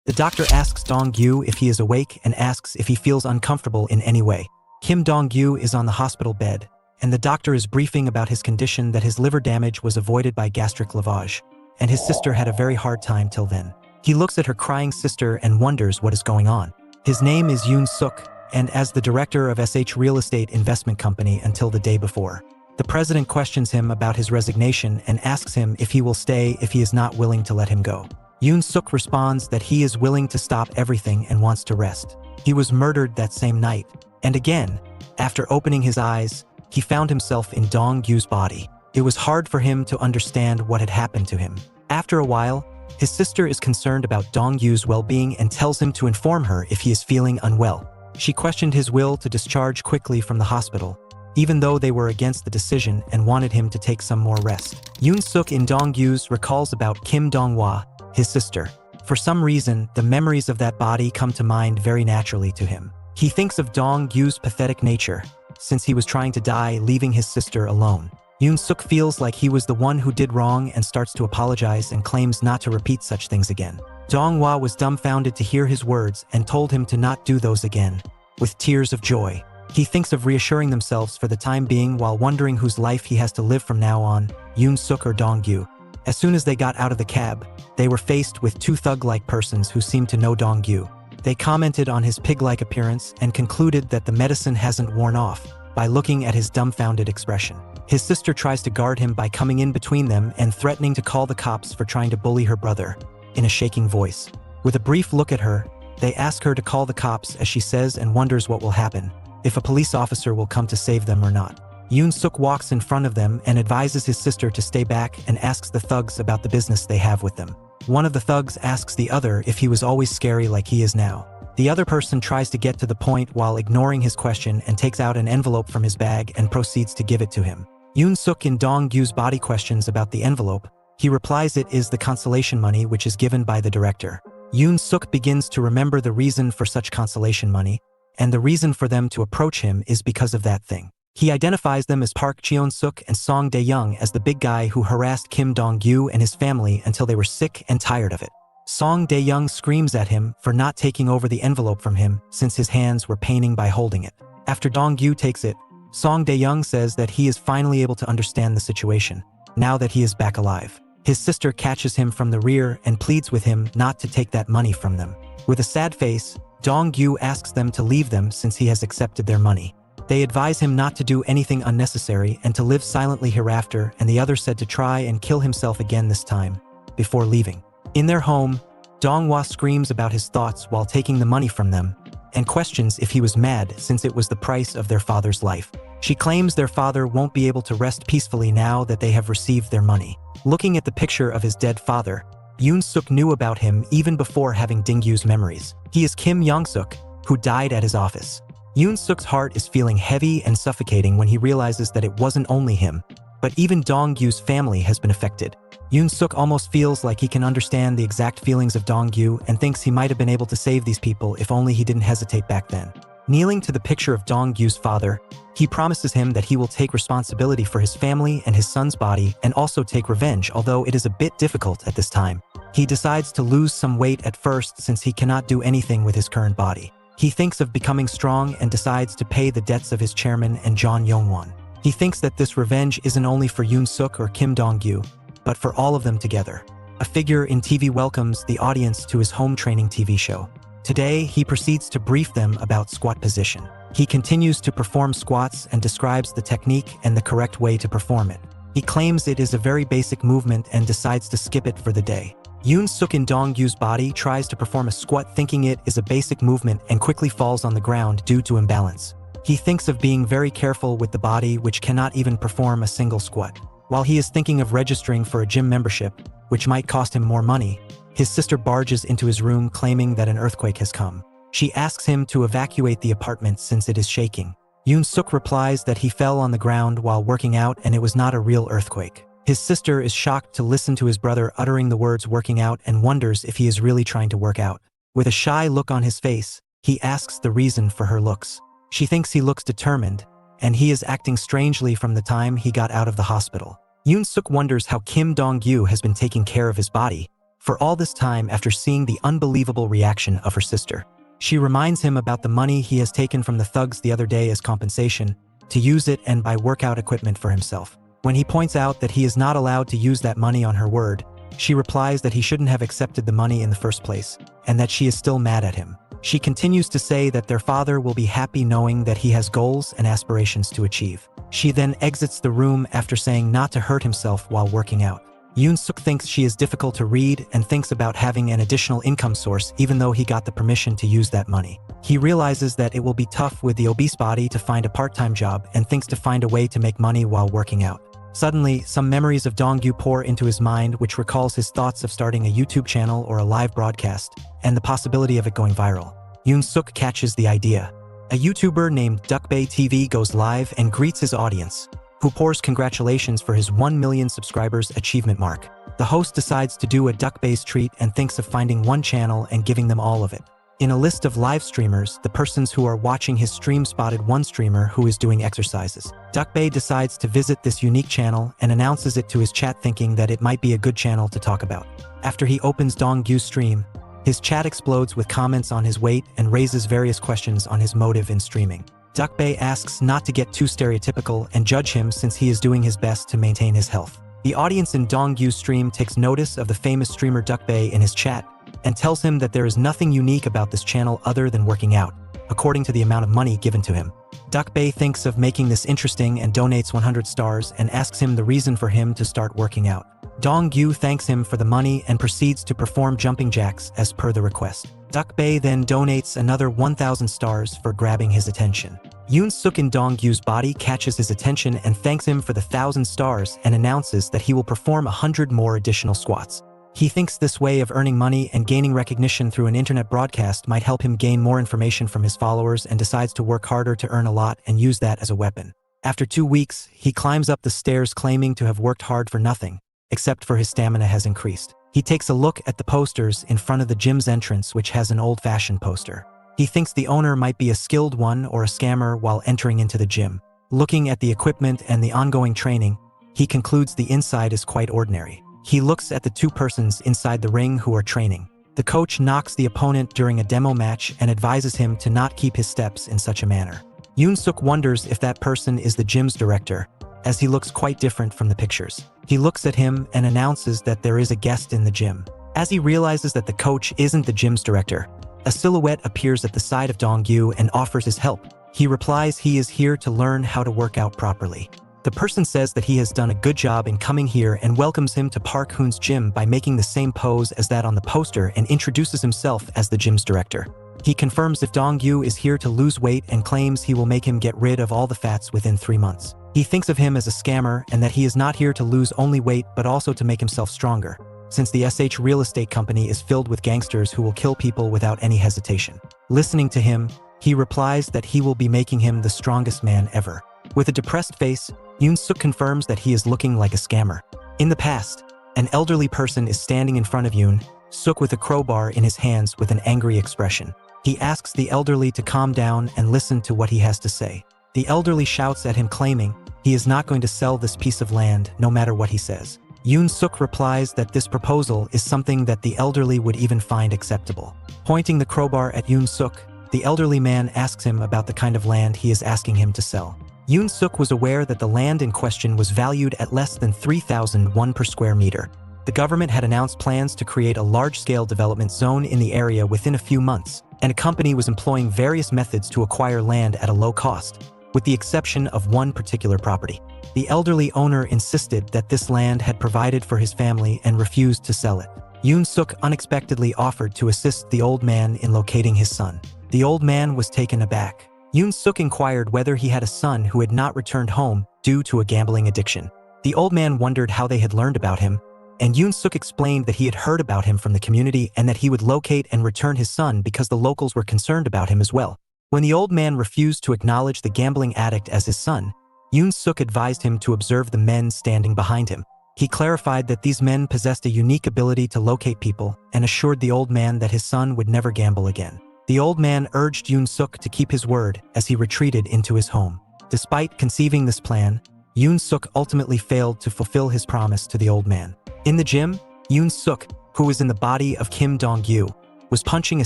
The doctor asks Dong-yu if he is awake and asks if he feels uncomfortable in any way. Kim Dong-yu is on the hospital bed, and the doctor is briefing about his condition, that his liver damage was avoided by gastric lavage, and his sister had a very hard time till then. He looks at her crying sister and wonders what is going on. His name is Yoon Suk, and as the director of SH Real Estate Investment Company until the day before. The president questions him about his resignation and asks him if he will stay if he is not willing to let him go. Yoon Suk responds that he is willing to stop everything and wants to rest. He was murdered that same night. And again, after opening his eyes, he found himself in Dong-yu's body. It was hard for him to understand what had happened to him. After a while, his sister is concerned about Dong-yu's well-being and tells him to inform her if he is feeling unwell. She questioned his will to discharge quickly from the hospital, even though they were against the decision and wanted him to take some more rest. Yoon Suk in Dong-yu's recalls about Kim Dong-hwa, his sister. For some reason, the memories of that body come to mind very naturally to him. He thinks of Dong-yu's pathetic nature, since he was trying to die, leaving his sister alone. Yoon Suk feels like he was the one who did wrong and starts to apologize and claims not to repeat such things again. Dong-hwa was dumbfounded to hear his words and told him to not do those again. With tears of joy, he thinks of reassuring themselves for the time being while wondering whose life he has to live from now on, Yoon Suk or Dong-yu. As soon as they got out of the cab, they were faced with two thug-like persons who seemed to know Dong-yu. They commented on his pig-like appearance and concluded that the medicine hasn't worn off by looking at his dumbfounded expression. His sister tries to guard him by coming in between them and threatening to call the cops for trying to bully her brother, in a shaking voice. With a brief look at her, they ask her to call the cops as she says and wonders what will happen, if a police officer will come to save them or not. Yoon Suk walks in front of them and advises his sister to stay back and asks the thugs about the business they have with them. One of the thugs asks the other if he was always scary like he is now. The other person tries to get to the point while ignoring his question and takes out an envelope from his bag and proceeds to give it to him. Yoon Suk in Dong-yu's body questions about the envelope. He replies it is the consolation money which is given by the director. Yoon Suk begins to remember the reason for such consolation money, and the reason for them to approach him is because of that thing. He identifies them as Park Cheon-suk and Song Dae-young as the big guy who harassed Kim Dong-yu and his family until they were sick and tired of it. Song Dae-young screams at him for not taking over the envelope from him since his hands were paining by holding it. After Dong-yu takes it, Song Dae-young says that he is finally able to understand the situation, now that he is back alive. His sister catches him from the rear and pleads with him not to take that money from them. With a sad face, Dong-yu asks them to leave them since he has accepted their money. They advise him not to do anything unnecessary and to live silently hereafter, and the other said to try and kill himself again this time, before leaving. In their home, Dong-hwa screams about his thoughts while taking the money from them, and questions if he was mad since it was the price of their father's life. She claims their father won't be able to rest peacefully now that they have received their money. Looking at the picture of his dead father, Yoon Suk knew about him even before having Ding-yu's memories. He is Kim Yong-suk, who died at his office. Yoon Suk's heart is feeling heavy and suffocating when he realizes that it wasn't only him, but even Dong-yu's family has been affected. Yoon Suk almost feels like he can understand the exact feelings of Dong-yu and thinks he might have been able to save these people if only he didn't hesitate back then. Kneeling to the picture of Dong-yu's father, he promises him that he will take responsibility for his family and his son's body and also take revenge, although it is a bit difficult at this time. He decides to lose some weight at first since he cannot do anything with his current body. He thinks of becoming strong and decides to pay the debts of his chairman and John Yong-won. He thinks that this revenge isn't only for Yoon Suk or Kim Dong-yu, but for all of them together. A figure in TV welcomes the audience to his home training TV show. Today, he proceeds to brief them about squat position. He continues to perform squats and describes the technique and the correct way to perform it. He claims it is a very basic movement and decides to skip it for the day. Yoon Suk in Dong-yu's body tries to perform a squat thinking it is a basic movement and quickly falls on the ground due to imbalance. He thinks of being very careful with the body which cannot even perform a single squat. While he is thinking of registering for a gym membership, which might cost him more money, his sister barges into his room claiming that an earthquake has come. She asks him to evacuate the apartment since it is shaking. Yoon Suk replies that he fell on the ground while working out and it was not a real earthquake. His sister is shocked to listen to his brother uttering the words working out and wonders if he is really trying to work out. With a shy look on his face, he asks the reason for her looks. She thinks he looks determined, and he is acting strangely from the time he got out of the hospital. Yoon Suk wonders how Kim Dong-yu has been taking care of his body, for all this time after seeing the unbelievable reaction of her sister. She reminds him about the money he has taken from the thugs the other day as compensation, to use it and buy workout equipment for himself. When he points out that he is not allowed to use that money on her word, she replies that he shouldn't have accepted the money in the first place, and that she is still mad at him. She continues to say that their father will be happy knowing that he has goals and aspirations to achieve. She then exits the room after saying not to hurt himself while working out. Yoon-suk thinks she is difficult to read and thinks about having an additional income source even though he got the permission to use that money. He realizes that it will be tough with the obese body to find a part-time job and thinks to find a way to make money while working out. Suddenly, some memories of Dong-gyu pour into his mind, which recalls his thoughts of starting a YouTube channel or a live broadcast, and the possibility of it going viral. Yoon-suk catches the idea. A YouTuber named Duckbae TV goes live and greets his audience, who pours congratulations for his 1 million subscribers achievement mark. The host decides to do a Duckbae's treat and thinks of finding one channel and giving them all of it. In a list of live streamers, the persons who are watching his stream spotted one streamer who is doing exercises. Duckbae decides to visit this unique channel and announces it to his chat, thinking that it might be a good channel to talk about. After he opens Dong-gyu's stream, his chat explodes with comments on his weight and raises various questions on his motive in streaming. Duckbae asks not to get too stereotypical and judge him since he is doing his best to maintain his health. The audience in Dong-gyu's stream takes notice of the famous streamer Duckbae in his chat and tells him that there is nothing unique about this channel other than working out, according to the amount of money given to him. Duckbae thinks of making this interesting and donates 100 stars and asks him the reason for him to start working out. Dong-gyu thanks him for the money and proceeds to perform jumping jacks as per the request. Duckbae then donates another 1,000 stars for grabbing his attention. Yoon-suk in Dong-gyu's body catches his attention and thanks him for the 1,000 stars and announces that he will perform 100 more additional squats. He thinks this way of earning money and gaining recognition through an internet broadcast might help him gain more information from his followers and decides to work harder to earn a lot and use that as a weapon. After 2 weeks, he climbs up the stairs claiming to have worked hard for nothing, except for his stamina has increased. He takes a look at the posters in front of the gym's entrance, which has an old-fashioned poster. He thinks the owner might be a skilled one or a scammer while entering into the gym. Looking at the equipment and the ongoing training, he concludes the inside is quite ordinary. He looks at the 2 persons inside the ring who are training. The coach knocks the opponent during a demo match and advises him to not keep his steps in such a manner. Yoon-suk wonders if that person is the gym's director, as he looks quite different from the pictures. He looks at him and announces that there is a guest in the gym. As he realizes that the coach isn't the gym's director, a silhouette appears at the side of Dong-gyu and offers his help. He replies he is here to learn how to work out properly. The person says that he has done a good job in coming here and welcomes him to Park Hoon's gym by making the same pose as that on the poster and introduces himself as the gym's director. He confirms if Dong-gyu is here to lose weight and claims he will make him get rid of all the fats within 3 months. He thinks of him as a scammer and that he is not here to lose only weight but also to make himself stronger, since the SH real estate company is filled with gangsters who will kill people without any hesitation. Listening to him, he replies that he will be making him the strongest man ever. With a depressed face, Yoon-suk confirms that he is looking like a scammer. In the past, an elderly person is standing in front of Yoon-suk with a crowbar in his hands with an angry expression. He asks the elderly to calm down and listen to what he has to say. The elderly shouts at him claiming he is not going to sell this piece of land no matter what he says. Yoon-suk replies that this proposal is something that the elderly would even find acceptable. Pointing the crowbar at Yoon-suk, the elderly man asks him about the kind of land he is asking him to sell. Yoon-suk was aware that the land in question was valued at less than 3,001 per square meter. The government had announced plans to create a large-scale development zone in the area within a few months, and a company was employing various methods to acquire land at a low cost, with the exception of one particular property. The elderly owner insisted that this land had provided for his family and refused to sell it. Yoon-suk unexpectedly offered to assist the old man in locating his son. The old man was taken aback. Yoon-suk inquired whether he had a son who had not returned home due to a gambling addiction. The old man wondered how they had learned about him, and Yoon-suk explained that he had heard about him from the community and that he would locate and return his son because the locals were concerned about him as well. When the old man refused to acknowledge the gambling addict as his son, Yoon-suk advised him to observe the men standing behind him. He clarified that these men possessed a unique ability to locate people and assured the old man that his son would never gamble again. The old man urged Yoon-suk to keep his word as he retreated into his home. Despite conceiving this plan, Yoon-suk ultimately failed to fulfill his promise to the old man. In the gym, Yoon-suk, who was in the body of Kim Dong-gyu, was punching a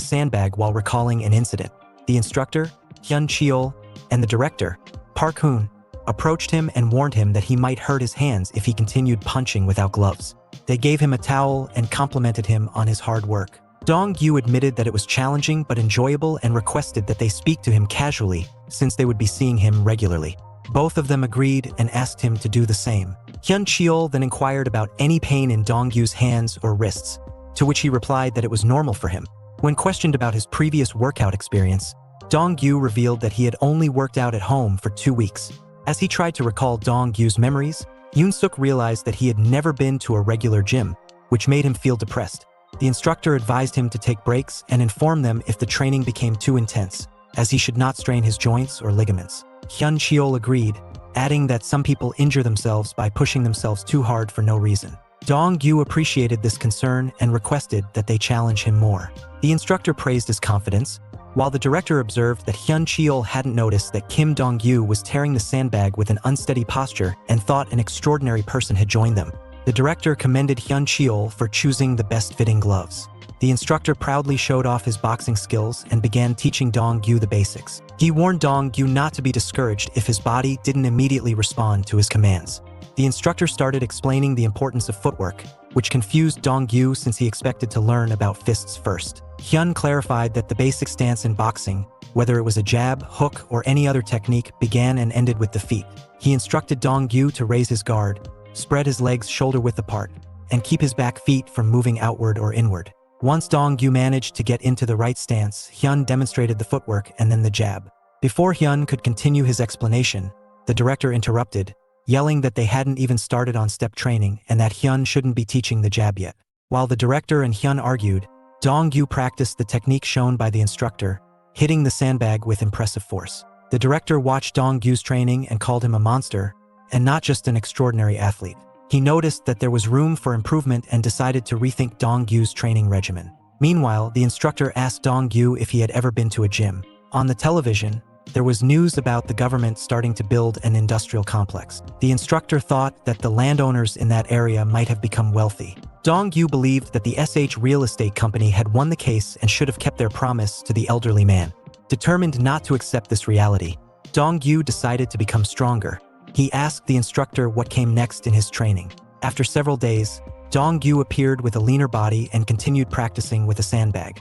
sandbag while recalling an incident. The instructor, Hyun Cheol, and the director, Park Hoon, approached him and warned him that he might hurt his hands if he continued punching without gloves. They gave him a towel and complimented him on his hard work. Dong-gyu admitted that it was challenging but enjoyable and requested that they speak to him casually since they would be seeing him regularly. Both of them agreed and asked him to do the same. Hyun Cheol then inquired about any pain in Dong-gyu's hands or wrists, to which he replied that it was normal for him. When questioned about his previous workout experience, Dong-gyu revealed that he had only worked out at home for 2 weeks. As he tried to recall Dong-gyu's memories, Yoon-suk realized that he had never been to a regular gym, which made him feel depressed. The instructor advised him to take breaks and inform them if the training became too intense, as he should not strain his joints or ligaments. Hyun Cheol agreed, adding that some people injure themselves by pushing themselves too hard for no reason. Dong-gyu appreciated this concern and requested that they challenge him more. The instructor praised his confidence, while the director observed that Hyun Cheol hadn't noticed that Kim Dong-gyu was tearing the sandbag with an unsteady posture and thought an extraordinary person had joined them. The director commended Hyun Cheol for choosing the best-fitting gloves. The instructor proudly showed off his boxing skills and began teaching Dong-gyu the basics. He warned Dong-gyu not to be discouraged if his body didn't immediately respond to his commands. The instructor started explaining the importance of footwork, which confused Dong-gyu since he expected to learn about fists first. Hyun clarified that the basic stance in boxing, whether it was a jab, hook, or any other technique, began and ended with the feet. He instructed Dong-gyu to raise his guard, spread his legs shoulder-width apart, and keep his back feet from moving outward or inward. Once Dong-gyu managed to get into the right stance, Hyun demonstrated the footwork and then the jab. Before Hyun could continue his explanation, the director interrupted, yelling that they hadn't even started on step training and that Hyun shouldn't be teaching the jab yet. While the director and Hyun argued, Dong-gyu practiced the technique shown by the instructor, hitting the sandbag with impressive force. The director watched Dong-gyu's training and called him a monster, and not just an extraordinary athlete. He noticed that there was room for improvement and decided to rethink Dong-gyu's training regimen. Meanwhile, the instructor asked Dong-gyu if he had ever been to a gym. On the television, there was news about the government starting to build an industrial complex. The instructor thought that the landowners in that area might have become wealthy. Dong-gyu believed that the SH real estate company had won the case and should have kept their promise to the elderly man. Determined not to accept this reality, Dong-gyu decided to become stronger. He asked the instructor what came next in his training. After several days, Dong-gyu appeared with a leaner body and continued practicing with a sandbag.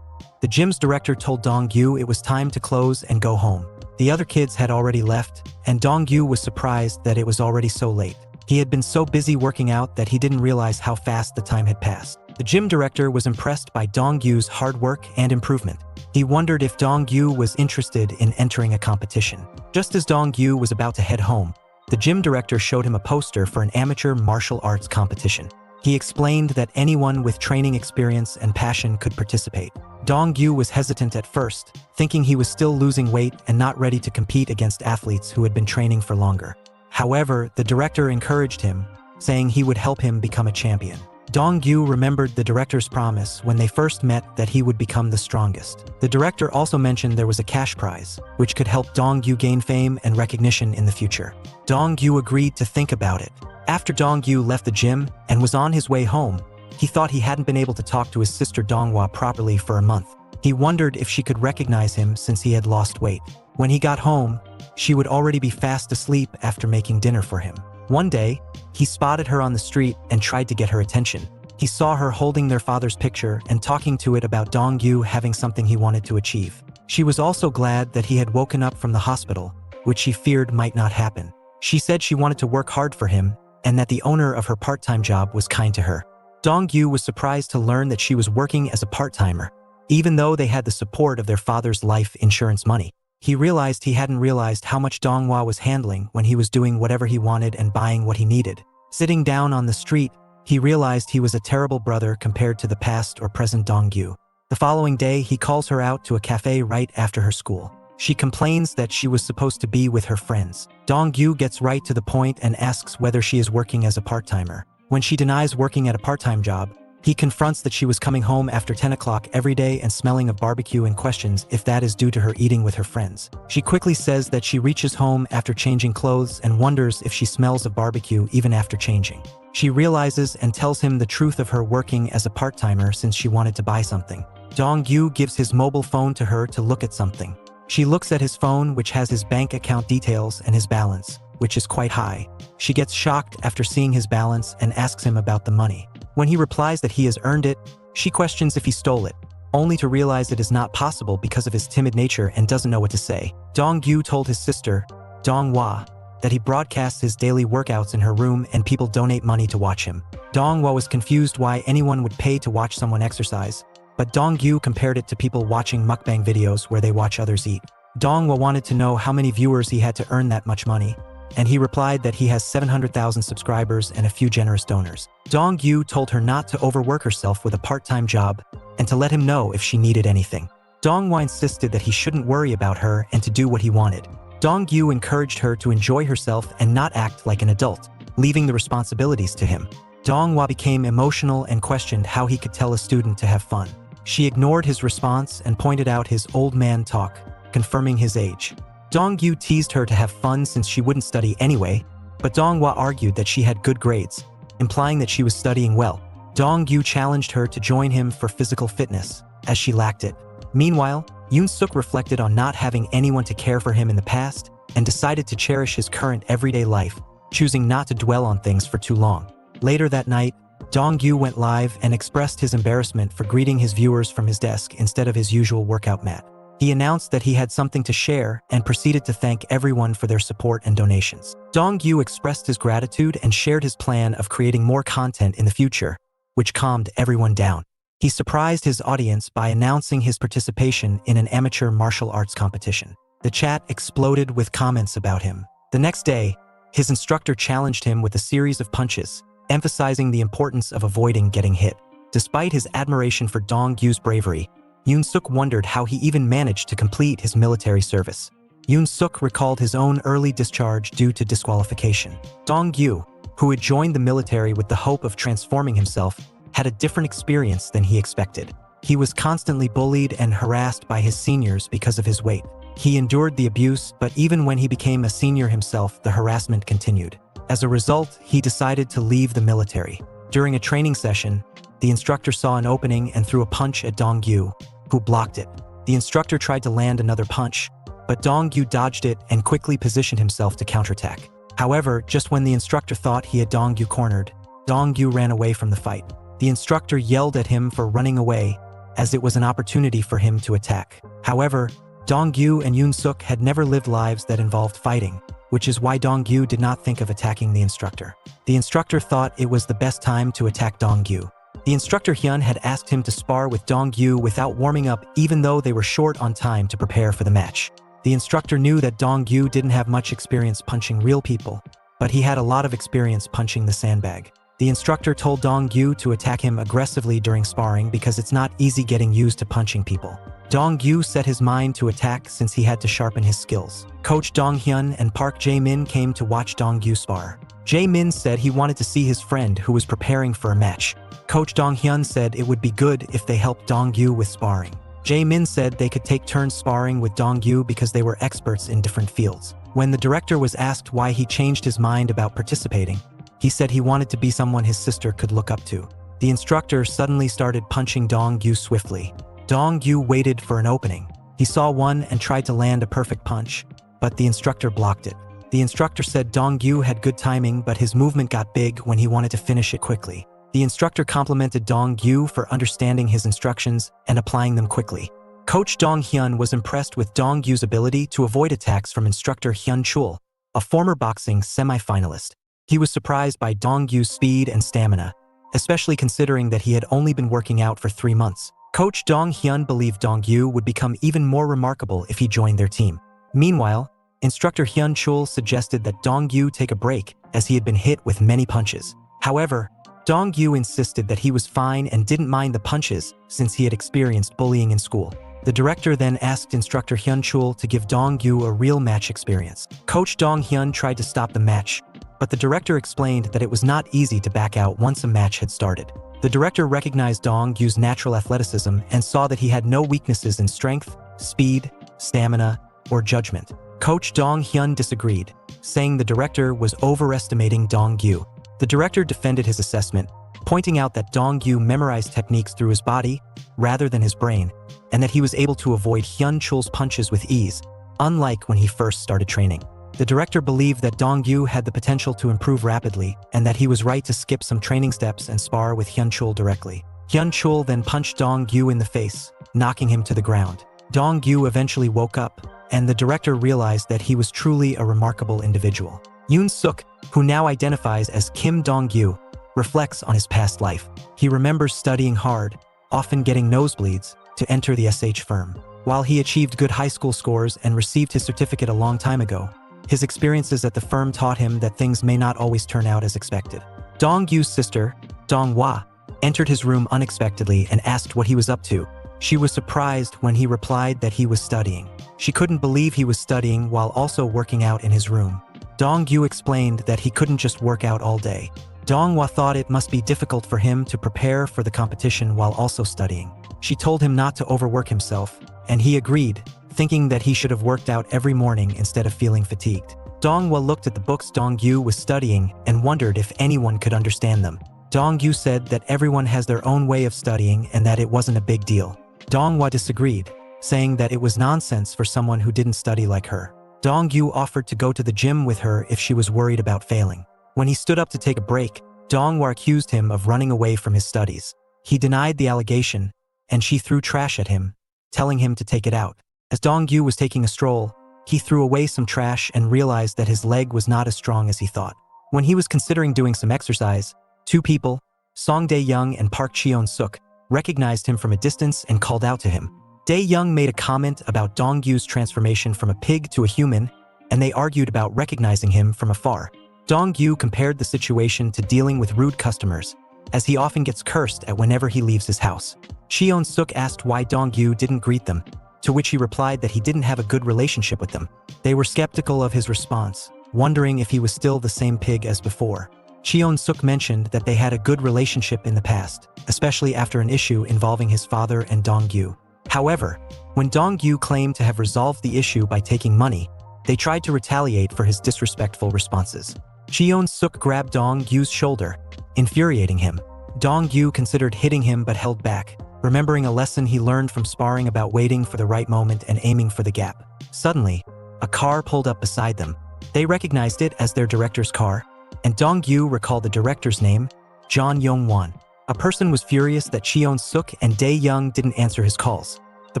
The gym's director told Dong-gyu it was time to close and go home. The other kids had already left, and Dong-gyu was surprised that it was already so late. He had been so busy working out that he didn't realize how fast the time had passed. The gym director was impressed by Dong-gyu's hard work and improvement. He wondered if Dong-gyu was interested in entering a competition. Just as Dong-gyu was about to head home, the gym director showed him a poster for an amateur martial arts competition. He explained that anyone with training experience and passion could participate. Dong-gyu was hesitant at first, thinking he was still losing weight and not ready to compete against athletes who had been training for longer. However, the director encouraged him, saying he would help him become a champion. Dong-gyu remembered the director's promise when they first met that he would become the strongest. The director also mentioned there was a cash prize, which could help Dong-gyu gain fame and recognition in the future. Dong-gyu agreed to think about it. After Dong-gyu left the gym and was on his way home, he thought he hadn't been able to talk to his sister Donghua properly for a month. He wondered if she could recognize him since he had lost weight. When he got home, she would already be fast asleep after making dinner for him. One day, he spotted her on the street and tried to get her attention. He saw her holding their father's picture and talking to it about Dong-gyu having something he wanted to achieve. She was also glad that he had woken up from the hospital, which she feared might not happen. She said she wanted to work hard for him and that the owner of her part-time job was kind to her. Dong-gyu was surprised to learn that she was working as a part-timer, even though they had the support of their father's life insurance money. He realized he hadn't realized how much Donghua was handling when he was doing whatever he wanted and buying what he needed. Sitting down on the street, he realized he was a terrible brother compared to the past or present Dong-gyu. The following day, he calls her out to a cafe right after her school. She complains that she was supposed to be with her friends. Dong-gyu gets right to the point and asks whether she is working as a part-timer. When she denies working at a part-time job, He confronts that she was coming home after 10 o'clock every day and smelling of barbecue and questions if that is due to her eating with her friends. She quickly says that she reaches home after changing clothes and wonders if she smells of barbecue even after changing. She realizes and tells him the truth of her working as a part-timer since she wanted to buy something. Dong-gyu gives his mobile phone to her to look at something. She looks at his phone, which has his bank account details and his balance, which is quite high. She gets shocked after seeing his balance and asks him about the money. When he replies that he has earned it, she questions if he stole it, only to realize it is not possible because of his timid nature and doesn't know what to say. Dong-gyu told his sister, Dong-hwa, that he broadcasts his daily workouts in her room and people donate money to watch him. Dong-hwa was confused why anyone would pay to watch someone exercise, but Dong-gyu compared it to people watching mukbang videos where they watch others eat. Dong-hwa wanted to know how many viewers he had to earn that much money, and he replied that he has 700,000 subscribers and a few generous donors. Dong-gyu told her not to overwork herself with a part-time job and to let him know if she needed anything. Dong-hwa insisted that he shouldn't worry about her and to do what he wanted. Dong-gyu encouraged her to enjoy herself and not act like an adult, leaving the responsibilities to him. Dong-hwa became emotional and questioned how he could tell a student to have fun. She ignored his response and pointed out his old man talk, confirming his age. Dong-gyu teased her to have fun since she wouldn't study anyway, but Dong-hwa argued that she had good grades, implying that she was studying well. Dong-gyu challenged her to join him for physical fitness, as she lacked it. Meanwhile, Yoon-suk reflected on not having anyone to care for him in the past and decided to cherish his current everyday life, choosing not to dwell on things for too long. Later that night, Dong-gyu went live and expressed his embarrassment for greeting his viewers from his desk instead of his usual workout mat. He announced that he had something to share and proceeded to thank everyone for their support and donations. Dong-gyu expressed his gratitude and shared his plan of creating more content in the future, which calmed everyone down. He surprised his audience by announcing his participation in an amateur martial arts competition. The chat exploded with comments about him. The next day, his instructor challenged him with a series of punches, emphasizing the importance of avoiding getting hit. Despite his admiration for Dong-gyu's bravery, Yoon-suk wondered how he even managed to complete his military service. Yoon-suk recalled his own early discharge due to disqualification. Dong-gyu, who had joined the military with the hope of transforming himself, had a different experience than he expected. He was constantly bullied and harassed by his seniors because of his weight. He endured the abuse, but even when he became a senior himself, the harassment continued. As a result, he decided to leave the military. During a training session, the instructor saw an opening and threw a punch at Dong-gyu, who blocked it. The instructor tried to land another punch, but Dong-gyu dodged it and quickly positioned himself to counterattack. However, just when the instructor thought he had Dong-gyu cornered, Dong-gyu ran away from the fight. The instructor yelled at him for running away, as it was an opportunity for him to attack. However, Dong-gyu and Yoon-suk had never lived lives that involved fighting, which is why Dong-gyu did not think of attacking the instructor. The instructor thought it was the best time to attack Dong-gyu. The instructor Hyun had asked him to spar with Dong-gyu without warming up, even though they were short on time to prepare for the match. The instructor knew that Dong-gyu didn't have much experience punching real people, but he had a lot of experience punching the sandbag. The instructor told Dong-gyu to attack him aggressively during sparring because it's not easy getting used to punching people. Dong-gyu set his mind to attack since he had to sharpen his skills. Coach Dong-hyun and Park Jae-min came to watch Dong-gyu spar. Jae-min said he wanted to see his friend who was preparing for a match. Coach Dong-hyun said it would be good if they helped Dong-gyu with sparring. Jae-min said they could take turns sparring with Dong-gyu because they were experts in different fields. When the director was asked why he changed his mind about participating, he said he wanted to be someone his sister could look up to. The instructor suddenly started punching Dong-gyu swiftly. Dong-gyu waited for an opening. He saw one and tried to land a perfect punch, but the instructor blocked it. The instructor said Dong-gyu had good timing, but his movement got big when he wanted to finish it quickly. The instructor complimented Dong-gyu for understanding his instructions and applying them quickly. Coach Dong-hyun was impressed with Dong-gyu's ability to avoid attacks from instructor Hyun-chul, a former boxing semi-finalist. He was surprised by Dong-gyu's speed and stamina, especially considering that he had only been working out for 3 months. Coach Dong-hyun believed Dong-gyu would become even more remarkable if he joined their team. Meanwhile, instructor Hyun-chul suggested that Dong-gyu take a break as he had been hit with many punches. However, Dong-gyu insisted that he was fine and didn't mind the punches since he had experienced bullying in school. The director then asked instructor Hyun-chul to give Dong-gyu a real match experience. Coach Dong-hyun tried to stop the match, but the director explained that it was not easy to back out once a match had started. The director recognized Dong-Yu's natural athleticism and saw that he had no weaknesses in strength, speed, stamina, or judgment. Coach Dong-hyun disagreed, saying the director was overestimating Dong-Yu. The director defended his assessment, pointing out that Dong-Yu memorized techniques through his body rather than his brain, and that he was able to avoid Hyun-Chul's punches with ease, unlike when he first started training. The director believed that Dong-Yu had the potential to improve rapidly and that he was right to skip some training steps and spar with Hyun-Chul directly. Hyun-Chul then punched Dong-Yu in the face, knocking him to the ground. Dong-Yu eventually woke up, and the director realized that he was truly a remarkable individual. Yoon-suk, who now identifies as Kim Dong-Yu, reflects on his past life. He remembers studying hard, often getting nosebleeds, to enter the SH firm. While he achieved good high school scores and received his certificate a long time ago, his experiences at the firm taught him that things may not always turn out as expected. Dong-Yu's sister, Dong-hwa, entered his room unexpectedly and asked what he was up to. She was surprised when he replied that he was studying. She couldn't believe he was studying while also working out in his room. Dong-Yu explained that he couldn't just work out all day. Dong-hwa thought it must be difficult for him to prepare for the competition while also studying. She told him not to overwork himself, and he agreed, thinking that he should have worked out every morning instead of feeling fatigued. Dong-hwa looked at the books Dong-Yu was studying and wondered if anyone could understand them. Dong-Yu said that everyone has their own way of studying and that it wasn't a big deal. Dong-hwa disagreed, saying that it was nonsense for someone who didn't study like her. Dong-Yu offered to go to the gym with her if she was worried about failing. When he stood up to take a break, Dong-hwa accused him of running away from his studies. He denied the allegation, and she threw trash at him, telling him to take it out. As Dong-Yu was taking a stroll, he threw away some trash and realized that his leg was not as strong as he thought. When he was considering doing some exercise, two people, Song Dae-young and Park Cheon-suk, recognized him from a distance and called out to him. Dae-young made a comment about Dong-Yu's transformation from a pig to a human, and they argued about recognizing him from afar. Dong-Yu compared the situation to dealing with rude customers, as he often gets cursed at whenever he leaves his house. Cheon-suk asked why Dong-Yu didn't greet them, to which he replied that he didn't have a good relationship with them. They were skeptical of his response, wondering if he was still the same pig as before. Cheon-suk mentioned that they had a good relationship in the past, especially after an issue involving his father and Dong-Yu. However, when Dong-Yu claimed to have resolved the issue by taking money, they tried to retaliate for his disrespectful responses. Cheon-suk grabbed Dong-Yu's shoulder, infuriating him. Dong-Yu considered hitting him but held back, remembering a lesson he learned from sparring about waiting for the right moment and aiming for the gap. Suddenly, a car pulled up beside them. They recognized it as their director's car, and Dong-Yu recalled the director's name, John Yong-won. A person was furious that Cheon-suk and Dae-young didn't answer his calls. The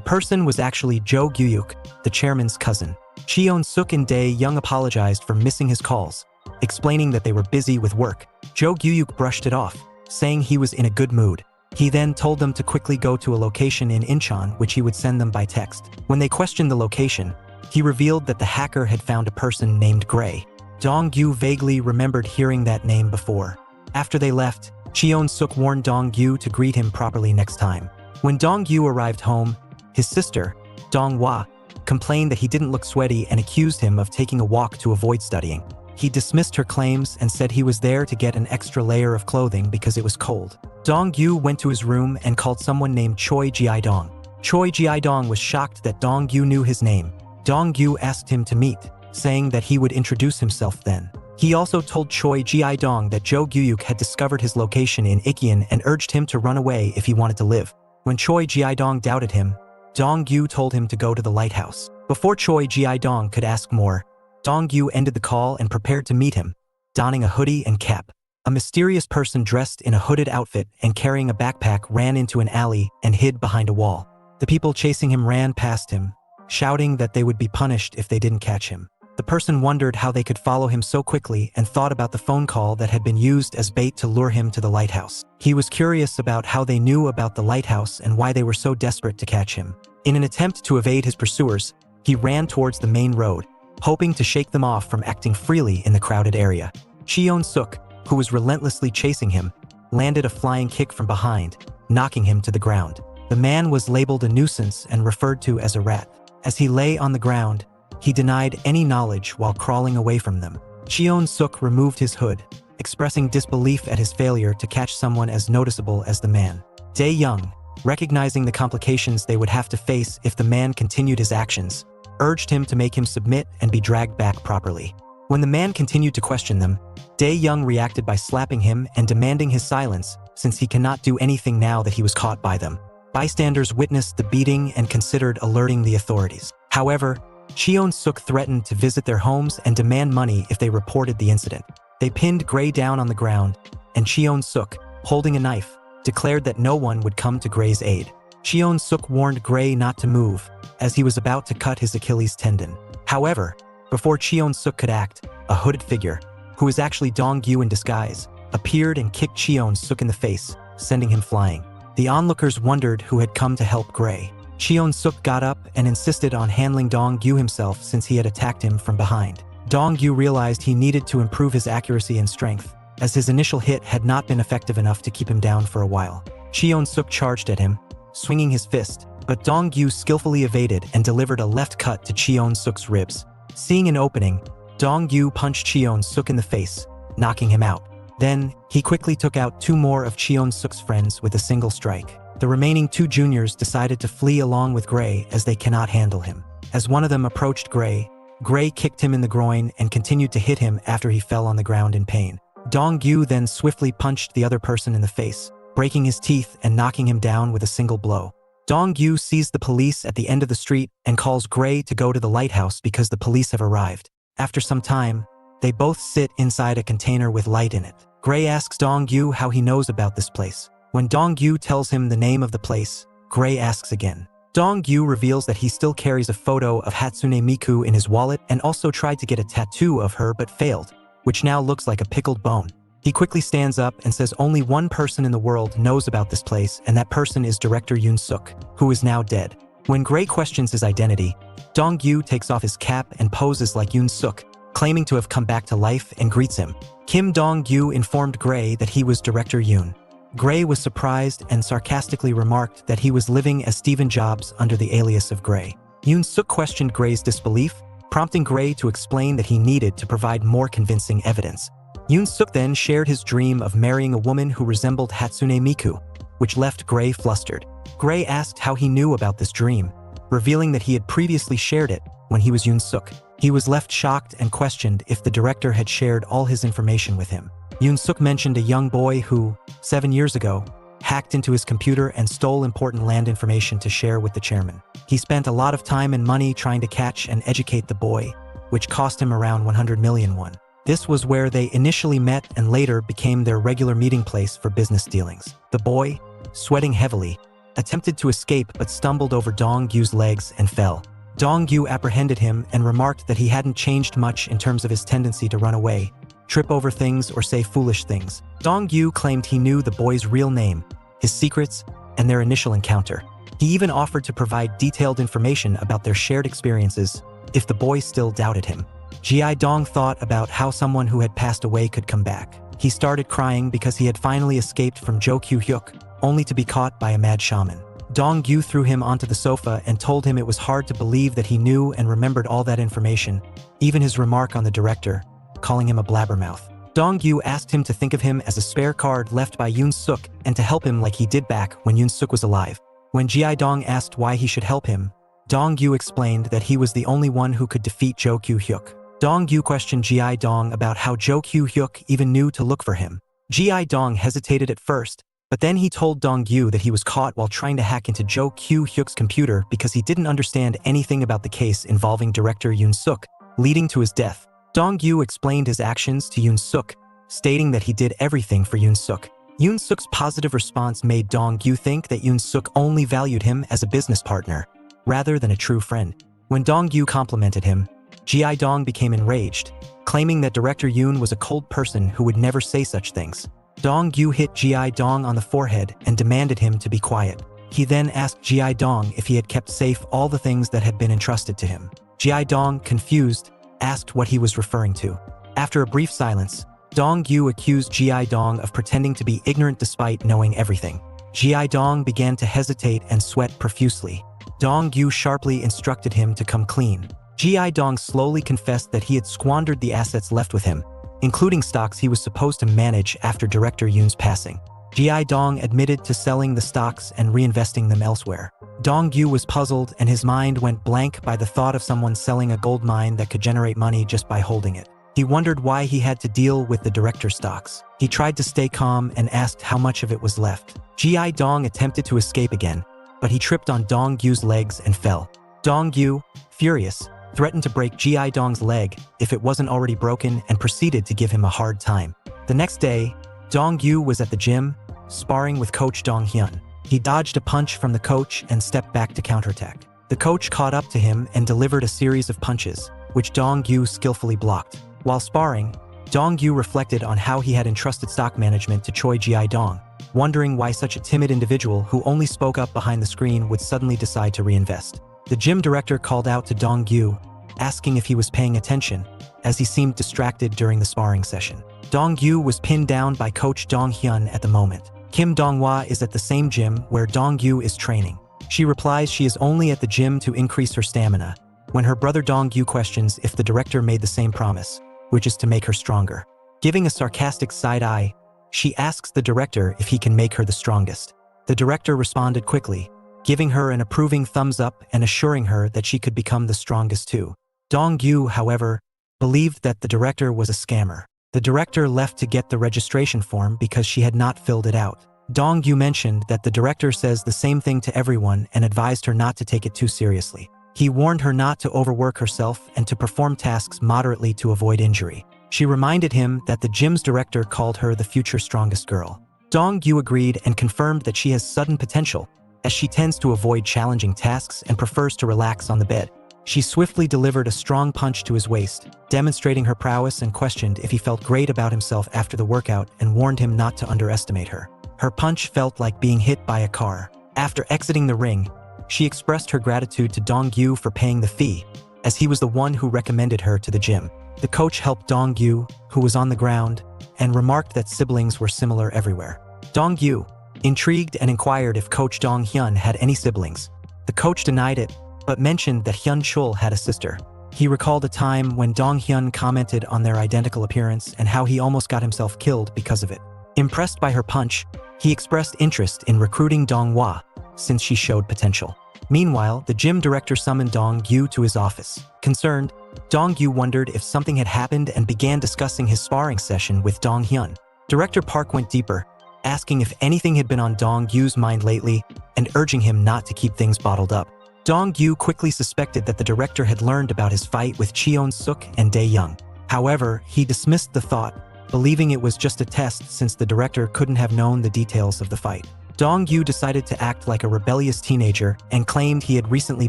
person was actually Jo Gyuyuk, the chairman's cousin. Cheon-suk and Dae-young apologized for missing his calls, explaining that they were busy with work. Jo Gyuyuk brushed it off, saying he was in a good mood. He then told them to quickly go to a location in Incheon which he would send them by text. When they questioned the location, he revealed that the hacker had found a person named Gray. Dong-Yu vaguely remembered hearing that name before. After they left, Cheon-suk warned Dong-Yu to greet him properly next time. When Dong-Yu arrived home, his sister, Dong-hwa, complained that he didn't look sweaty and accused him of taking a walk to avoid studying. He dismissed her claims and said he was there to get an extra layer of clothing because it was cold. Dong-Yu went to his room and called someone named Choi Ji-dong. Choi Ji-dong was shocked that Dong-Yu knew his name. Dong-Yu asked him to meet, saying that he would introduce himself then. He also told Choi Ji-dong that Jo Gyuyuk had discovered his location in Ikyeon and urged him to run away if he wanted to live. When Choi Ji-dong doubted him, Dong-Yu told him to go to the lighthouse. Before Choi Ji-dong could ask more, Dong-Yu ended the call and prepared to meet him, donning a hoodie and cap. A mysterious person dressed in a hooded outfit and carrying a backpack ran into an alley and hid behind a wall. The people chasing him ran past him, shouting that they would be punished if they didn't catch him. The person wondered how they could follow him so quickly and thought about the phone call that had been used as bait to lure him to the lighthouse. He was curious about how they knew about the lighthouse and why they were so desperate to catch him. In an attempt to evade his pursuers, he ran towards the main road, hoping to shake them off from acting freely in the crowded area. Cheon-suk, who was relentlessly chasing him, landed a flying kick from behind, knocking him to the ground. The man was labeled a nuisance and referred to as a rat. As he lay on the ground, he denied any knowledge while crawling away from them. Cheon-suk removed his hood, expressing disbelief at his failure to catch someone as noticeable as the man. Dae-young, recognizing the complications they would have to face if the man continued his actions, urged him to make him submit and be dragged back properly. When the man continued to question them, Dae-young reacted by slapping him and demanding his silence, since he cannot do anything now that he was caught by them. Bystanders witnessed the beating and considered alerting the authorities. However, Cheon-suk threatened to visit their homes and demand money if they reported the incident. They pinned Gray down on the ground, and Cheon-suk, holding a knife, declared that no one would come to Gray's aid. Cheon-suk warned Gray not to move, as he was about to cut his Achilles tendon. However, before Cheon-suk could act, a hooded figure, who was actually Dong-gyu in disguise, appeared and kicked Cheon-suk in the face, sending him flying. The onlookers wondered who had come to help Gray. Cheon-suk got up and insisted on handling Dong-gyu himself since he had attacked him from behind. Dong-gyu realized he needed to improve his accuracy and strength, as his initial hit had not been effective enough to keep him down for a while. Cheon-suk charged at him, swinging his fist, but Dong-gyu skillfully evaded and delivered a left cut to Cheon-suk's ribs. Seeing an opening, Dong-gyu punched Cheon-suk in the face, knocking him out. Then, he quickly took out 2 more of Cheon-suk's friends with a single strike. The remaining 2 juniors decided to flee along with Gray as they cannot handle him. As one of them approached Gray, Gray kicked him in the groin and continued to hit him after he fell on the ground in pain. Dong-gyu then swiftly punched the other person in the face, breaking his teeth and knocking him down with a single blow. Dong-gyu sees the police at the end of the street and calls Gray to go to the lighthouse because the police have arrived. After some time, they both sit inside a container with light in it. Gray asks Dong-gyu how he knows about this place. When Dong-gyu tells him the name of the place, Gray asks again. Dong-gyu reveals that he still carries a photo of Hatsune Miku in his wallet and also tried to get a tattoo of her but failed, which now looks like a pickled bone. He quickly stands up and says only one person in the world knows about this place, and that person is director Yoon-suk, who is now dead. When Gray questions his identity, Dong-gyu takes off his cap and poses like Yoon-suk, claiming to have come back to life, and greets him. Kim Dong-gyu informed Gray that he was Director Yoon. Gray was surprised and sarcastically remarked that he was living as Stephen Jobs under the alias of Gray. Yoon-suk questioned Gray's disbelief, prompting Gray to explain that he needed to provide more convincing evidence. Yoon-suk then shared his dream of marrying a woman who resembled Hatsune Miku, which left Gray flustered. Gray asked how he knew about this dream, revealing that he had previously shared it when he was Yoon-suk. He was left shocked and questioned if the director had shared all his information with him. Yoon-suk mentioned a young boy who, 7 years ago, hacked into his computer and stole important land information to share with the chairman. He spent a lot of time and money trying to catch and educate the boy, which cost him around 100 million won. This was where they initially met and later became their regular meeting place for business dealings. The boy, sweating heavily, attempted to escape but stumbled over Dong-gyu's legs and fell. Dong-gyu apprehended him and remarked that he hadn't changed much in terms of his tendency to run away, trip over things, or say foolish things. Dong-gyu claimed he knew the boy's real name, his secrets, and their initial encounter. He even offered to provide detailed information about their shared experiences if the boy still doubted him. Ji-dong thought about how someone who had passed away could come back. He started crying because he had finally escaped from Jo-kyu-hyuk, only to be caught by a mad shaman. Dong-gyu threw him onto the sofa and told him it was hard to believe that he knew and remembered all that information, even his remark on the director, calling him a blabbermouth. Dong-gyu asked him to think of him as a spare card left by Yoon-suk and to help him like he did back when Yoon-suk was alive. When Ji-dong asked why he should help him, Dong-gyu explained that he was the only one who could defeat Jo-kyu-hyuk. Dong-gyu questioned Ji-dong about how Jo-kyu-hyuk even knew to look for him. Ji-dong hesitated at first, but then he told Dong-gyu that he was caught while trying to hack into Jo-kyu-hyuk's computer because he didn't understand anything about the case involving director Yoon-suk, leading to his death. Dong-gyu explained his actions to Yoon-suk, stating that he did everything for Yoon-suk. Yoon-suk's positive response made Dong-gyu think that Yoon-suk only valued him as a business partner, rather than a true friend. When Dong-gyu complimented him, Ji-dong became enraged, claiming that Director Yoon was a cold person who would never say such things. Dong-gyu hit Ji-dong on the forehead and demanded him to be quiet. He then asked Ji-dong if he had kept safe all the things that had been entrusted to him. Ji-dong, confused, asked what he was referring to. After a brief silence, Dong-gyu accused Ji-dong of pretending to be ignorant despite knowing everything. Ji-dong began to hesitate and sweat profusely. Dong-gyu sharply instructed him to come clean. Ji-dong slowly confessed that he had squandered the assets left with him, including stocks he was supposed to manage after Director Yoon's passing. Gi-dong admitted to selling the stocks and reinvesting them elsewhere. Dong-gyu was puzzled and his mind went blank by the thought of someone selling a gold mine that could generate money just by holding it. He wondered why he had to deal with the director stocks. He tried to stay calm and asked how much of it was left. Gi-dong attempted to escape again, but he tripped on Dong-gyu's legs and fell. Dong-gyu, furious, threatened to break Gi-dong's leg if it wasn't already broken and proceeded to give him a hard time. The next day, Dong-gyu was at the gym, sparring with coach Dong-hyun. He dodged a punch from the coach and stepped back to counterattack. The coach caught up to him and delivered a series of punches, which Dong-gyu skillfully blocked. While sparring, Dong-gyu reflected on how he had entrusted stock management to Choi Gi-dong, wondering why such a timid individual who only spoke up behind the screen would suddenly decide to reinvest. The gym director called out to Dong-gyu, asking if he was paying attention, as he seemed distracted during the sparring session. Dong-gyu was pinned down by coach Dong-hyun at the moment. Kim Dong-hwa is at the same gym where Dong-gyu is training. She replies she is only at the gym to increase her stamina, when her brother Dong-gyu questions if the director made the same promise, which is to make her stronger. Giving a sarcastic side eye, she asks the director if he can make her the strongest. The director responded quickly, giving her an approving thumbs up and assuring her that she could become the strongest too. Dong-gyu, however, believed that the director was a scammer. The director left to get the registration form because she had not filled it out. Dong-gyu mentioned that the director says the same thing to everyone and advised her not to take it too seriously. He warned her not to overwork herself and to perform tasks moderately to avoid injury. She reminded him that the gym's director called her the future strongest girl. Dong-gyu agreed and confirmed that she has sudden potential, as she tends to avoid challenging tasks and prefers to relax on the bed. She swiftly delivered a strong punch to his waist, demonstrating her prowess, and questioned if he felt great about himself after the workout and warned him not to underestimate her. Her punch felt like being hit by a car. After exiting the ring, she expressed her gratitude to Dong-gyu for paying the fee, as he was the one who recommended her to the gym. The coach helped Dong-gyu, who was on the ground, and remarked that siblings were similar everywhere. Dong-gyu, intrigued, and inquired if coach Dong-hyun had any siblings. The coach denied it, but mentioned that Hyun-chul had a sister. He recalled a time when Dong-hyun commented on their identical appearance and how he almost got himself killed because of it. Impressed by her punch, he expressed interest in recruiting Dong-hwa, since she showed potential. Meanwhile, the gym director summoned Dong-gyu to his office. Concerned, Dong-gyu wondered if something had happened and began discussing his sparring session with Dong-hyun. Director Park went deeper, asking if anything had been on Dong-gyu's mind lately and urging him not to keep things bottled up. Dong-gyu quickly suspected that the director had learned about his fight with Cheon-suk and Dae-young. However, he dismissed the thought, believing it was just a test since the director couldn't have known the details of the fight. Dong-gyu decided to act like a rebellious teenager and claimed he had recently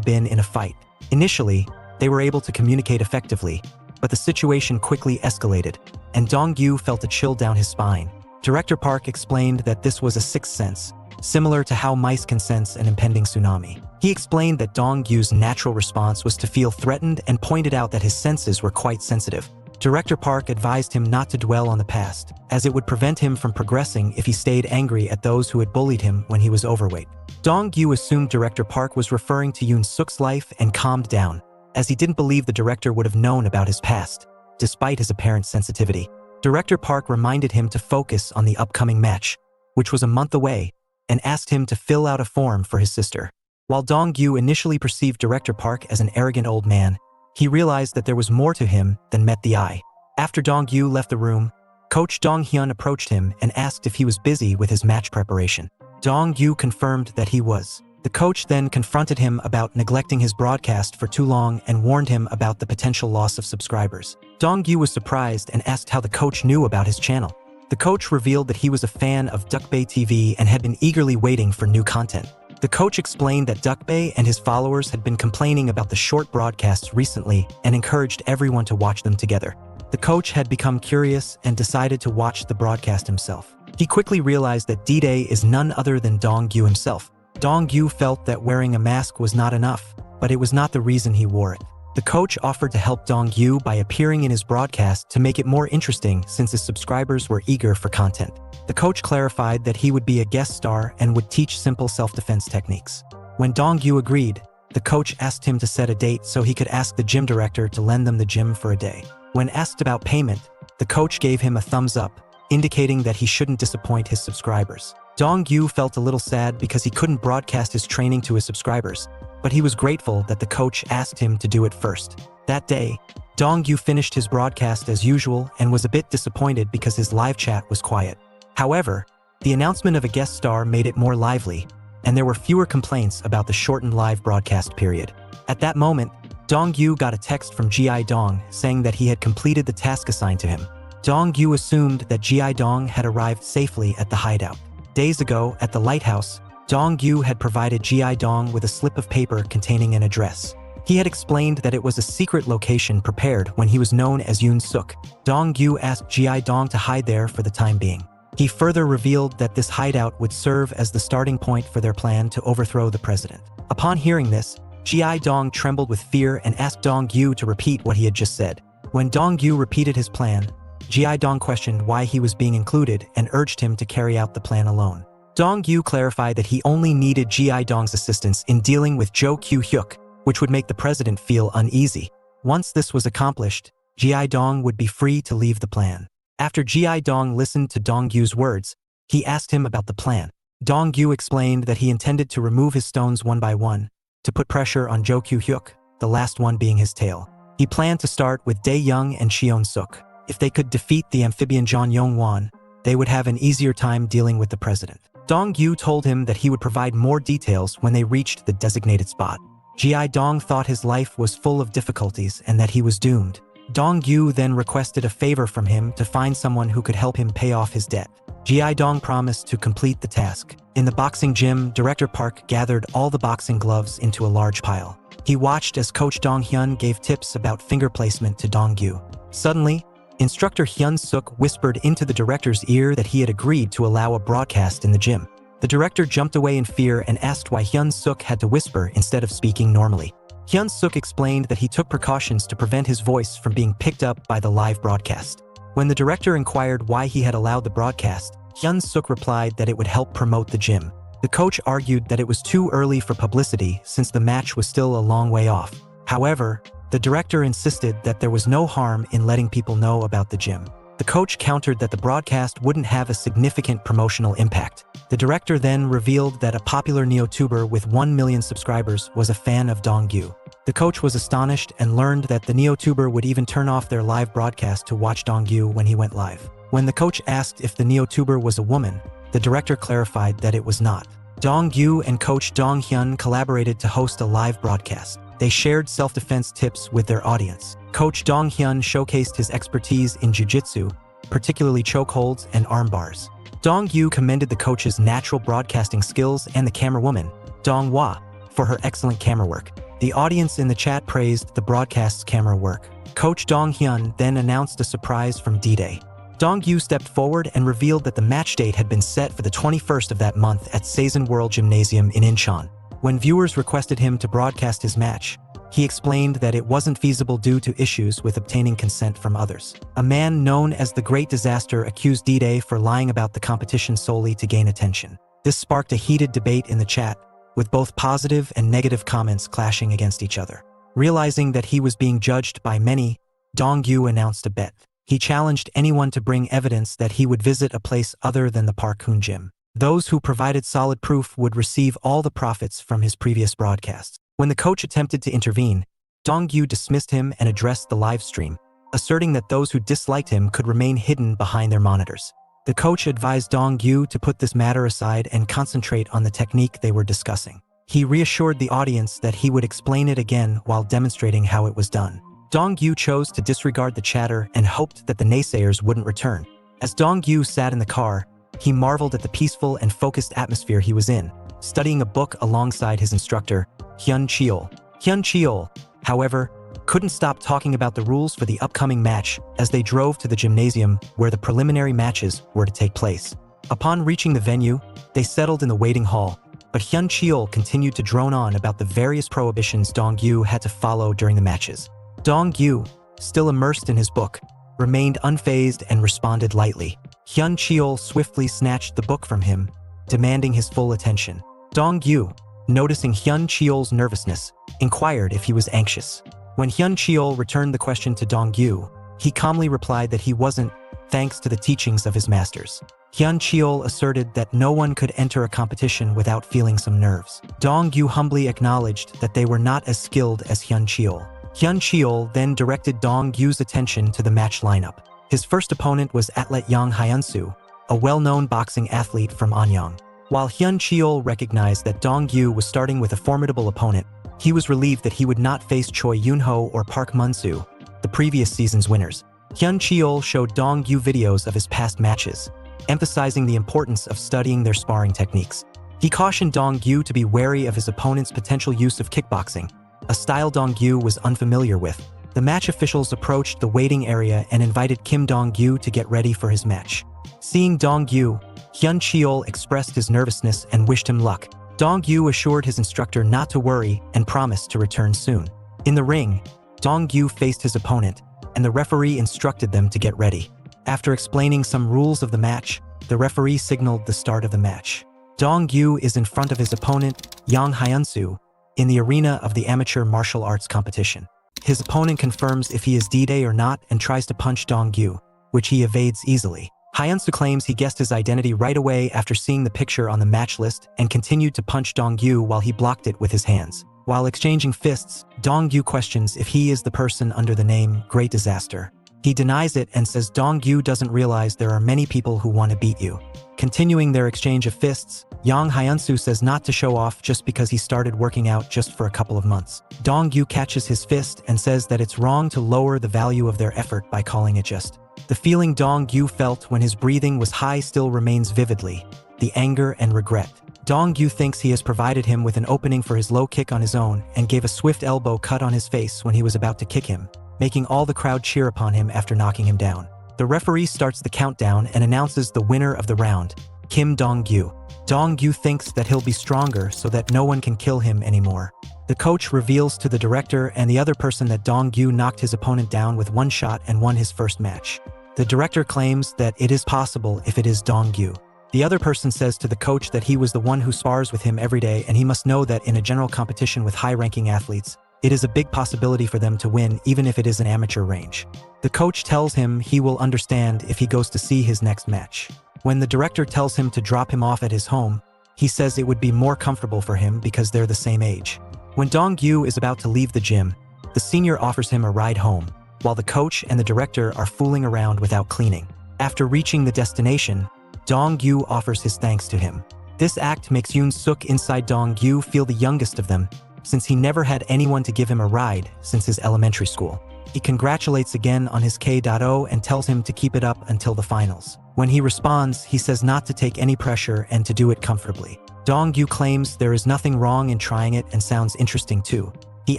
been in a fight. Initially, they were able to communicate effectively, but the situation quickly escalated, and Dong-gyu felt a chill down his spine. Director Park explained that this was a sixth sense, similar to how mice can sense an impending tsunami. He explained that Dong-gyu's natural response was to feel threatened and pointed out that his senses were quite sensitive. Director Park advised him not to dwell on the past, as it would prevent him from progressing if he stayed angry at those who had bullied him when he was overweight. Dong-gyu assumed Director Park was referring to Yoon-suk's life and calmed down, as he didn't believe the director would have known about his past, despite his apparent sensitivity. Director Park reminded him to focus on the upcoming match, which was a month away, and asked him to fill out a form for his sister. While Dong-gyu initially perceived Director Park as an arrogant old man, he realized that there was more to him than met the eye. After Dong-gyu left the room, Coach Dong-hyun approached him and asked if he was busy with his match preparation. Dong-gyu confirmed that he was. The coach then confronted him about neglecting his broadcast for too long and warned him about the potential loss of subscribers. Dong-gyu was surprised and asked how the coach knew about his channel. The coach revealed that he was a fan of Dukbae TV and had been eagerly waiting for new content. The coach explained that Dukbae and his followers had been complaining about the short broadcasts recently and encouraged everyone to watch them together. The coach had become curious and decided to watch the broadcast himself. He quickly realized that D-Day is none other than Dong-gyu himself. Dong-gyu felt that wearing a mask was not enough, but it was not the reason he wore it. The coach offered to help Dong-gyu by appearing in his broadcast to make it more interesting since his subscribers were eager for content. The coach clarified that he would be a guest star and would teach simple self-defense techniques. When Dong-gyu agreed, the coach asked him to set a date so he could ask the gym director to lend them the gym for a day. When asked about payment, The coach gave him a thumbs up, indicating that he shouldn't disappoint his subscribers. Dong-yu felt a little sad because he couldn't broadcast his training to his subscribers, but he was grateful that the coach asked him to do it first. That day, Dong-yu finished his broadcast as usual and was a bit disappointed because his live chat was quiet. However, the announcement of a guest star made it more lively, and there were fewer complaints about the shortened live broadcast period. At that moment, Dong-yu got a text from Gi Dong saying that he had completed the task assigned to him. Dong-yu assumed that Gi Dong had arrived safely at the hideout. Days ago, at the lighthouse, Dong-yu had provided Gi Dong with a slip of paper containing an address. He had explained that it was a secret location prepared when he was known as Yoon Suk. Dong-yu asked Gi Dong to hide there for the time being. He further revealed that this hideout would serve as the starting point for their plan to overthrow the president. Upon hearing this, Gi Dong trembled with fear and asked Dong-yu to repeat what he had just said. When Dong-yu repeated his plan, Gi Dong questioned why he was being included and urged him to carry out the plan alone. Dong-yu clarified that he only needed Gi Dong's assistance in dealing with Jo Kyu-hyuk, which would make the president feel uneasy. Once this was accomplished, Gi Dong would be free to leave the plan. After Gi Dong listened to Dong-yu's words, he asked him about the plan. Dong-yu explained that he intended to remove his stones one by one, to put pressure on Jo Kyu-hyuk, the last one being his tail. He planned to start with Dae-young and Cheon-suk. If they could defeat the amphibian Jeon Yong-won, they would have an easier time dealing with the president. Dong-yu told him that he would provide more details when they reached the designated spot. Gi Dong thought his life was full of difficulties and that he was doomed. Dong-yu then requested a favor from him to find someone who could help him pay off his debt. Gi Dong promised to complete the task. In the boxing gym, Director Park gathered all the boxing gloves into a large pile. He watched as Coach Dong-hyun gave tips about finger placement to Dong-yu. Suddenly, Instructor Hyun-suk whispered into the director's ear that he had agreed to allow a broadcast in the gym. The director jumped away in fear and asked why Hyun-suk had to whisper instead of speaking normally. Hyun-suk explained that he took precautions to prevent his voice from being picked up by the live broadcast. When the director inquired why he had allowed the broadcast, Hyun-suk replied that it would help promote the gym. The coach argued that it was too early for publicity since the match was still a long way off. However, the director insisted that there was no harm in letting people know about the gym. The coach countered that the broadcast wouldn't have a significant promotional impact. The director then revealed that a popular Neotuber with 1 million subscribers was a fan of Dong-yu. The coach was astonished and learned that the Neotuber would even turn off their live broadcast to watch Dong-yu when he went live. When the coach asked if the Neotuber was a woman, the director clarified that it was not. Dong-yu and Coach Dong-hyun collaborated to host a live broadcast. They shared self-defense tips with their audience. Coach Dong-hyun showcased his expertise in jiu-jitsu, particularly chokeholds and arm bars. Dong-yu commended the coach's natural broadcasting skills and the camerawoman, Dong-hwa, for her excellent camera work. The audience in the chat praised the broadcast's camera work. Coach Dong-hyun then announced a surprise from D-Day. Dong-yu stepped forward and revealed that the match date had been set for the 21st of that month at Seisan World Gymnasium in Incheon. When viewers requested him to broadcast his match, he explained that it wasn't feasible due to issues with obtaining consent from others. A man known as the Great Disaster accused D-Day for lying about the competition solely to gain attention. This sparked a heated debate in the chat, with both positive and negative comments clashing against each other. Realizing that he was being judged by many, Dong-yu announced a bet. He challenged anyone to bring evidence that he would visit a place other than the Park-hoon gym. Those who provided solid proof would receive all the profits from his previous broadcasts. When the coach attempted to intervene, Dong-yu dismissed him and addressed the live stream, asserting that those who disliked him could remain hidden behind their monitors. The coach advised Dong-yu to put this matter aside and concentrate on the technique they were discussing. He reassured the audience that he would explain it again while demonstrating how it was done. Dong-yu chose to disregard the chatter and hoped that the naysayers wouldn't return. As Dong-yu sat in the car, he marveled at the peaceful and focused atmosphere he was in, studying a book alongside his instructor, Hyun Cheol. Hyun Cheol, however, couldn't stop talking about the rules for the upcoming match as they drove to the gymnasium where the preliminary matches were to take place. Upon reaching the venue, they settled in the waiting hall, but Hyun Cheol continued to drone on about the various prohibitions Dong-yu had to follow during the matches. Dong-yu, still immersed in his book, remained unfazed and responded lightly. Hyun Cheol swiftly snatched the book from him, demanding his full attention. Dong-yu, noticing Hyun Cheol's nervousness, inquired if he was anxious. When Hyun Cheol returned the question to Dong-yu, He calmly replied that he wasn't, thanks to the teachings of his masters. Hyun Cheol asserted that no one could enter a competition without feeling some nerves. Dong-gu humbly acknowledged that they were not as skilled as Hyun Cheol. Hyun Cheol then directed Dong-gu's attention to the match lineup. His first opponent was athlete Yang Hyun-soo, a well-known boxing athlete from Anyang. While Hyun Cheol recognized that Dong-gu was starting with a formidable opponent, he was relieved that he would not face Choi Yoon-ho or Park Mun-soo, the previous season's winners. Hyun Cheol showed Dong-gu videos of his past matches, emphasizing the importance of studying their sparring techniques. He cautioned Dong-gu to be wary of his opponent's potential use of kickboxing, a style Dong-gu was unfamiliar with. The match officials approached the waiting area and invited Kim Dong-gu to get ready for his match. Seeing Dong-gu, Hyun Cheol expressed his nervousness and wished him luck. Dong-gu assured his instructor not to worry and promised to return soon. In the ring, Dong-gu faced his opponent, and the referee instructed them to get ready. After explaining some rules of the match, the referee signaled the start of the match. Dong-gu is in front of his opponent, Yang Hyun-soo, in the arena of the amateur martial arts competition. His opponent confirms if he is D-Day or not and tries to punch Dong-gu, which he evades easily. Hyun-soo claims he guessed his identity right away after seeing the picture on the match list and continued to punch Dong-gu while he blocked it with his hands. While exchanging fists, Dong-gu questions if he is the person under the name Great Disaster. He denies it and says Dong-gu doesn't realize there are many people who want to beat you. Continuing their exchange of fists, Yang Hyun-soo says not to show off just because he started working out just for a couple of months. Dong-gu catches his fist and says that it's wrong to lower the value of their effort by calling it just. The feeling Dong-gu felt when his breathing was high still remains vividly, the anger and regret. Dong-gu thinks he has provided him with an opening for his low kick on his own and gave a swift elbow cut on his face when he was about to kick him, making all the crowd cheer upon him after knocking him down. The referee starts the countdown and announces the winner of the round, Kim Dong-gu. Dong-gu thinks that he'll be stronger so that no one can kill him anymore. The coach reveals to the director and the other person that Dong-gu knocked his opponent down with one shot and won his first match. The director claims that it is possible if it is Dong-gu. The other person says to the coach that he was the one who spars with him every day and he must know that in a general competition with high-ranking athletes, it is a big possibility for them to win even if it is an amateur range. The coach tells him he will understand if he goes to see his next match. When the director tells him to drop him off at his home, he says it would be more comfortable for him because they're the same age. When Dong-gu is about to leave the gym, the senior offers him a ride home, while the coach and the director are fooling around without cleaning. After reaching the destination, Dong-gu offers his thanks to him. This act makes Yoon-suk inside Dong-gu feel the youngest of them, since he never had anyone to give him a ride since his elementary school. He congratulates again on his K.O. and tells him to keep it up until the finals. When he responds, he says not to take any pressure and to do it comfortably. Dong-gu claims there is nothing wrong in trying it and sounds interesting too. He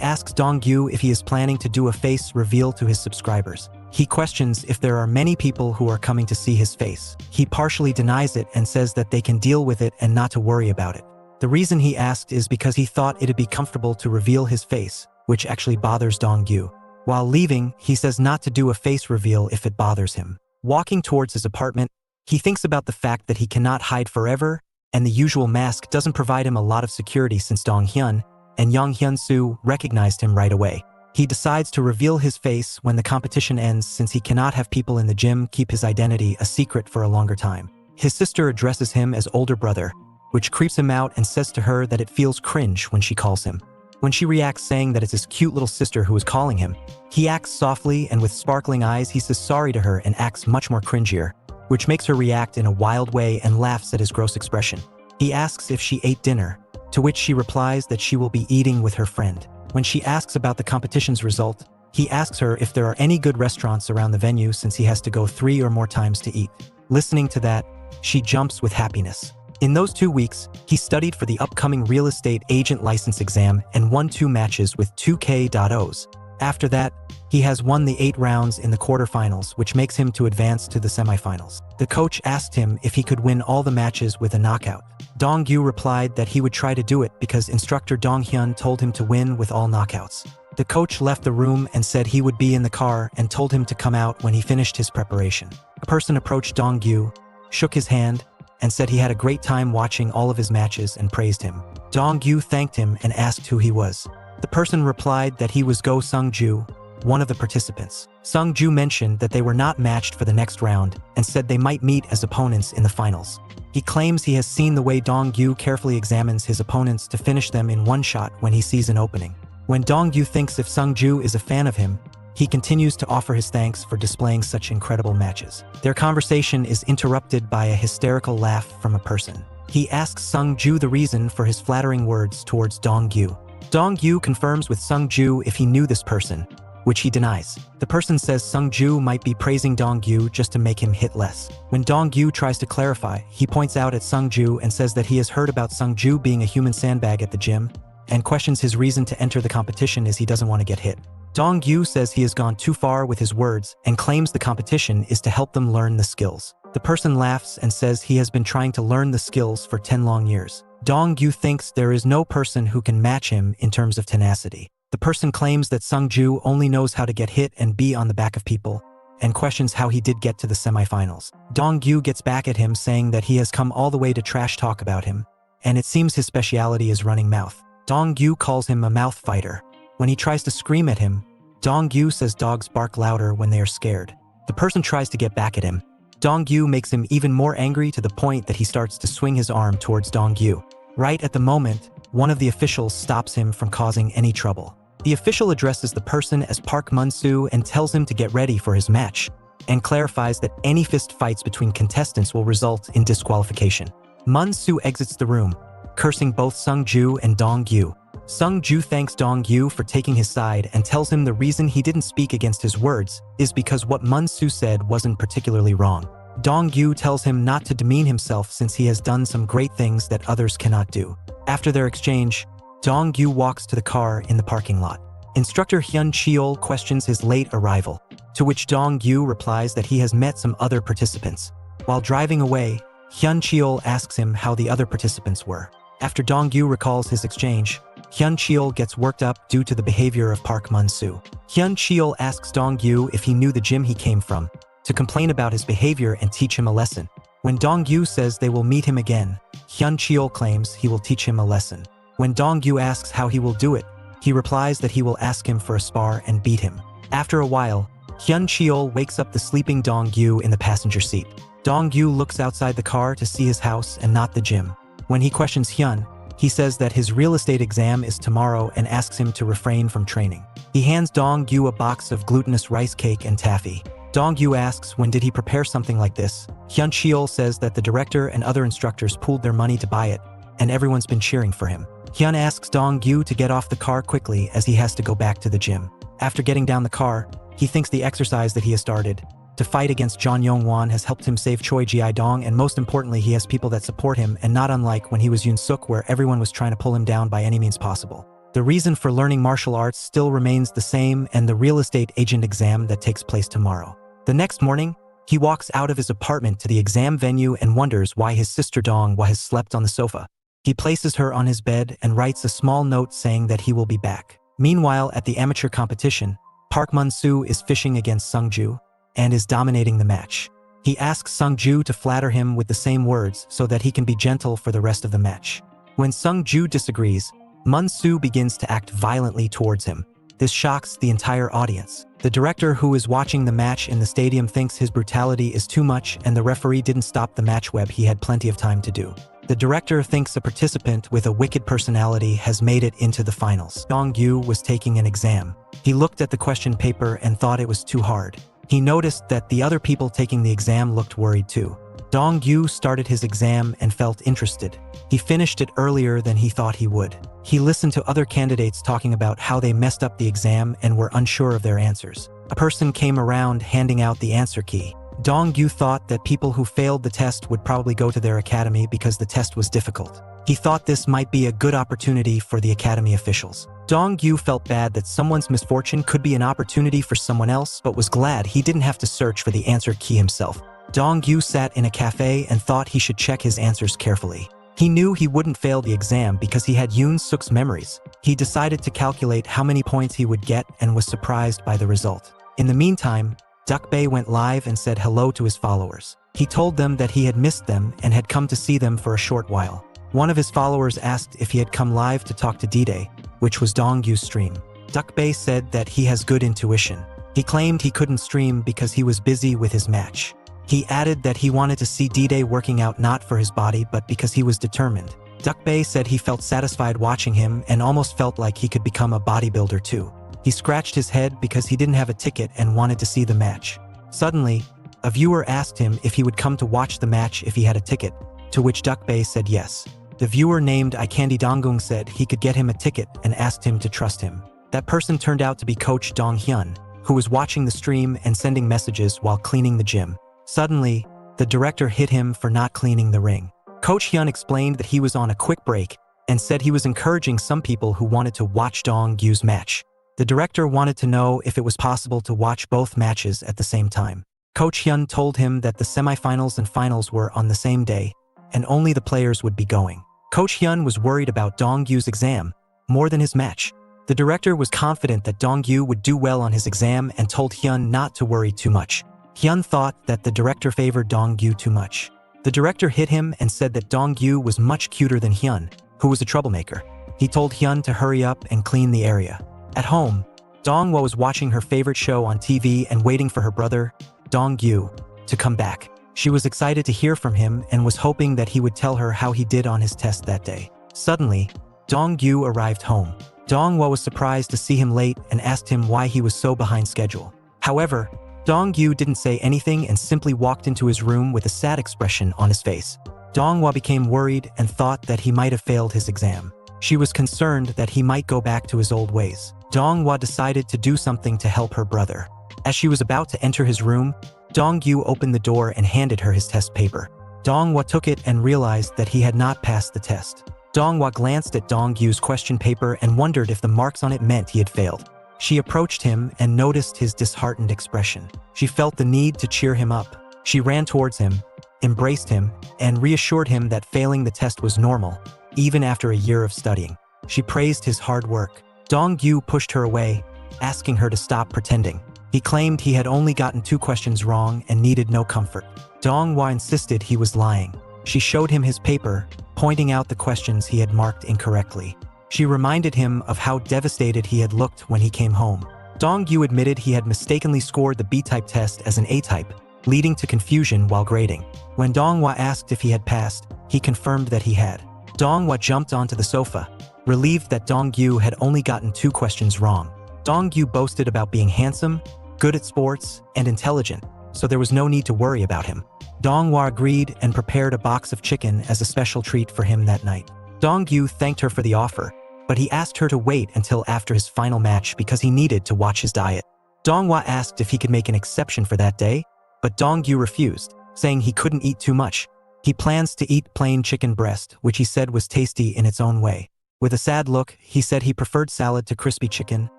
asks Dong-gu if he is planning to do a face reveal to his subscribers. He questions if there are many people who are coming to see his face. He partially denies it and says that they can deal with it and not to worry about it. The reason he asked is because he thought it'd be comfortable to reveal his face, which actually bothers Dong-gu. While leaving, he says not to do a face reveal if it bothers him. Walking towards his apartment, he thinks about the fact that he cannot hide forever, and the usual mask doesn't provide him a lot of security since Dong-hyun and Yang Hyun-soo recognized him right away. He decides to reveal his face when the competition ends since he cannot have people in the gym keep his identity a secret for a longer time. His sister addresses him as older brother, which creeps him out and says to her that it feels cringe when she calls him. When she reacts saying that it's his cute little sister who is calling him, he acts softly and with sparkling eyes he says sorry to her and acts much more cringier, which makes her react in a wild way and laughs at his gross expression. He asks if she ate dinner, to which she replies that she will be eating with her friend. When she asks about the competition's result, he asks her if there are any good restaurants around the venue since he has to go 3 or more times to eat. Listening to that, she jumps with happiness. In those 2 weeks, he studied for the upcoming real estate agent license exam and won 2 matches with 2 K.Os. After that, he has won the 8 rounds in the quarterfinals, which makes him to advance to the semifinals. The coach asked him if he could win all the matches with a knockout. Dong-gu replied that he would try to do it because instructor Dong-hyun told him to win with all knockouts. The coach left the room and said he would be in the car and told him to come out when he finished his preparation. A person approached Dong-gu, shook his hand, and said he had a great time watching all of his matches and praised him. Dong-gu thanked him and asked who he was. The person replied that he was Go Sung-ju, one of the participants. Sung-ju mentioned that they were not matched for the next round and said they might meet as opponents in the finals. He claims he has seen the way Dong-gyu carefully examines his opponents to finish them in one shot when he sees an opening. When Dong-gyu thinks if Sung-ju is a fan of him, he continues to offer his thanks for displaying such incredible matches. Their conversation is interrupted by a hysterical laugh from a person. He asks Sung-ju the reason for his flattering words towards Dong-gyu. Dong-gyu confirms with Sung-ju if he knew this person, which he denies. The person says Sung-ju might be praising Dong-gyu just to make him hit less. When Dong-gyu tries to clarify, he points out at Sung-ju and says that he has heard about Sung-ju being a human sandbag at the gym, and questions his reason to enter the competition is he doesn't want to get hit. Dong-gyu says he has gone too far with his words and claims the competition is to help them learn the skills. The person laughs and says he has been trying to learn the skills for 10 long years. Dong-gyu thinks there is no person who can match him in terms of tenacity. The person claims that Sung-ju only knows how to get hit and be on the back of people, and questions how he did get to the semifinals. Dong-gyu gets back at him saying that he has come all the way to trash talk about him, and it seems his speciality is running mouth. Dong-gyu calls him a mouth fighter. When he tries to scream at him, Dong-gyu says dogs bark louder when they are scared. The person tries to get back at him. Dong-gyu makes him even more angry to the point that he starts to swing his arm towards Dong-gyu. Right at the moment, one of the officials stops him from causing any trouble. The official addresses the person as Park Mun-soo and tells him to get ready for his match, and clarifies that any fist fights between contestants will result in disqualification. Mun-soo exits the room, cursing both Sung-ju and Dong-gyu. Sung-ju thanks Dong-gyu for taking his side and tells him the reason he didn't speak against his words is because what Mun-soo said wasn't particularly wrong. Dong-gyu tells him not to demean himself since he has done some great things that others cannot do. After their exchange, Dong-gyu walks to the car in the parking lot. Instructor Hyun-cheol questions his late arrival, to which Dong-gyu replies that he has met some other participants. While driving away, Hyun-cheol asks him how the other participants were. After Dong-gyu recalls his exchange, Hyun-cheol gets worked up due to the behavior of Park Mun-soo. Hyun-cheol asks Dong-gyu if he knew the gym he came from, to complain about his behavior and teach him a lesson. When Dong-gyu says they will meet him again, Hyun-cheol claims he will teach him a lesson. When Dong-gyu asks how he will do it, he replies that he will ask him for a spar and beat him. After a while, Hyun-cheol wakes up the sleeping Dong-gyu in the passenger seat. Dong-gyu looks outside the car to see his house and not the gym. When he questions Hyun, he says that his real estate exam is tomorrow and asks him to refrain from training. He hands Dong-gyu a box of glutinous rice cake and taffy. Dong-gyu asks when did he prepare something like this. Hyun-cheol says that the director and other instructors pooled their money to buy it, and everyone's been cheering for him. Hyun asks Dong-gyu to get off the car quickly as he has to go back to the gym. After getting down the car, he thinks the exercise that he has started to fight against John Yong-won has helped him save Choi Ji-dong, and most importantly, he has people that support him, and not unlike when he was Yoon-suk where everyone was trying to pull him down by any means possible. The reason for learning martial arts still remains the same, and the real estate agent exam that takes place tomorrow. The next morning, he walks out of his apartment to the exam venue and wonders why his sister Dong-hwa has slept on the sofa. He places her on his bed and writes a small note saying that he will be back. Meanwhile, at the amateur competition, Park Mun-soo is fishing against Sung-ju and is dominating the match. He asks Sung-ju to flatter him with the same words so that he can be gentle for the rest of the match. When Sung-ju disagrees, Mun-soo begins to act violently towards him. This shocks the entire audience. The director who is watching the match in the stadium thinks his brutality is too much and the referee didn't stop the match. He had plenty of time to do. The director thinks a participant with a wicked personality has made it into the finals. Dong-gyu was taking an exam. He looked at the question paper and thought it was too hard. He noticed that the other people taking the exam looked worried too. Dong-gyu started his exam and felt interested. He finished it earlier than he thought he would. He listened to other candidates talking about how they messed up the exam and were unsure of their answers. A person came around handing out the answer key. Dong-gyu thought that people who failed the test would probably go to their academy because the test was difficult. He thought this might be a good opportunity for the academy officials. Dong-gyu felt bad that someone's misfortune could be an opportunity for someone else, but was glad he didn't have to search for the answer key himself. Dong-gyu sat in a cafe and thought he should check his answers carefully. He knew he wouldn't fail the exam because he had Yoon-suk's memories. He decided to calculate how many points he would get and was surprised by the result. In the meantime, Dukbae went live and said hello to his followers. He told them that he had missed them and had come to see them for a short while. One of his followers asked if he had come live to talk to D-Day, which was Dong-gyu's stream. Bae said that he has good intuition. He claimed he couldn't stream because he was busy with his match. He added that he wanted to see D-Day working out not for his body but because he was determined. Bae said he felt satisfied watching him and almost felt like he could become a bodybuilder too. He scratched his head because he didn't have a ticket and wanted to see the match. Suddenly, a viewer asked him if he would come to watch the match if he had a ticket, to which Bae said yes. The viewer named Icandy Donggung said he could get him a ticket and asked him to trust him. That person turned out to be Coach Dong Hyun, who was watching the stream and sending messages while cleaning the gym. Suddenly, the director hit him for not cleaning the ring. Coach Hyun explained that he was on a quick break and said he was encouraging some people who wanted to watch Dong-Gyu's match. The director wanted to know if it was possible to watch both matches at the same time. Coach Hyun told him that the semifinals and finals were on the same day, and only the players would be going. Coach Hyun was worried about Dong-Gyu's exam more than his match. The director was confident that Dong-Gyu would do well on his exam and told Hyun not to worry too much. Hyun thought that the director favored Dong-Gyu too much. The director hit him and said that Dong-Gyu was much cuter than Hyun, who was a troublemaker. He told Hyun to hurry up and clean the area. At home, Dong-Hwa was watching her favorite show on TV and waiting for her brother, Dong-Gyu, to come back. She was excited to hear from him and was hoping that he would tell her how he did on his test that day. Suddenly, Dong-Gyu arrived home. Dong-Hwa was surprised to see him late and asked him why he was so behind schedule. However, Dong-Gyu didn't say anything and simply walked into his room with a sad expression on his face. Dong-Hwa became worried and thought that he might have failed his exam. She was concerned that he might go back to his old ways. Dong-Hwa decided to do something to help her brother. As she was about to enter his room, Dong-Gyu opened the door and handed her his test paper. Dong-Hwa took it and realized that he had not passed the test. Dong-Hwa glanced at Dong-Gyu's question paper and wondered if the marks on it meant he had failed. She approached him and noticed his disheartened expression. She felt the need to cheer him up. She ran towards him, embraced him, and reassured him that failing the test was normal, even after a year of studying. She praised his hard work. Dong-Gyu pushed her away, asking her to stop pretending. He claimed he had only gotten 2 questions wrong and needed no comfort. Dong-Hwa insisted he was lying. She showed him his paper, pointing out the questions he had marked incorrectly. She reminded him of how devastated he had looked when he came home. Dong-Gyu admitted he had mistakenly scored the B-type test as an A-type, leading to confusion while grading. When Dong-Hwa asked if he had passed, he confirmed that he had. Dong-Hwa jumped onto the sofa, relieved that Dong-Gyu had only gotten 2 questions wrong. Dong-Gyu boasted about being handsome, good at sports, and intelligent, so there was no need to worry about him. Dong-Hwa agreed and prepared a box of chicken as a special treat for him that night. Dong-Gyu thanked her for the offer, but he asked her to wait until after his final match because he needed to watch his diet. Dong-Hwa asked if he could make an exception for that day, but Dong-Gyu refused, saying he couldn't eat too much. He plans to eat plain chicken breast, which he said was tasty in its own way. With a sad look, he said he preferred salad to crispy chicken,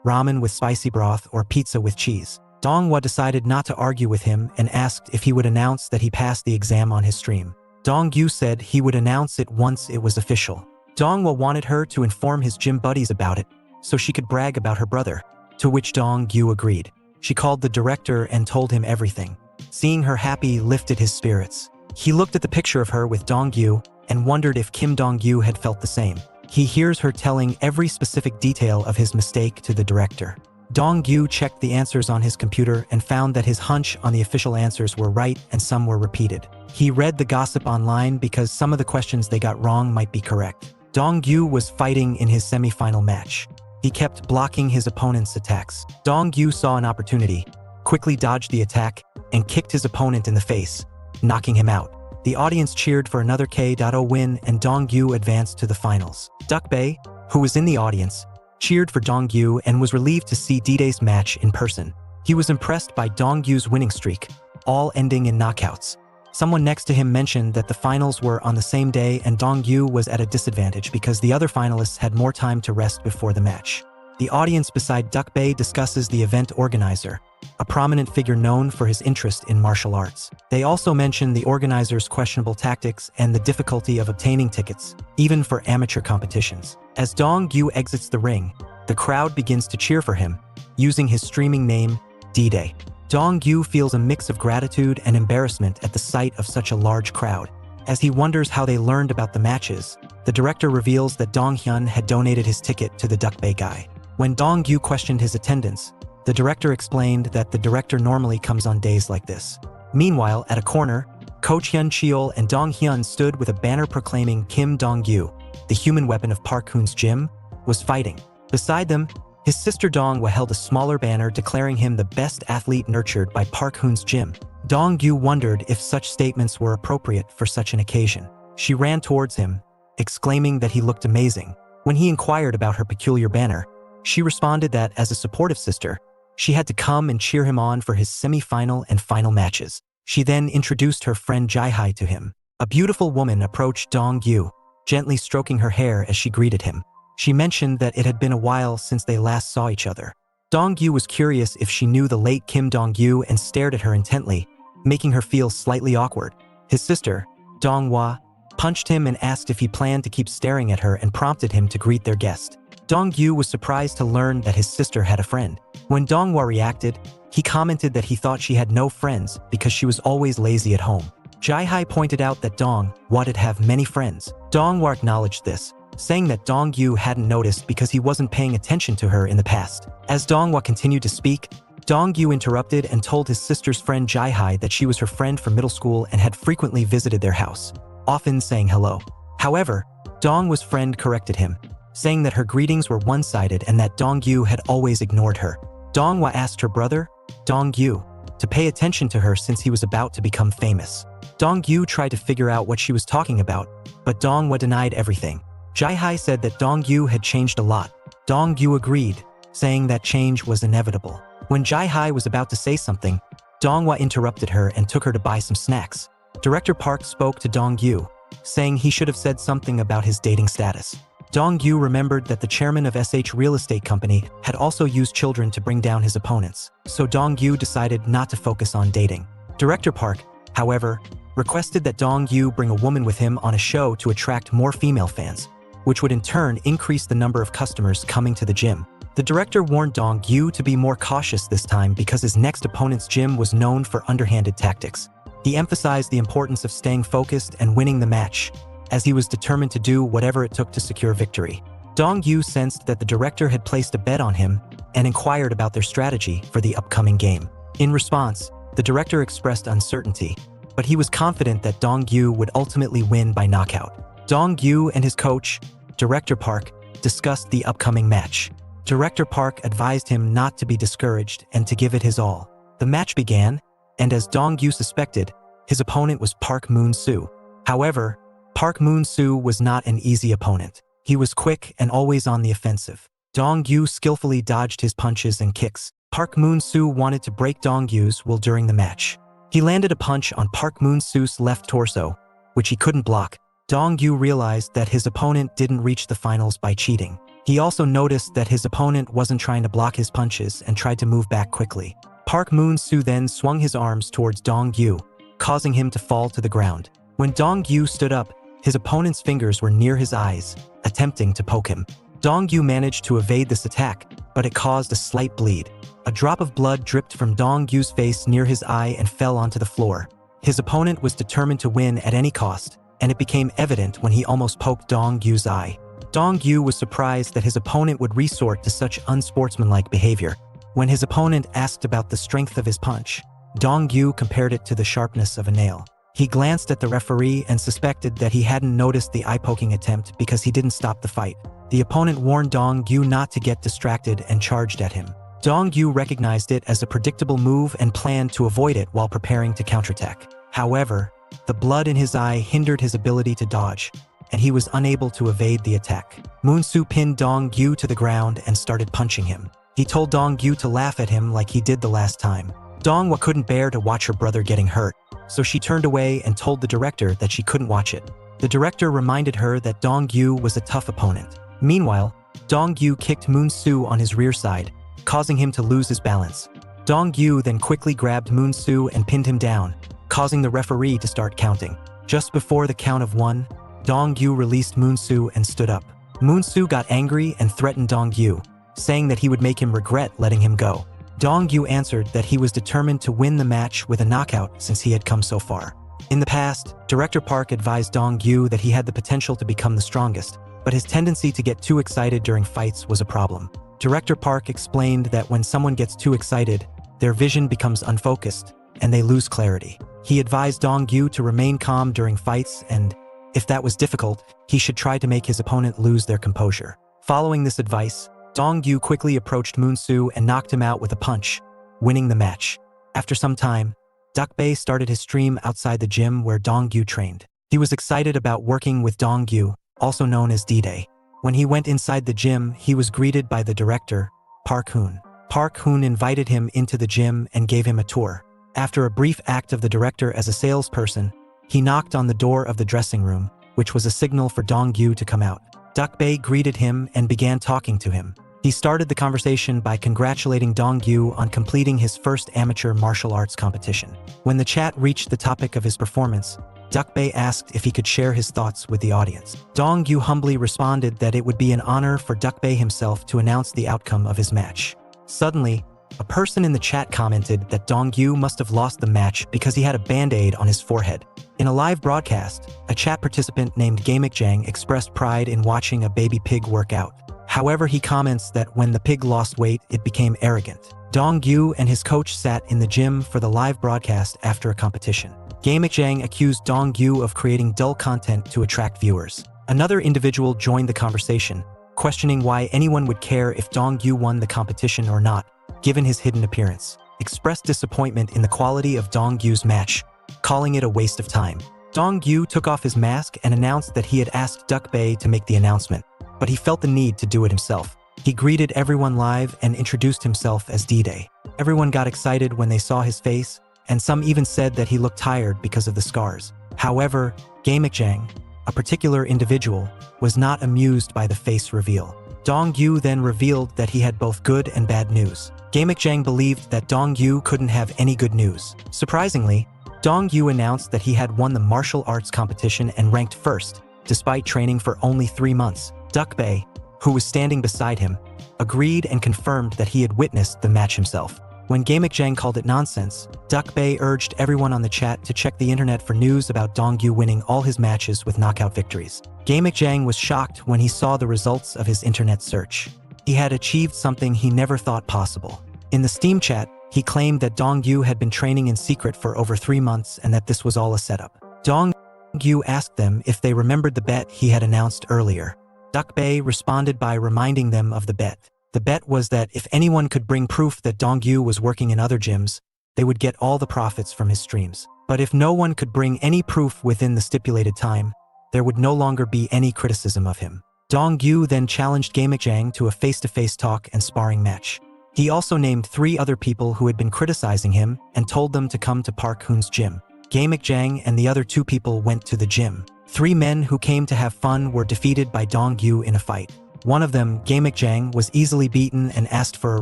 ramen with spicy broth, or pizza with cheese. Dong-Hwa decided not to argue with him and asked if he would announce that he passed the exam on his stream. Dong-Gyu said he would announce it once it was official. Dong-Hwa wanted her to inform his gym buddies about it, so she could brag about her brother, to which Dong-Gyu agreed. She called the director and told him everything. Seeing her happy lifted his spirits. He looked at the picture of her with Dong-Gyu and wondered if Kim Dong-Gyu had felt the same. He hears her telling every specific detail of his mistake to the director. Dong-Gyu checked the answers on his computer and found that his hunch on the official answers were right and some were repeated. He read the gossip online because some of the questions they got wrong might be correct. Dong-Gyu was fighting in his semi-final match. He kept blocking his opponent's attacks. Dong-Gyu saw an opportunity, quickly dodged the attack, and kicked his opponent in the face, knocking him out. The audience cheered for another K.O win and Dong-Gyu advanced to the finals. Bae, who was in the audience, cheered for Dong-Gyu and was relieved to see D-Day's match in person. He was impressed by Dong-Gyu's winning streak, all ending in knockouts. Someone next to him mentioned that the finals were on the same day and Dong-Gyu was at a disadvantage because the other finalists had more time to rest before the match. The audience beside Bae discusses the event organizer, a prominent figure known for his interest in martial arts. They also mention the organizer's questionable tactics and the difficulty of obtaining tickets, even for amateur competitions. As Dong-Gyu exits the ring, the crowd begins to cheer for him, using his streaming name, D-Day. Dong-Gyu feels a mix of gratitude and embarrassment at the sight of such a large crowd. As he wonders how they learned about the matches, the director reveals that Dong Hyun had donated his ticket to the Bae guy. When Dong-gyu questioned his attendance, the director explained that the director normally comes on days like this. Meanwhile, at a corner, Coach Hyun-cheol and Dong-hyun stood with a banner proclaiming Kim Dong-gyu, the human weapon of Park Hoon's gym, was fighting. Beside them, his sister Dong-hwa held a smaller banner declaring him the best athlete nurtured by Park Hoon's gym. Dong-gyu wondered if such statements were appropriate for such an occasion. She ran towards him, exclaiming that he looked amazing. When he inquired about her peculiar banner, she responded that as a supportive sister, she had to come and cheer him on for his semi-final and final matches. She then introduced her friend Jae-hai to him. A beautiful woman approached Dong-gyu, gently stroking her hair as she greeted him. She mentioned that it had been a while since they last saw each other. Dong-gyu was curious if she knew the late Kim Dong-gyu and stared at her intently, making her feel slightly awkward. His sister, Dong-hwa, punched him and asked if he planned to keep staring at her and prompted him to greet their guest. Dong-gyu was surprised to learn that his sister had a friend. When Dong-hwa reacted, he commented that he thought she had no friends because she was always lazy at home. Jae-hai pointed out that Dong-hwa did have many friends. Dong-hwa acknowledged this, saying that Dong-gyu hadn't noticed because he wasn't paying attention to her in the past. As Dong-hwa continued to speak, Dong-gyu interrupted and told his sister's friend Jae-hai that she was her friend from middle school and had frequently visited their house, often saying hello. However, Dong-hwa's friend corrected him, saying that her greetings were one-sided and that Dong-gyu had always ignored her. Dong-hwa asked her brother, Dong-gyu, to pay attention to her since he was about to become famous. Dong-gyu tried to figure out what she was talking about, but Dong-hwa denied everything. Jae-hai said that Dong-gyu had changed a lot. Dong-gyu agreed, saying that change was inevitable. When Jae-hai was about to say something, Dong-hwa interrupted her and took her to buy some snacks. Director Park spoke to Dong-gyu, saying he should have said something about his dating status. Dong-gyu remembered that the chairman of SH Real Estate Company had also used children to bring down his opponents, so Dong-gyu decided not to focus on dating. Director Park, however, requested that Dong-gyu bring a woman with him on a show to attract more female fans, which would in turn increase the number of customers coming to the gym. The director warned Dong-gyu to be more cautious this time because his next opponent's gym was known for underhanded tactics. He emphasized the importance of staying focused and winning the match, as he was determined to do whatever it took to secure victory. Dong-gyu sensed that the director had placed a bet on him and inquired about their strategy for the upcoming game. In response, the director expressed uncertainty, but he was confident that Dong-gyu would ultimately win by knockout. Dong-gyu and his coach, Director Park, discussed the upcoming match. Director Park advised him not to be discouraged and to give it his all. The match began, and as Dong-gyu suspected, his opponent was Park Moon-soo. However, Park Moon-soo was not an easy opponent. He was quick and always on the offensive. Dong-gyu skillfully dodged his punches and kicks. Park Moon-soo wanted to break Dong-gyu's will during the match. He landed a punch on Park Moon-soo's left torso, which he couldn't block. Dong-gyu realized that his opponent didn't reach the finals by cheating. He also noticed that his opponent wasn't trying to block his punches and tried to move back quickly. Park Moon-soo then swung his arms towards Dong-gyu, causing him to fall to the ground. When Dong-gyu stood up, his opponent's fingers were near his eyes, attempting to poke him. Dong-gyu managed to evade this attack, but it caused a slight bleed. A drop of blood dripped from Dong-gyu's face near his eye and fell onto the floor. His opponent was determined to win at any cost, and it became evident when he almost poked Dong-gyu's eye. Dong-gyu was surprised that his opponent would resort to such unsportsmanlike behavior. When his opponent asked about the strength of his punch, Dong-gyu compared it to the sharpness of a nail. He glanced at the referee and suspected that he hadn't noticed the eye-poking attempt because he didn't stop the fight. The opponent warned Dong-gyu not to get distracted and charged at him. Dong-gyu recognized it as a predictable move and planned to avoid it while preparing to counterattack. However, the blood in his eye hindered his ability to dodge, and he was unable to evade the attack. Moon-soo pinned Dong-gyu to the ground and started punching him. He told Dong-gyu to laugh at him like he did the last time. Dong-hwa couldn't bear to watch her brother getting hurt, so she turned away and told the director that she couldn't watch it. The director reminded her that Dong-gyu was a tough opponent. Meanwhile, Dong-gyu kicked Moon-soo on his rear side, causing him to lose his balance. Dong-gyu then quickly grabbed Moon-soo and pinned him down, causing the referee to start counting. Just before the count of 1, Dong-gyu released Moon-soo and stood up. Moon-soo got angry and threatened Dong-gyu, saying that he would make him regret letting him go. Dong-gyu answered that he was determined to win the match with a knockout since he had come so far. In the past, Director Park advised Dong-gyu that he had the potential to become the strongest, but his tendency to get too excited during fights was a problem. Director Park explained that when someone gets too excited, their vision becomes unfocused, and they lose clarity. He advised Dong-gyu to remain calm during fights and, if that was difficult, he should try to make his opponent lose their composure. Following this advice, Dong-gyu quickly approached Moon-soo and knocked him out with a punch, winning the match. After some time, Duckbae started his stream outside the gym where Dong-gyu trained. He was excited about working with Dong-gyu, also known as D-Day. When he went inside the gym, he was greeted by the director, Park Hoon. Park Hoon invited him into the gym and gave him a tour. After a brief act of the director as a salesperson, he knocked on the door of the dressing room, which was a signal for Dong-gyu to come out. Duckbae greeted him and began talking to him. He started the conversation by congratulating Dong-gyu on completing his first amateur martial arts competition. When the chat reached the topic of his performance, Duckbae asked if he could share his thoughts with the audience. Dong-gyu humbly responded that it would be an honor for Duckbae himself to announce the outcome of his match. Suddenly, a person in the chat commented that Dong-gyu must have lost the match because he had a band-aid on his forehead. In a live broadcast, a chat participant named Gamekjang expressed pride in watching a baby pig work out. However, he comments that when the pig lost weight, it became arrogant. Dong-gyu and his coach sat in the gym for the live broadcast after a competition. Gamekjang accused Dong-gyu of creating dull content to attract viewers. Another individual joined the conversation, questioning why anyone would care if Dong-gyu won the competition or not, given his hidden appearance. Expressed disappointment in the quality of Dong-gyu's match, calling it a waste of time. Dong-gyu took off his mask and announced that he had asked Duckbae to make the announcement, but he felt the need to do it himself. He greeted everyone live and introduced himself as D-Day. Everyone got excited when they saw his face, and some even said that he looked tired because of the scars. However, Gamekjang, a particular individual, was not amused by the face reveal. Dong-gyu then revealed that he had both good and bad news. Gamekjang believed that Dong-gyu couldn't have any good news. Surprisingly, Dong-gyu announced that he had won the martial arts competition and ranked first, despite training for only 3 months. Duckbae, who was standing beside him, agreed and confirmed that he had witnessed the match himself. When Gamekjang called it nonsense, Duckbae urged everyone on the chat to check the internet for news about Dong-gyu winning all his matches with knockout victories. Gamekjang was shocked when he saw the results of his internet search. He had achieved something he never thought possible. In the Steam chat, he claimed that Dong-gyu had been training in secret for over 3 months and that this was all a setup. Dong-gyu asked them if they remembered the bet he had announced earlier. Duckbae responded by reminding them of the bet. The bet was that if anyone could bring proof that Dong-gyu was working in other gyms, they would get all the profits from his streams. But if no one could bring any proof within the stipulated time, there would no longer be any criticism of him. Dong-gyu then challenged Gamekjang to a face-to-face talk and sparring match. He also named 3 other people who had been criticizing him and told them to come to Park Hoon's gym. Gamekjang and the other 2 people went to the gym. 3 men who came to have fun were defeated by Dong-gyu in a fight. One of them, Gamekjang, was easily beaten and asked for a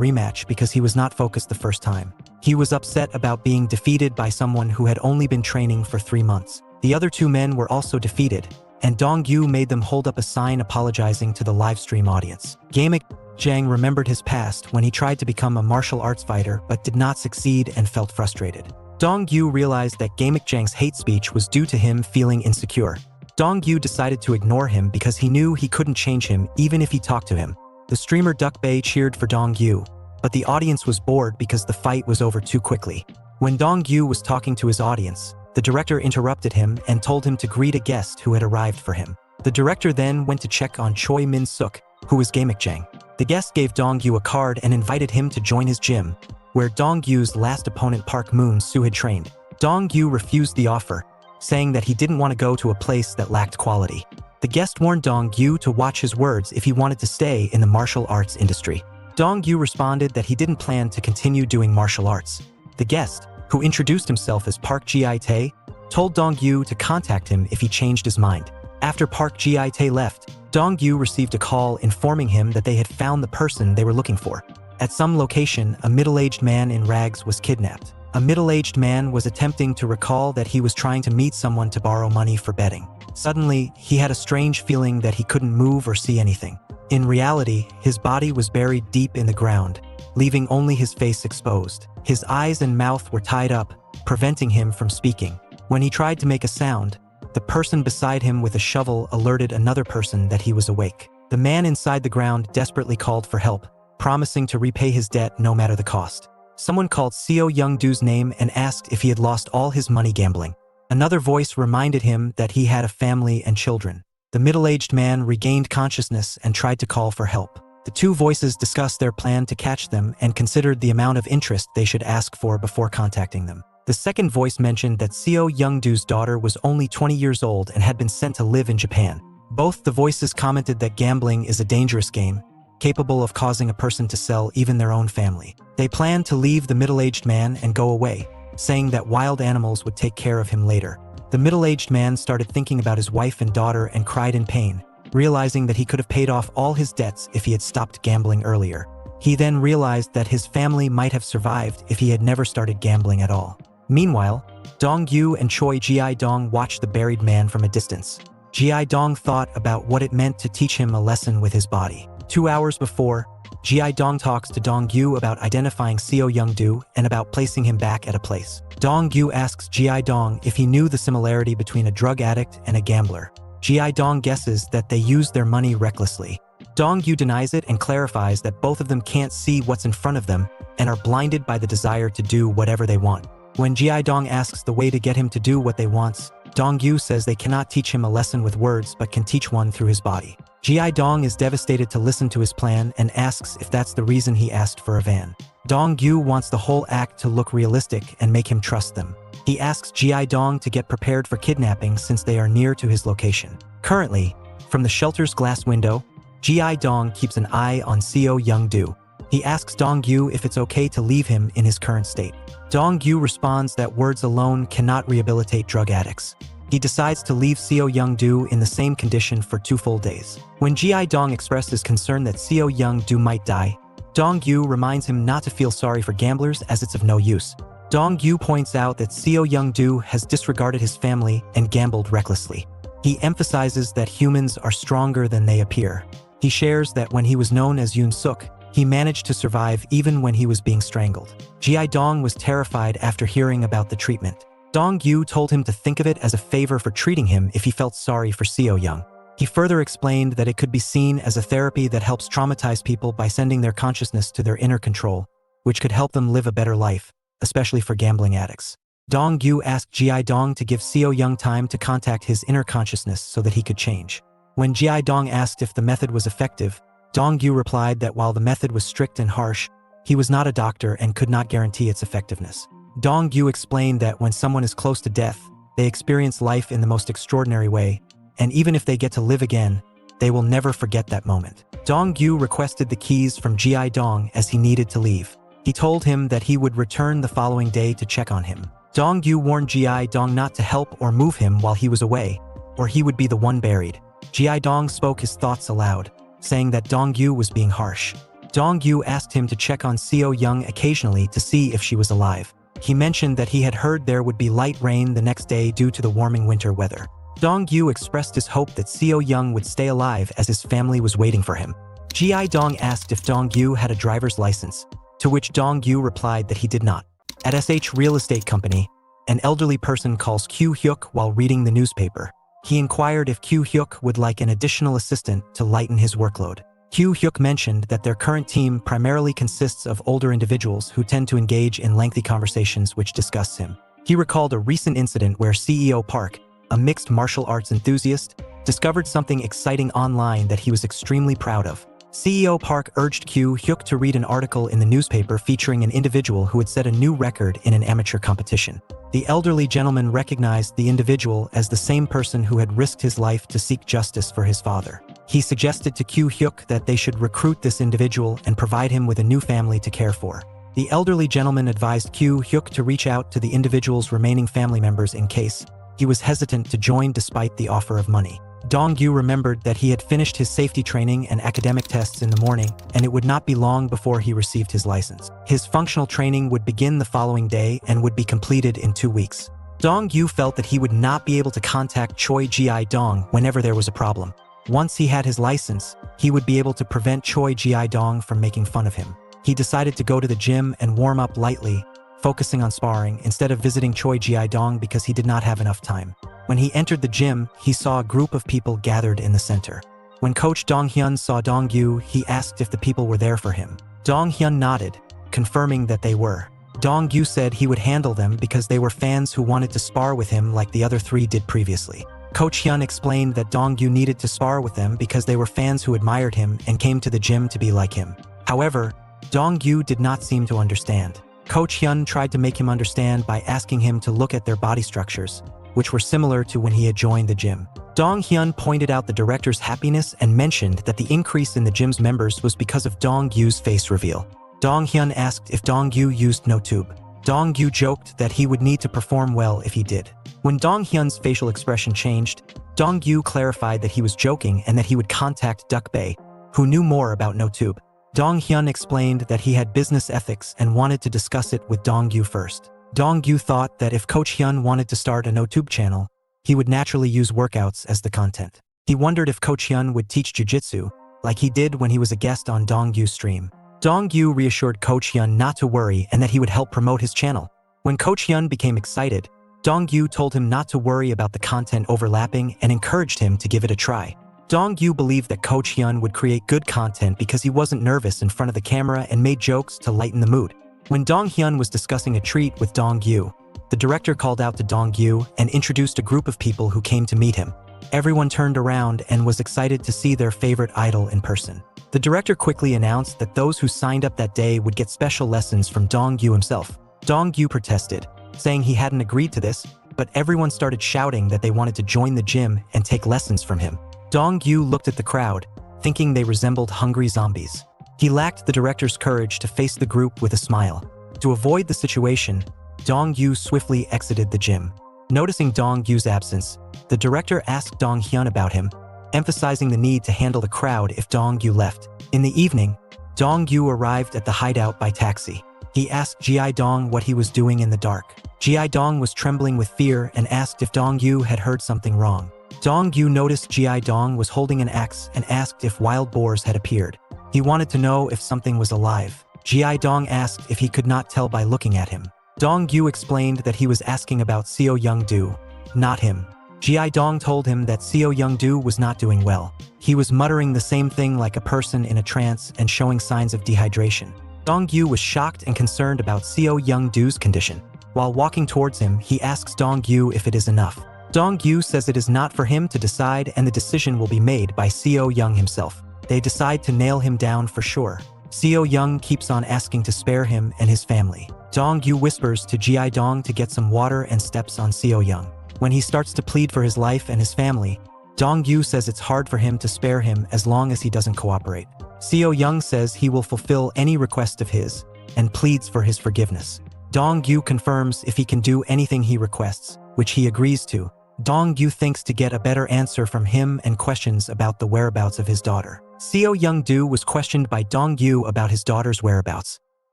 rematch because he was not focused the first time. He was upset about being defeated by someone who had only been training for 3 months. The other 2 men were also defeated, and Dong-gyu made them hold up a sign apologizing to the livestream audience. Gamekjang remembered his past when he tried to become a martial arts fighter but did not succeed and felt frustrated. Dong-gyu realized that Gamekjang's hate speech was due to him feeling insecure. Dong-gyu decided to ignore him because he knew he couldn't change him even if he talked to him. The streamer Duckbae cheered for Dong-gyu, but the audience was bored because the fight was over too quickly. When Dong-gyu was talking to his audience, the director interrupted him and told him to greet a guest who had arrived for him. The director then went to check on Choi Min-suk, who was Gamekjang. The guest gave Dong-gyu a card and invited him to join his gym, where Dong-gyu's last opponent Park Moon-soo had trained. Dong-gyu refused the offer, saying that he didn't want to go to a place that lacked quality. The guest warned Dong-gyu to watch his words if he wanted to stay in the martial arts industry. Dong-gyu responded that he didn't plan to continue doing martial arts. The guest, who introduced himself as Park Ji-tae, told Dong-gyu to contact him if he changed his mind. After Park Ji-tae left, Dong-gyu received a call informing him that they had found the person they were looking for. At some location, a middle-aged man in rags was kidnapped. A middle-aged man was attempting to recall that he was trying to meet someone to borrow money for betting. Suddenly, he had a strange feeling that he couldn't move or see anything. In reality, his body was buried deep in the ground, leaving only his face exposed. His eyes and mouth were tied up, preventing him from speaking. When he tried to make a sound, the person beside him with a shovel alerted another person that he was awake. The man inside the ground desperately called for help, promising to repay his debt no matter the cost. Someone called Seo Young-doo's name and asked if he had lost all his money gambling. Another voice reminded him that he had a family and children. The middle-aged man regained consciousness and tried to call for help. The two voices discussed their plan to catch them and considered the amount of interest they should ask for before contacting them. The second voice mentioned that Seo Young-doo's daughter was only 20 years old and had been sent to live in Japan. Both the voices commented that gambling is a dangerous game, capable of causing a person to sell even their own family. They planned to leave the middle-aged man and go away, saying that wild animals would take care of him later. The middle-aged man started thinking about his wife and daughter and cried in pain, realizing that he could have paid off all his debts if he had stopped gambling earlier. He then realized that his family might have survived if he had never started gambling at all. Meanwhile, Dong-yu and Choi Ji-dong watched the buried man from a distance. Ji-dong thought about what it meant to teach him a lesson with his body. 2 hours before, Ji-dong talks to Dong-yu about identifying Seo Young-doo and about placing him back at a place. Dong-yu asks Ji-dong if he knew the similarity between a drug addict and a gambler. Ji-dong guesses that they use their money recklessly. Dong-yu denies it and clarifies that both of them can't see what's in front of them and are blinded by the desire to do whatever they want. When Ji-dong asks the way to get him to do what they want, Dong-yu says they cannot teach him a lesson with words but can teach one through his body. Ji-dong is devastated to listen to his plan and asks if that's the reason he asked for a van. Dong-yu wants the whole act to look realistic and make him trust them. He asks Ji-dong to get prepared for kidnapping since they are near to his location. Currently, from the shelter's glass window, Ji-dong keeps an eye on Seo Young-doo. He asks Dong-yu if it's okay to leave him in his current state. Dong-yu responds that words alone cannot rehabilitate drug addicts. He decides to leave Seo Young-doo in the same condition for 2 full days. When Ji-dong expresses concern that Seo Young-doo might die, Dong-yu reminds him not to feel sorry for gamblers as it's of no use. Dong-yu points out that Seo Young-doo has disregarded his family and gambled recklessly. He emphasizes that humans are stronger than they appear. He shares that when he was known as Yoon-suk, he managed to survive even when he was being strangled. Ji-dong was terrified after hearing about the treatment. Dong-yu told him to think of it as a favor for treating him if he felt sorry for Seo Young. He further explained that it could be seen as a therapy that helps traumatize people by sending their consciousness to their inner control, which could help them live a better life, especially for gambling addicts. Dong-yu asked Ji-dong to give Seo Young time to contact his inner consciousness so that he could change. When Ji-dong asked if the method was effective, Dong-yu replied that while the method was strict and harsh, he was not a doctor and could not guarantee its effectiveness. Dong-yu explained that when someone is close to death, they experience life in the most extraordinary way, and even if they get to live again, they will never forget that moment. Dong-yu requested the keys from Ji-dong as he needed to leave. He told him that he would return the following day to check on him. Dong-yu warned Ji-dong not to help or move him while he was away, or he would be the one buried. Ji-dong spoke his thoughts aloud, saying that Dong-yu was being harsh. Dong-yu asked him to check on Seo Young occasionally to see if she was alive. He mentioned that he had heard there would be light rain the next day due to the warming winter weather. Dong-yu expressed his hope that Seo Young would stay alive as his family was waiting for him. Ji-dong asked if Dong-yu had a driver's license, to which Dong-yu replied that he did not. At SH Real Estate Company, an elderly person calls Kyu-hyuk while reading the newspaper. He inquired if Kyu-hyuk would like an additional assistant to lighten his workload. Kyu-hyuk mentioned that their current team primarily consists of older individuals who tend to engage in lengthy conversations which disgust him. He recalled a recent incident where CEO Park, a mixed martial arts enthusiast, discovered something exciting online that he was extremely proud of. CEO Park urged Kyu-hyuk to read an article in the newspaper featuring an individual who had set a new record in an amateur competition. The elderly gentleman recognized the individual as the same person who had risked his life to seek justice for his father. He suggested to Kyu-hyuk that they should recruit this individual and provide him with a new family to care for. The elderly gentleman advised Kyu-hyuk to reach out to the individual's remaining family members in case he was hesitant to join despite the offer of money. Dong-yu remembered that he had finished his safety training and academic tests in the morning, and it would not be long before he received his license. His functional training would begin the following day and would be completed in 2 weeks. Dong-yu felt that he would not be able to contact Choi Ji-dong whenever there was a problem. Once he had his license, he would be able to prevent Choi Ji-dong from making fun of him. He decided to go to the gym and warm up lightly, focusing on sparring instead of visiting Choi Ji-dong because he did not have enough time. When he entered the gym, he saw a group of people gathered in the center. When Coach Dong-hyun saw Dong-gyu, he asked if the people were there for him. Dong-hyun nodded, confirming that they were. Dong-gyu said he would handle them because they were fans who wanted to spar with him like the other three did previously. Coach Hyun explained that Dong-gyu needed to spar with them because they were fans who admired him and came to the gym to be like him. However, Dong-gyu did not seem to understand. Coach Hyun tried to make him understand by asking him to look at their body structures, which were similar to when he had joined the gym. Dong-hyun pointed out the director's happiness and mentioned that the increase in the gym's members was because of Dong-gyu's face reveal. Dong-hyun asked if Dong-gyu used no tube. Dong-gyu joked that he would need to perform well if he did. When Dong-hyun's facial expression changed, Dong-gyu clarified that he was joking and that he would contact Duck Bae, who knew more about no tube. Dong-hyun explained that he had business ethics and wanted to discuss it with Dong-gyu first. Dong-gyu thought that if Coach Hyun wanted to start a no-tube channel, he would naturally use workouts as the content. He wondered if Coach Hyun would teach jiu-jitsu, like he did when he was a guest on Dong-gyu's stream. Dong-gyu reassured Coach Hyun not to worry and that he would help promote his channel. When Coach Hyun became excited, Dong-gyu told him not to worry about the content overlapping and encouraged him to give it a try. Dong-gyu believed that Coach Hyun would create good content because he wasn't nervous in front of the camera and made jokes to lighten the mood. When Dong-hyun was discussing a treat with Dong-gyu, the director called out to Dong-gyu and introduced a group of people who came to meet him. Everyone turned around and was excited to see their favorite idol in person. The director quickly announced that those who signed up that day would get special lessons from Dong-gyu himself. Dong-gyu protested, saying he hadn't agreed to this, but everyone started shouting that they wanted to join the gym and take lessons from him. Dong-gyu looked at the crowd, thinking they resembled hungry zombies. He lacked the director's courage to face the group with a smile. To avoid the situation, Dong-gyu swiftly exited the gym. Noticing Dong-gyu's absence, the director asked Dong-hyun about him, emphasizing the need to handle the crowd if Dong-gyu left. In the evening, Dong-gyu arrived at the hideout by taxi. He asked Ji-dong what he was doing in the dark. Ji-dong was trembling with fear and asked if Dong-gyu had heard something wrong. Dong-gyu noticed Ji-dong was holding an axe and asked if wild boars had appeared. He wanted to know if something was alive. Ji-dong asked if he could not tell by looking at him. Dong-gyu explained that he was asking about Seo Young-do, not him. Ji-dong told him that Seo Young-do was not doing well. He was muttering the same thing like a person in a trance and showing signs of dehydration. Dong-gyu was shocked and concerned about Seo Young-do's condition. While walking towards him, he asks Dong-gyu if it is enough. Dong-gyu says it is not for him to decide and the decision will be made by Seo Young himself. They decide to nail him down for sure. Seo Young keeps on asking to spare him and his family. Dong-gyu whispers to Ji-dong to get some water and steps on Seo Young. When he starts to plead for his life and his family, Dong-gyu says it's hard for him to spare him as long as he doesn't cooperate. Seo Young says he will fulfill any request of his and pleads for his forgiveness. Dong-gyu confirms if he can do anything he requests, which he agrees to. Dong-gyu thinks to get a better answer from him and questions about the whereabouts of his daughter. Seo Young-do was questioned by Dong-gyu about his daughter's whereabouts.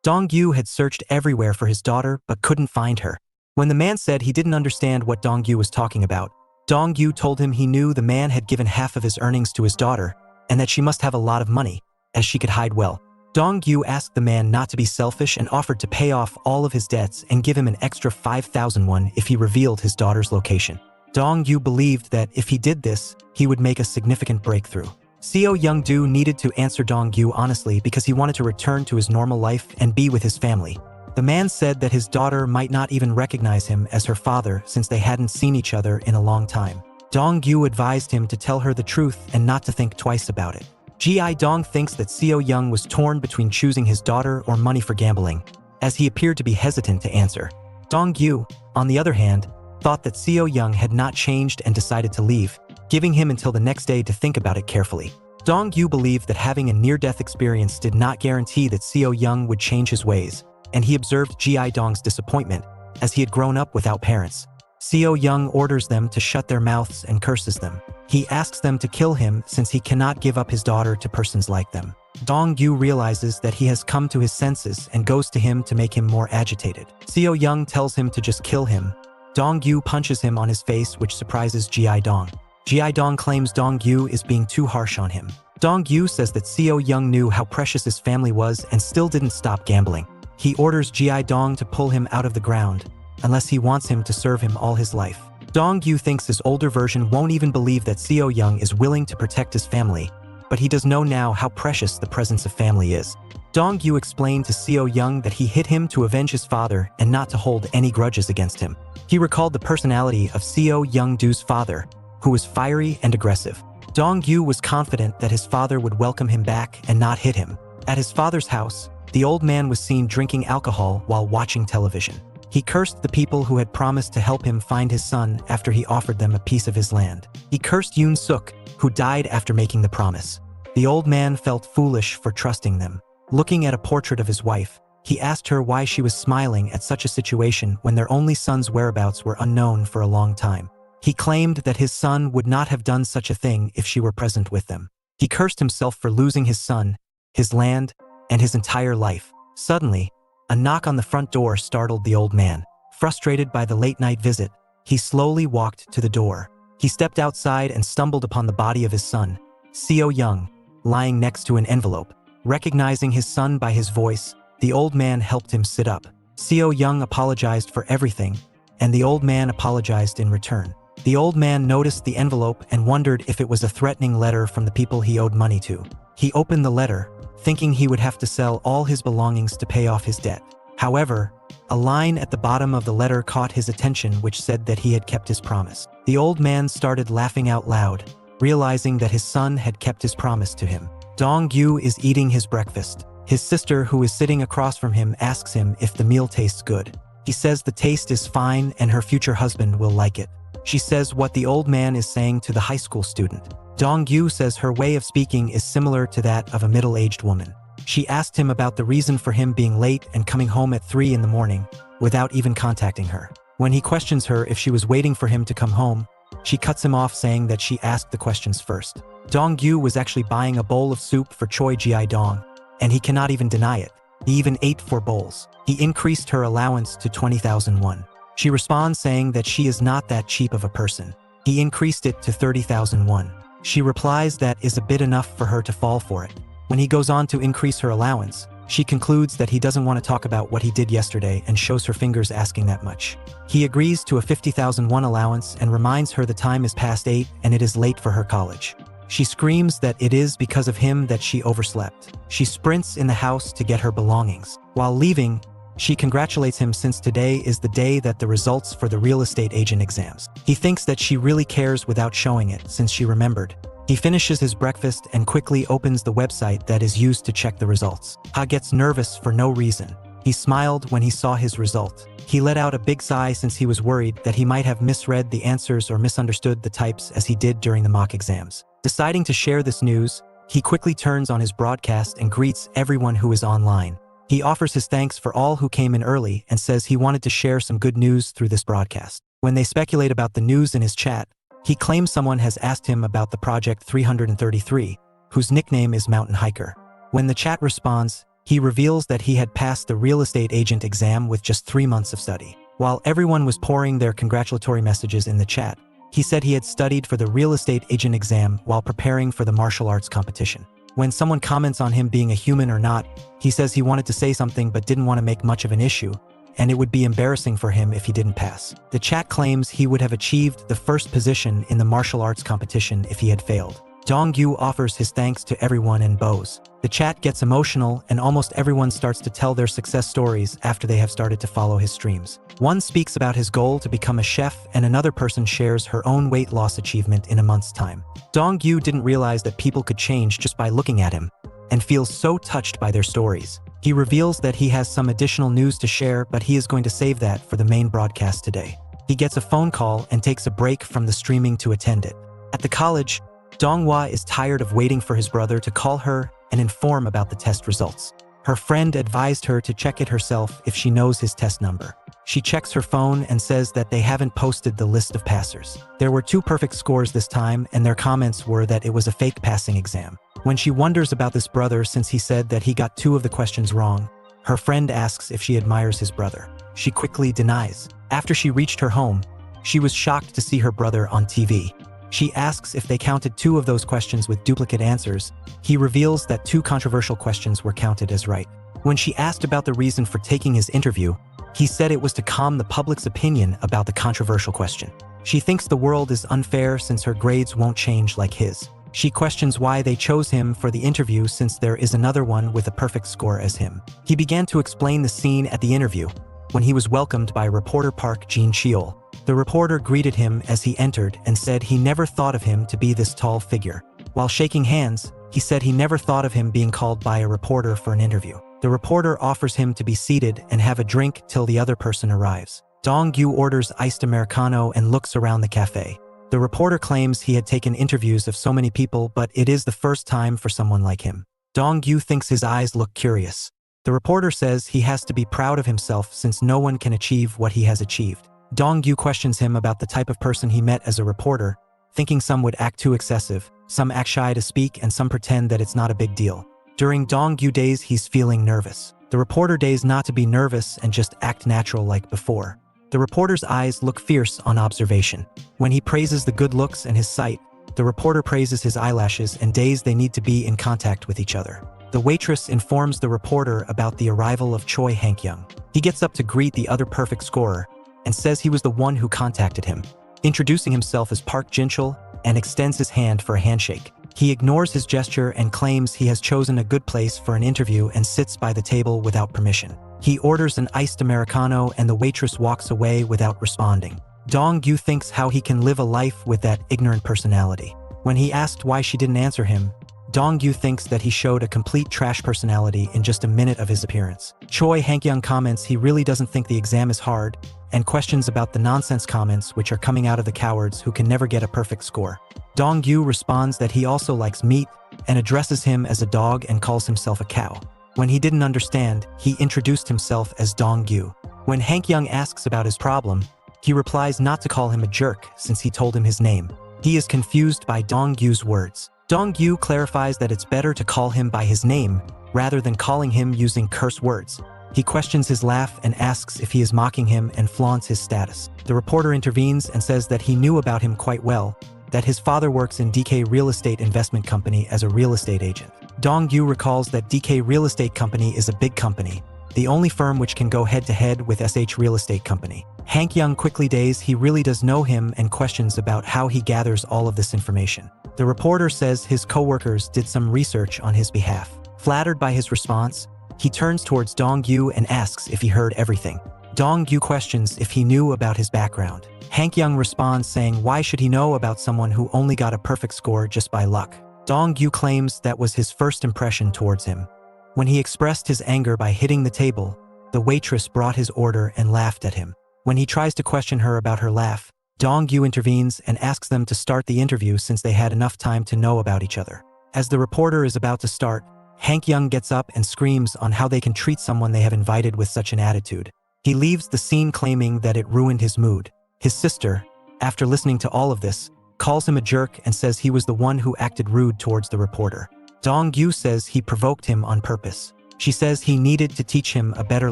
Dong-gyu had searched everywhere for his daughter but couldn't find her. When the man said he didn't understand what Dong-gyu was talking about, Dong-gyu told him he knew the man had given half of his earnings to his daughter and that she must have a lot of money, as she could hide well. Dong-gyu asked the man not to be selfish and offered to pay off all of his debts and give him an extra 5,000 won if he revealed his daughter's location. Dong-gyu believed that if he did this, he would make a significant breakthrough. Seo Young-do needed to answer Dong-gyu honestly because he wanted to return to his normal life and be with his family. The man said that his daughter might not even recognize him as her father since they hadn't seen each other in a long time. Dong-gyu advised him to tell her the truth and not to think twice about it. Ji-dong thinks that Seo Young was torn between choosing his daughter or money for gambling, as he appeared to be hesitant to answer. Dong-gyu, on the other hand, thought that Seo Young had not changed and decided to leave, giving him until the next day to think about it carefully. Dong-gyu believed that having a near-death experience did not guarantee that Seo Young would change his ways, and he observed Ji-dong's disappointment, as he had grown up without parents. Seo Young orders them to shut their mouths and curses them. He asks them to kill him since he cannot give up his daughter to persons like them. Dong-gyu realizes that he has come to his senses and goes to him to make him more agitated. Seo Young tells him to just kill him. Dong-gyu punches him on his face, which surprises Ji-dong. Ji-dong claims Dong-gyu is being too harsh on him. Dong-gyu says that Seo Young knew how precious his family was and still didn't stop gambling. He orders Ji-dong to pull him out of the ground, unless he wants him to serve him all his life. Dong-yu thinks his older version won't even believe that Seo-young is willing to protect his family, but he does know now how precious the presence of family is. Dong-yu explained to Seo-young that he hit him to avenge his father and not to hold any grudges against him. He recalled the personality of Seo-young-do's father, who was fiery and aggressive. Dong-yu was confident that his father would welcome him back and not hit him. At his father's house, the old man was seen drinking alcohol while watching television. He cursed the people who had promised to help him find his son after he offered them a piece of his land. He cursed Yoon Suk, who died after making the promise. The old man felt foolish for trusting them. Looking at a portrait of his wife, he asked her why she was smiling at such a situation when their only son's whereabouts were unknown for a long time. He claimed that his son would not have done such a thing if she were present with them. He cursed himself for losing his son, his land, and his entire life. Suddenly, a knock on the front door startled the old man. Frustrated by the late-night visit, he slowly walked to the door. He stepped outside and stumbled upon the body of his son, Seo-young, lying next to an envelope. Recognizing his son by his voice, the old man helped him sit up. Seo-young apologized for everything, and the old man apologized in return. The old man noticed the envelope and wondered if it was a threatening letter from the people he owed money to. He opened the letter, thinking he would have to sell all his belongings to pay off his debt. However, a line at the bottom of the letter caught his attention which said that he had kept his promise. The old man started laughing out loud, realizing that his son had kept his promise to him. Dong-yu is eating his breakfast. His sister, who is sitting across from him, asks him if the meal tastes good. He says the taste is fine and her future husband will like it. She says what the old man is saying to the high school student. Dong-yu says her way of speaking is similar to that of a middle-aged woman. She asked him about the reason for him being late and coming home at 3 in the morning, without even contacting her. When he questions her if she was waiting for him to come home, she cuts him off saying that she asked the questions first. Dong-yu was actually buying a bowl of soup for Choi Ji-dong, and he cannot even deny it. He even ate 4 bowls. He increased her allowance to 20,000 won. She responds saying that she is not that cheap of a person. He increased it to 30,000 won. She replies that is a bit enough for her to fall for it. When he goes on to increase her allowance, she concludes that he doesn't want to talk about what he did yesterday and shows her fingers asking that much. He agrees to a 50,000 won allowance and reminds her the time is past 8 and it is late for her college. She screams that it is because of him that she overslept. She sprints in the house to get her belongings. While leaving, she congratulates him since today is the day that the results for the real estate agent exams. He thinks that she really cares without showing it since she remembered. He finishes his breakfast and quickly opens the website that is used to check the results. Ha gets nervous for no reason. He smiled when he saw his result. He let out a big sigh since he was worried that he might have misread the answers or misunderstood the types as he did during the mock exams. Deciding to share this news, he quickly turns on his broadcast and greets everyone who is online. He offers his thanks for all who came in early and says he wanted to share some good news through this broadcast. When they speculate about the news in his chat, he claims someone has asked him about the Project 333, whose nickname is Mountain Hiker. When the chat responds, he reveals that he had passed the real estate agent exam with just 3 months of study. While everyone was pouring their congratulatory messages in the chat, he said he had studied for the real estate agent exam while preparing for the martial arts competition. When someone comments on him being a human or not, he says he wanted to say something but didn't want to make much of an issue, and it would be embarrassing for him if he didn't pass. The chat claims he would have achieved the first position in the martial arts competition if he had failed. Dong-yu offers his thanks to everyone and bows. The chat gets emotional and almost everyone starts to tell their success stories after they have started to follow his streams. One speaks about his goal to become a chef and another person shares her own weight loss achievement in a month's time. Dong-yu didn't realize that people could change just by looking at him and feels so touched by their stories. He reveals that he has some additional news to share, but he is going to save that for the main broadcast today. He gets a phone call and takes a break from the streaming to attend it. At the college, Donghua is tired of waiting for his brother to call her and inform about the test results. Her friend advised her to check it herself if she knows his test number. She checks her phone and says that they haven't posted the list of passers. There were 2 perfect scores this time, and their comments were that it was a fake passing exam. When she wonders about this brother since he said that he got 2 of the questions wrong, her friend asks if she admires his brother. She quickly denies. After she reached her home, she was shocked to see her brother on TV. She asks if they counted 2 of those questions with duplicate answers. He reveals that 2 controversial questions were counted as right. When she asked about the reason for taking his interview, he said it was to calm the public's opinion about the controversial question. She thinks the world is unfair since her grades won't change like his. She questions why they chose him for the interview since there is another one with a perfect score as him. He began to explain the scene at the interview, when he was welcomed by reporter Park Jin-cheol. The reporter greeted him as he entered and said he never thought of him to be this tall figure. While shaking hands, he said he never thought of him being called by a reporter for an interview. The reporter offers him to be seated and have a drink till the other person arrives. Dong-gu orders iced Americano and looks around the cafe. The reporter claims he had taken interviews of so many people, but it is the first time for someone like him. Dong-gu thinks his eyes look curious. The reporter says he has to be proud of himself since no one can achieve what he has achieved. Dong-gu questions him about the type of person he met as a reporter, thinking some would act too excessive, some act shy to speak, and some pretend that it's not a big deal. During Dong-gu days, he's feeling nervous. The reporter days not to be nervous and just act natural like before. The reporter's eyes look fierce on observation. When he praises the good looks and his sight, the reporter praises his eyelashes and days they need to be in contact with each other. The waitress informs the reporter about the arrival of Choi Hank-young. He gets up to greet the other perfect scorer and says he was the one who contacted him, introducing himself as Park Jin-cheol and extends his hand for a handshake. He ignores his gesture and claims he has chosen a good place for an interview and sits by the table without permission. He orders an iced Americano and the waitress walks away without responding. Dong-gu thinks how he can live a life with that ignorant personality. When he asked why she didn't answer him, Dong-gu thinks that he showed a complete trash personality in just a minute of his appearance. Choi Hank-young comments he really doesn't think the exam is hard, and questions about the nonsense comments which are coming out of the cowards who can never get a perfect score. Dong-gu responds that he also likes meat, and addresses him as a dog and calls himself a cow. When he didn't understand, he introduced himself as Dong-gu. When Hank-young asks about his problem, he replies not to call him a jerk since he told him his name. He is confused by Dong-gu's words. Dong-gu clarifies that it's better to call him by his name rather than calling him using curse words. He questions his laugh and asks if he is mocking him and flaunts his status. The reporter intervenes and says that he knew about him quite well, that his father works in DK Real Estate Investment Company as a real estate agent. Dong-gu recalls that DK Real Estate Company is a big company, the only firm which can go head-to-head with SH Real Estate Company. Hank-young quickly days he really does know him and questions about how he gathers all of this information. The reporter says his co-workers did some research on his behalf. Flattered by his response, he turns towards Dong-gu and asks if he heard everything. Dong-gu questions if he knew about his background. Hank-young responds saying why should he know about someone who only got a perfect score just by luck. Dong-gu claims that was his first impression towards him. When he expressed his anger by hitting the table, the waitress brought his order and laughed at him. When he tries to question her about her laugh, Dong-gu intervenes and asks them to start the interview since they had enough time to know about each other. As the reporter is about to start, Hank-young gets up and screams on how they can treat someone they have invited with such an attitude. He leaves the scene claiming that it ruined his mood. His sister, after listening to all of this, calls him a jerk and says he was the one who acted rude towards the reporter. Dong-gu says he provoked him on purpose. She says he needed to teach him a better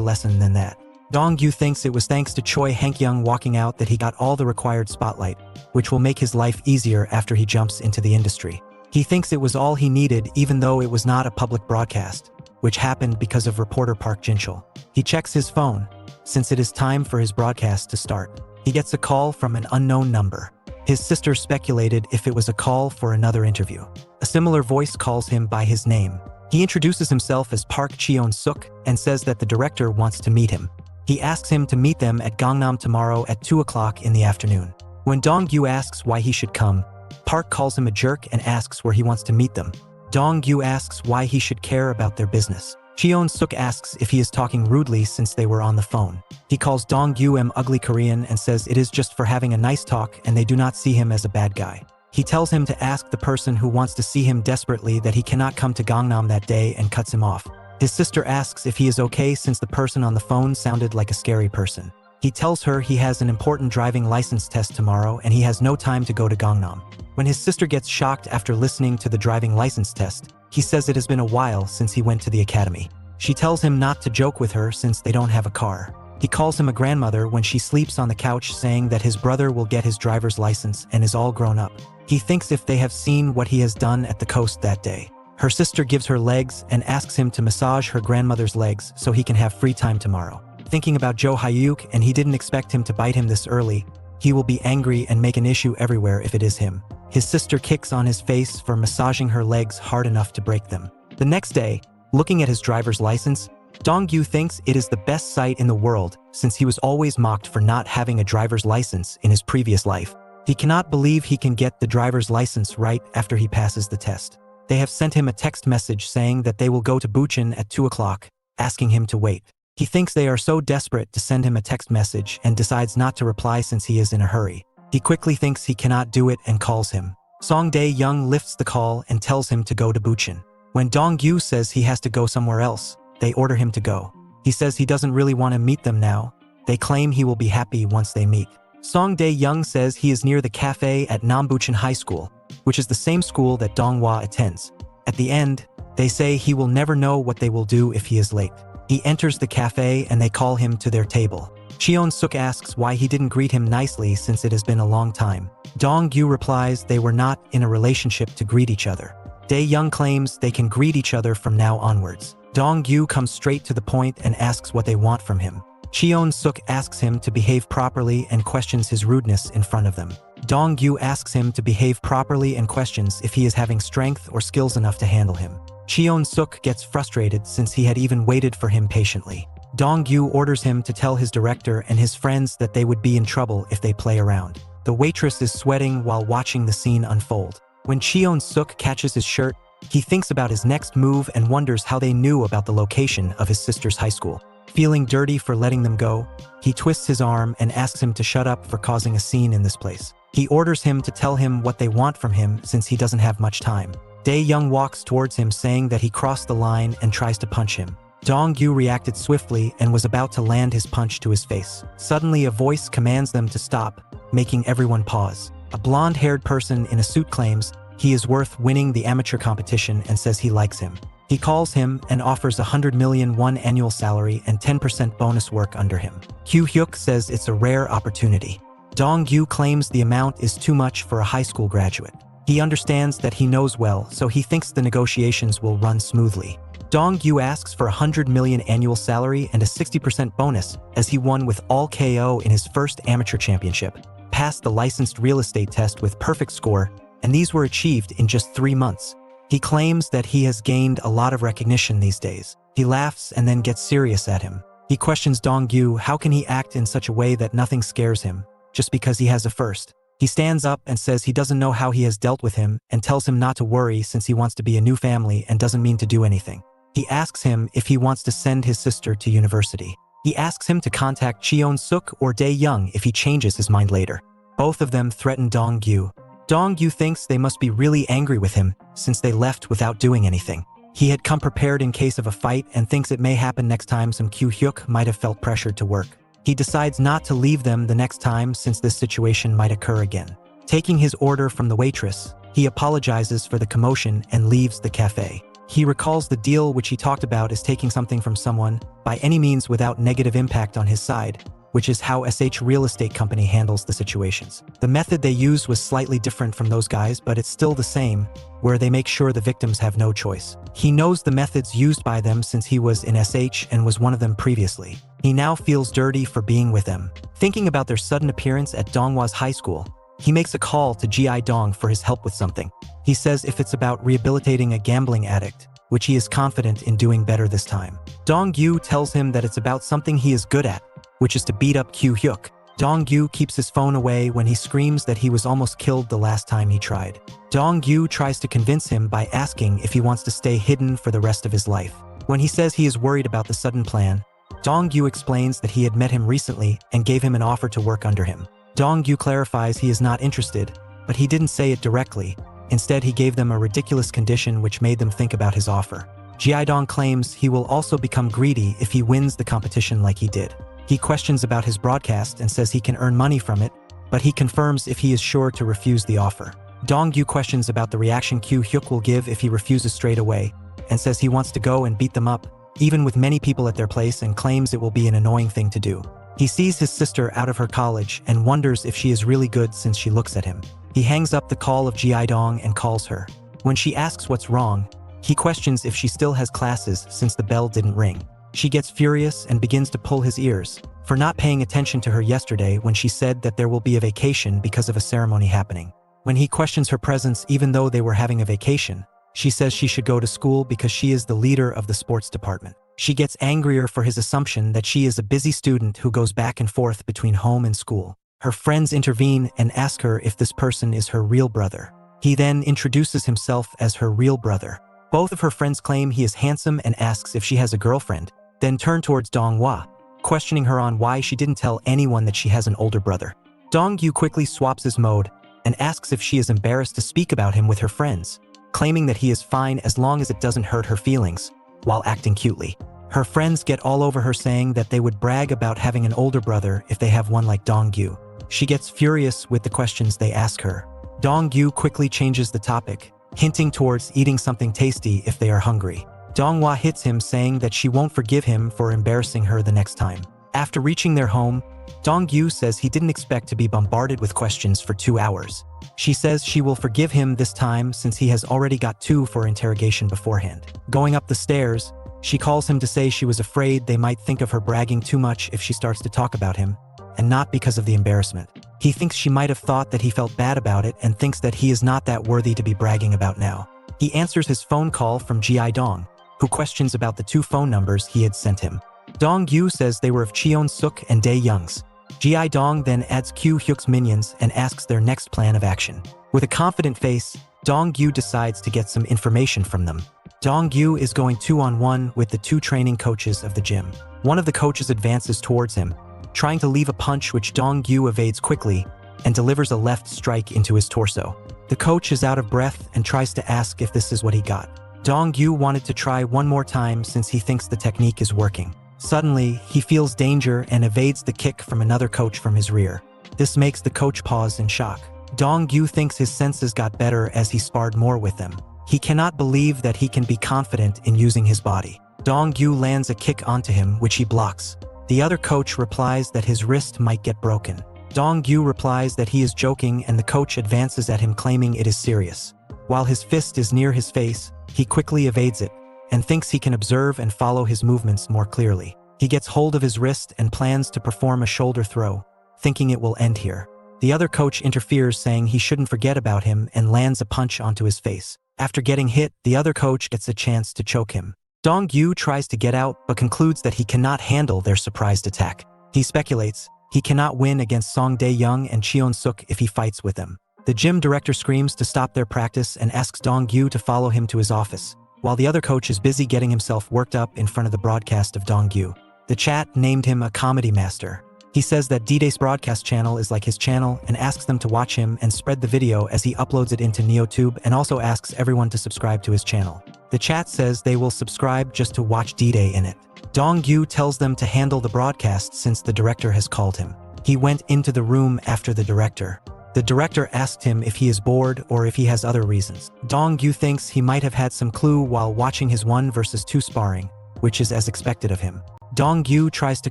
lesson than that. Dong-gu thinks it was thanks to Choi Hank-young walking out that he got all the required spotlight, which will make his life easier after he jumps into the industry. He thinks it was all he needed even though it was not a public broadcast, which happened because of reporter Park Jin-cheol. He checks his phone, since it is time for his broadcast to start. He gets a call from an unknown number. His sister speculated if it was a call for another interview. A similar voice calls him by his name. He introduces himself as Park Cheon-suk and says that the director wants to meet him. He asks him to meet them at Gangnam tomorrow at 2 o'clock in the afternoon. When Dong-gu asks why he should come, Park calls him a jerk and asks where he wants to meet them. Dong-gu asks why he should care about their business. Cheon-suk asks if he is talking rudely since they were on the phone. He calls Dong-gu ugly Korean and says it is just for having a nice talk and they do not see him as a bad guy. He tells him to ask the person who wants to see him desperately that he cannot come to Gangnam that day and cuts him off. His sister asks if he is okay since the person on the phone sounded like a scary person. He tells her he has an important driving license test tomorrow and he has no time to go to Gangnam. When his sister gets shocked after listening to the driving license test, he says it has been a while since he went to the academy. She tells him not to joke with her since they don't have a car. He calls him a grandmother when she sleeps on the couch saying that his brother will get his driver's license and is all grown up. He thinks if they have seen what he has done at the coast that day. Her sister gives her legs and asks him to massage her grandmother's legs so he can have free time tomorrow. Thinking about Jo Hyuk and he didn't expect him to bite him this early, He will be angry and make an issue everywhere if it is him. His sister kicks on his face for massaging her legs hard enough to break them. The next day, looking at his driver's license, Dong-gyu thinks it is the best sight in the world since he was always mocked for not having a driver's license in his previous life. He cannot believe he can get the driver's license right after he passes the test. They have sent him a text message saying that they will go to Buchan at 2 o'clock, asking him to wait. He thinks they are so desperate to send him a text message and decides not to reply since he is in a hurry. He quickly thinks he cannot do it and calls him. Song Dae-young lifts the call and tells him to go to Buchan. When Dong-gyu says he has to go somewhere else, they order him to go. He says he doesn't really want to meet them now. They claim he will be happy once they meet. Song Dae-young says he is near the cafe at Nambuchan High School, which is the same school that Dong-hwa attends. At the end, they say he will never know what they will do if he is late. He enters the cafe and they call him to their table. Cheon-suk asks why he didn't greet him nicely since it has been a long time. Dong-gyu replies they were not in a relationship to greet each other. Dae-young claims they can greet each other from now onwards. Dong-gyu comes straight to the point and asks what they want from him. Cheon-suk asks him to behave properly and questions his rudeness in front of them. Dong-gyu asks him to behave properly and questions if he is having strength or skills enough to handle him. Cheon-suk gets frustrated since he had even waited for him patiently. Dong-gyu orders him to tell his director and his friends that they would be in trouble if they play around. The waitress is sweating while watching the scene unfold. When Cheon-suk catches his shirt, he thinks about his next move and wonders how they knew about the location of his sister's high school. Feeling dirty for letting them go, he twists his arm and asks him to shut up for causing a scene in this place. He orders him to tell him what they want from him since he doesn't have much time. Dae-young walks towards him saying that he crossed the line and tries to punch him. Dong-gyu reacted swiftly and was about to land his punch to his face. Suddenly a voice commands them to stop, making everyone pause. A blonde-haired person in a suit claims he is worth winning the amateur competition and says he likes him. He calls him and offers 100 million won annual salary and 10% bonus work under him. Kyu-hyuk says it's a rare opportunity. Dong-gyu claims the amount is too much for a high school graduate. He understands that he knows well, so he thinks the negotiations will run smoothly. Dong-gyu asks for 100 million annual salary and a 60% bonus as he won with all KO in his first amateur championship, passed the licensed real estate test with perfect score, and these were achieved in just 3 months. He claims that he has gained a lot of recognition these days. He laughs and then gets serious at him. He questions Dong-gyu how can he act in such a way that nothing scares him, just because he has a first. He stands up and says he doesn't know how he has dealt with him and tells him not to worry since he wants to be a new family and doesn't mean to do anything. He asks him if he wants to send his sister to university. He asks him to contact Cheon-suk or Dae-young if he changes his mind later. Both of them threaten Dong-gyu. Dong-gyu thinks they must be really angry with him since they left without doing anything. He had come prepared in case of a fight and thinks it may happen next time some Kyu-hyuk might have felt pressured to work. He decides not to leave them the next time since this situation might occur again. Taking his order from the waitress, he apologizes for the commotion and leaves the cafe. He recalls the deal which he talked about is taking something from someone, by any means without negative impact on his side, which is how SH Real Estate Company handles the situations. The method they used was slightly different from those guys, but it's still the same, where they make sure the victims have no choice. He knows the methods used by them since he was in SH and was one of them previously. He now feels dirty for being with them. Thinking about their sudden appearance at Donghwa's high school, he makes a call to Gi Dong for his help with something. He says if it's about rehabilitating a gambling addict, which he is confident in doing better this time. Dong-gyu tells him that it's about something he is good at, which is to beat up Kyu-hyuk. Dong-gyu keeps his phone away when he screams that he was almost killed the last time he tried. Dong-gyu tries to convince him by asking if he wants to stay hidden for the rest of his life. When he says he is worried about the sudden plan, Dong-gyu explains that he had met him recently and gave him an offer to work under him. Dong-gyu clarifies he is not interested, but he didn't say it directly. Instead, he gave them a ridiculous condition which made them think about his offer. Gi Dong claims he will also become greedy if he wins the competition like he did. He questions about his broadcast and says he can earn money from it, but he confirms if he is sure to refuse the offer. Dong-gyu questions about the reaction Kyu-hyuk will give if he refuses straight away, and says he wants to go and beat them up, even with many people at their place, and claims it will be an annoying thing to do. He sees his sister out of her college and wonders if she is really good since she looks at him. He hangs up the call of Gi Dong and calls her. When she asks what's wrong, he questions if she still has classes since the bell didn't ring. She gets furious and begins to pull his ears for not paying attention to her yesterday when she said that there will be a vacation because of a ceremony happening. When he questions her presence even though they were having a vacation, she says she should go to school because she is the leader of the sports department. She gets angrier for his assumption that she is a busy student who goes back and forth between home and school. Her friends intervene and ask her if this person is her real brother. He then introduces himself as her real brother. Both of her friends claim he is handsome and asks if she has a girlfriend, then turn towards Donghua, questioning her on why she didn't tell anyone that she has an older brother. Dongyu quickly swaps his mode and asks if she is embarrassed to speak about him with her friends, claiming that he is fine as long as it doesn't hurt her feelings, while acting cutely. Her friends get all over her saying that they would brag about having an older brother if they have one like Dongyu. She gets furious with the questions they ask her. Dongyu quickly changes the topic, hinting towards eating something tasty if they are hungry. Donghua hits him saying that she won't forgive him for embarrassing her the next time. After reaching their home, Dongyu says he didn't expect to be bombarded with questions for 2 hours. She says she will forgive him this time since he has already got 2 for interrogation beforehand. Going up the stairs, she calls him to say she was afraid they might think of her bragging too much if she starts to talk about him, and not because of the embarrassment. He thinks she might have thought that he felt bad about it and thinks that he is not that worthy to be bragging about now. He answers his phone call from Gi Dong, who questions about the 2 phone numbers he had sent him. Dongyu says they were of Cheon Suk and Dae Young's. Gi Dong then adds Kyu Hyuk's minions and asks their next plan of action. With a confident face, Dongyu decides to get some information from them. Dongyu is going 2-on-1 with the 2 training coaches of the gym. One of the coaches advances towards him, trying to leave a punch which Dongyu evades quickly and delivers a left strike into his torso. The coach is out of breath and tries to ask if this is what he got. Dongyu wanted to try one more time since he thinks the technique is working. Suddenly, he feels danger and evades the kick from another coach from his rear. This makes the coach pause in shock. Dongyu thinks his senses got better as he sparred more with them. He cannot believe that he can be confident in using his body. Dongyu lands a kick onto him, which he blocks. The other coach replies that his wrist might get broken. Dongyu replies that he is joking and the coach advances at him claiming it is serious. While his fist is near his face, he quickly evades it and thinks he can observe and follow his movements more clearly. He gets hold of his wrist and plans to perform a shoulder throw, thinking it will end here. The other coach interferes saying he shouldn't forget about him and lands a punch onto his face. After getting hit, the other coach gets a chance to choke him. Dongyu tries to get out but concludes that he cannot handle their surprised attack. He speculates he cannot win against Song Dae-young and Cheon Suk if he fights with them. The gym director screams to stop their practice and asks Dongyu to follow him to his office, while the other coach is busy getting himself worked up in front of the broadcast of Dongyu. The chat named him a comedy master. He says that D-Day's broadcast channel is like his channel and asks them to watch him and spread the video as he uploads it into NeoTube and also asks everyone to subscribe to his channel. The chat says they will subscribe just to watch D-Day in it. Dongyu tells them to handle the broadcast since the director has called him. He went into the room after the director. The director asked him if he is bored or if he has other reasons. Dongyu thinks he might have had some clue while watching his 1 versus 2 sparring, which is as expected of him. Dongyu tries to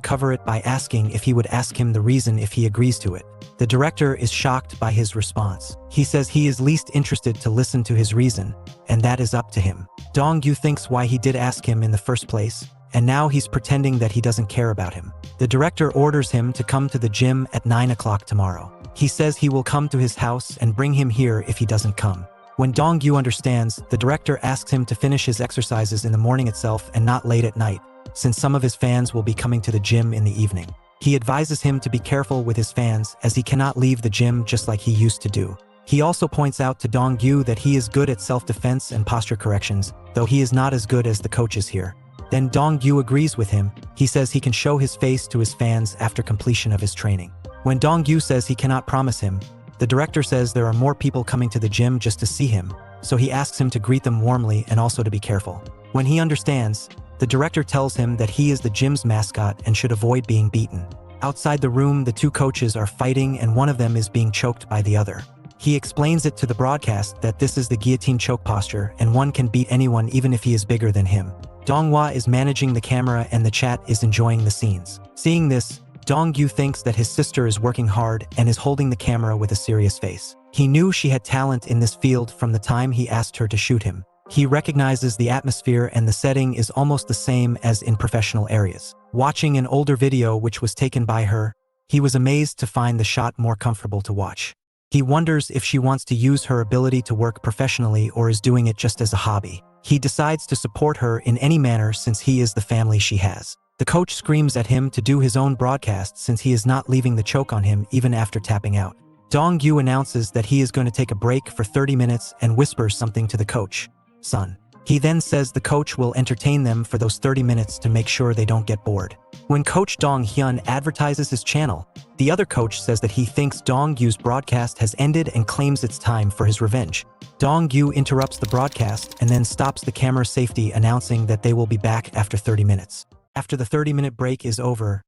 cover it by asking if he would ask him the reason if he agrees to it. The director is shocked by his response. He says he is least interested to listen to his reason, and that is up to him. Dongyu thinks why he did ask him in the first place, and now he's pretending that he doesn't care about him. The director orders him to come to the gym at 9 o'clock tomorrow. He says he will come to his house and bring him here if he doesn't come. When Dongyu understands, the director asks him to finish his exercises in the morning itself and not late at night, since some of his fans will be coming to the gym in the evening. He advises him to be careful with his fans as he cannot leave the gym just like he used to do. He also points out to Dongyu that he is good at self-defense and posture corrections, though he is not as good as the coaches here. Then Dongyu agrees with him. He says he can show his face to his fans after completion of his training. When Dongyu says he cannot promise him, the director says there are more people coming to the gym just to see him, so he asks him to greet them warmly and also to be careful. When he understands, the director tells him that he is the gym's mascot and should avoid being beaten. Outside the room, the 2 coaches are fighting and one of them is being choked by the other. He explains it to the broadcast that this is the guillotine choke posture and one can beat anyone even if he is bigger than him. Donghua is managing the camera and the chat is enjoying the scenes. Seeing this, Dongyu thinks that his sister is working hard and is holding the camera with a serious face. He knew she had talent in this field from the time he asked her to shoot him. He recognizes the atmosphere and the setting is almost the same as in professional areas. Watching an older video which was taken by her, he was amazed to find the shot more comfortable to watch. He wonders if she wants to use her ability to work professionally or is doing it just as a hobby. He decides to support her in any manner since he is the family she has. The coach screams at him to do his own broadcast since he is not leaving the choke on him even after tapping out. Dong-yu announces that he is going to take a break for 30 minutes and whispers something to the coach. Son. He then says the coach will entertain them for those 30 minutes to make sure they don't get bored. When Coach Dong-hyun advertises his channel, the other coach says that he thinks Dong-yu's broadcast has ended and claims it's time for his revenge. Dong-yu interrupts the broadcast and then stops the camera safety, announcing that they will be back after 30 minutes. After the 30-minute break is over,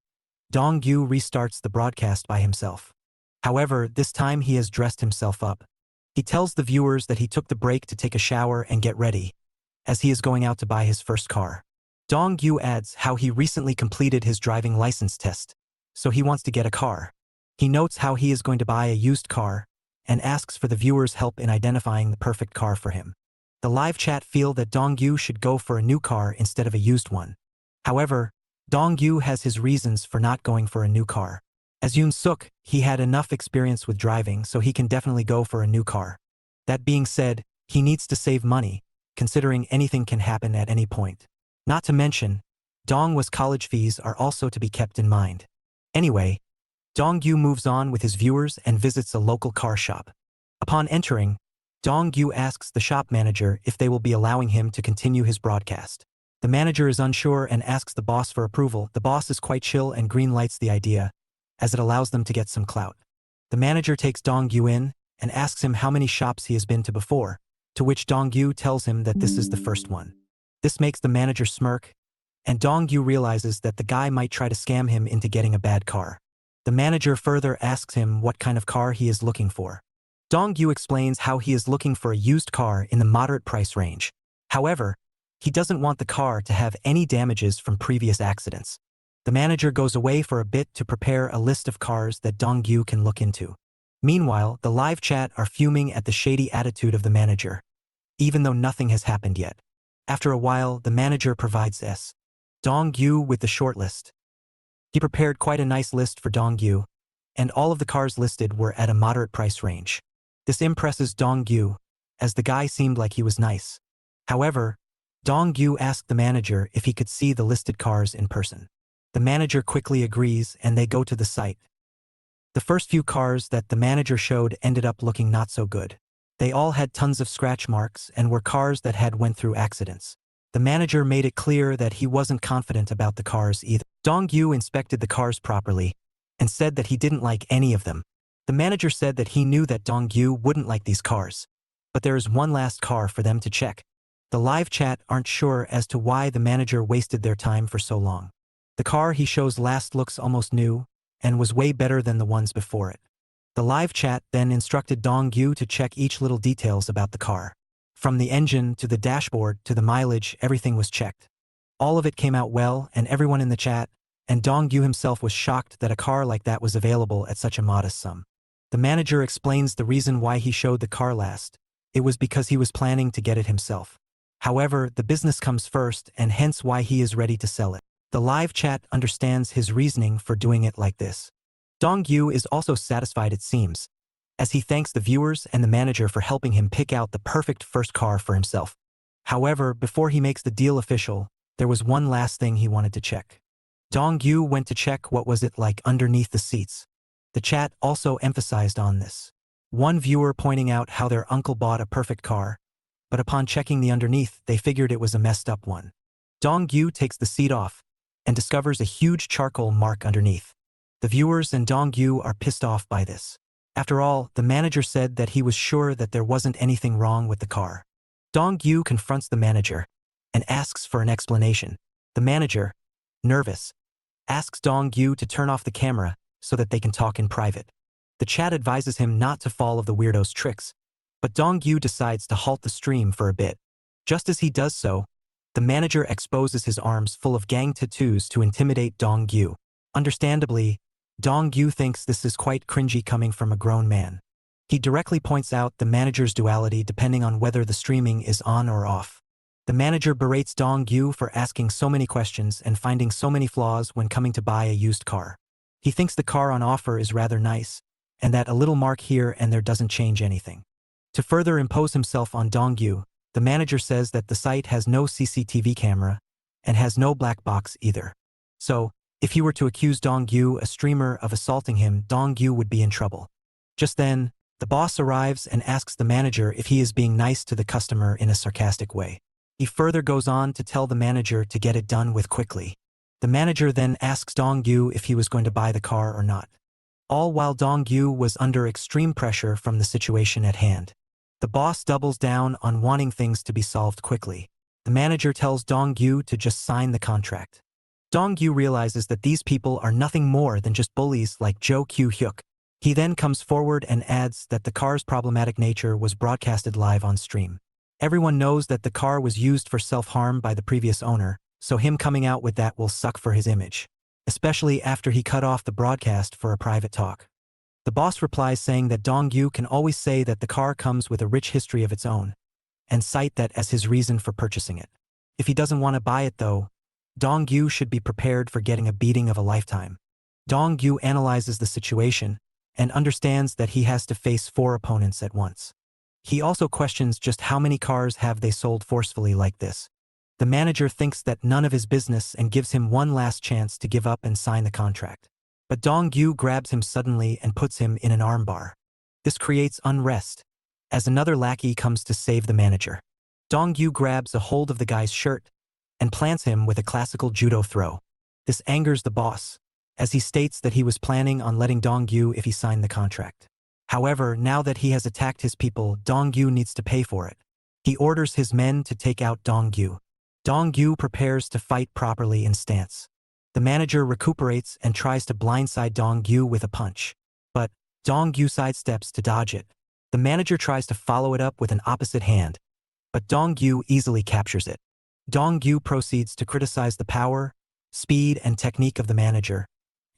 Dong-yu restarts the broadcast by himself. However, this time he has dressed himself up. He tells the viewers that he took the break to take a shower and get ready, as he is going out to buy his first car. Dong-yu adds how he recently completed his driving license test, so he wants to get a car. He notes how he is going to buy a used car and asks for the viewers' help in identifying the perfect car for him. The live chat feel that Dong-yu should go for a new car instead of a used one. However, Dong-yu has his reasons for not going for a new car. As Yoon-suk, he had enough experience with driving, so he can definitely go for a new car. That being said, he needs to save money, considering anything can happen at any point. Not to mention, Dong-hwa's college fees are also to be kept in mind. Anyway, Dong-yu moves on with his viewers and visits a local car shop. Upon entering, Dong-yu asks the shop manager if they will be allowing him to continue his broadcast. The manager is unsure and asks the boss for approval. The boss is quite chill and green lights the idea, as it allows them to get some clout. The manager takes Dong-yu in and asks him how many shops he has been to before, to which Dong-yu tells him that this is the first one. This makes the manager smirk, and Dong-yu realizes that the guy might try to scam him into getting a bad car. The manager further asks him what kind of car he is looking for. Dong-yu explains how he is looking for a used car in the moderate price range. However, he doesn't want the car to have any damages from previous accidents. The manager goes away for a bit to prepare a list of cars that Dong-yu can look into. Meanwhile, the live chat are fuming at the shady attitude of the manager, even though nothing has happened yet. After a while, the manager provides Dong-yu with the short list. He prepared quite a nice list for Dong-yu, and all of the cars listed were at a moderate price range. This impresses Dong-yu, as the guy seemed like he was nice. However, Dong-yu asked the manager if he could see the listed cars in person. The manager quickly agrees and they go to the site. The first few cars that the manager showed ended up looking not so good. They all had tons of scratch marks and were cars that had went through accidents. The manager made it clear that he wasn't confident about the cars either. Dong-yu inspected the cars properly and said that he didn't like any of them. The manager said that he knew that Dong-yu wouldn't like these cars, but there is one last car for them to check. The live chat aren't sure as to why the manager wasted their time for so long. The car he shows last looks almost new and was way better than the ones before it. The live chat then instructed Dong-yu to check each little details about the car. From the engine to the dashboard to the mileage, everything was checked. All of it came out well, and everyone in the chat, and Dong-yu himself was shocked that a car like that was available at such a modest sum. The manager explains the reason why he showed the car last. It was because he was planning to get it himself. However, the business comes first, and hence why he is ready to sell it. The live chat understands his reasoning for doing it like this. Dong-yu is also satisfied, it seems, as he thanks the viewers and the manager for helping him pick out the perfect first car for himself. However, before he makes the deal official, there was one last thing he wanted to check. Dong-yu went to check what was it like underneath the seats. The chat also emphasized on this. One viewer pointing out how their uncle bought a perfect car, but upon checking the underneath, they figured it was a messed up one. Dong-yu takes the seat off and discovers a huge charcoal mark underneath. The viewers and Dong-yu are pissed off by this. After all, the manager said that he was sure that there wasn't anything wrong with the car. Dong-yu confronts the manager and asks for an explanation. The manager, nervous, asks Dong-yu to turn off the camera so that they can talk in private. The chat advises him not to fall of the weirdo's tricks, but Dong-yu decides to halt the stream for a bit. Just as he does so, the manager exposes his arms full of gang tattoos to intimidate Dong-yu. Understandably, Dong-yu thinks this is quite cringy coming from a grown man. He directly points out the manager's duality depending on whether the streaming is on or off. The manager berates Dong-gyu for asking so many questions and finding so many flaws when coming to buy a used car. He thinks the car on offer is rather nice, and that a little mark here and there doesn't change anything. To further impose himself on Dong-gyu, the manager says that the site has no CCTV camera and has no black box either. So, if he were to accuse Dong-gyu, a streamer, of assaulting him, Dong-gyu would be in trouble. Just then, the boss arrives and asks the manager if he is being nice to the customer in a sarcastic way. He further goes on to tell the manager to get it done with quickly. The manager then asks Dong-gyu if he was going to buy the car or not. All while Dong-gyu was under extreme pressure from the situation at hand. The boss doubles down on wanting things to be solved quickly. The manager tells Dong-gyu to just sign the contract. Dong-gyu realizes that these people are nothing more than just bullies like Jo Kyu-hyuk. He then comes forward and adds that the car's problematic nature was broadcasted live on stream. Everyone knows that the car was used for self-harm by the previous owner, so him coming out with that will suck for his image. Especially after he cut off the broadcast for a private talk. The boss replies saying that Dong-gyu can always say that the car comes with a rich history of its own, and cite that as his reason for purchasing it. If he doesn't want to buy it though, Dong-gyu should be prepared for getting a beating of a lifetime. Dong-gyu analyzes the situation and understands that he has to face 4 opponents at once. He also questions just how many cars have they sold forcefully like this. The manager thinks that none of his business and gives him one last chance to give up and sign the contract. But Dong-gyu grabs him suddenly and puts him in an armbar. This creates unrest, as another lackey comes to save the manager. Dong-gyu grabs a hold of the guy's shirt and plants him with a classical judo throw. This angers the boss, as he states that he was planning on letting Dong-gyu if he signed the contract. However, now that he has attacked his people, Dong-gyu needs to pay for it. He orders his men to take out Dong-gyu. Dong-gyu prepares to fight properly in stance. The manager recuperates and tries to blindside Dong-gyu with a punch. But Dong-gyu sidesteps to dodge it. The manager tries to follow it up with an opposite hand, but Dong-gyu easily captures it. Dong-gyu proceeds to criticize the power, speed, and technique of the manager,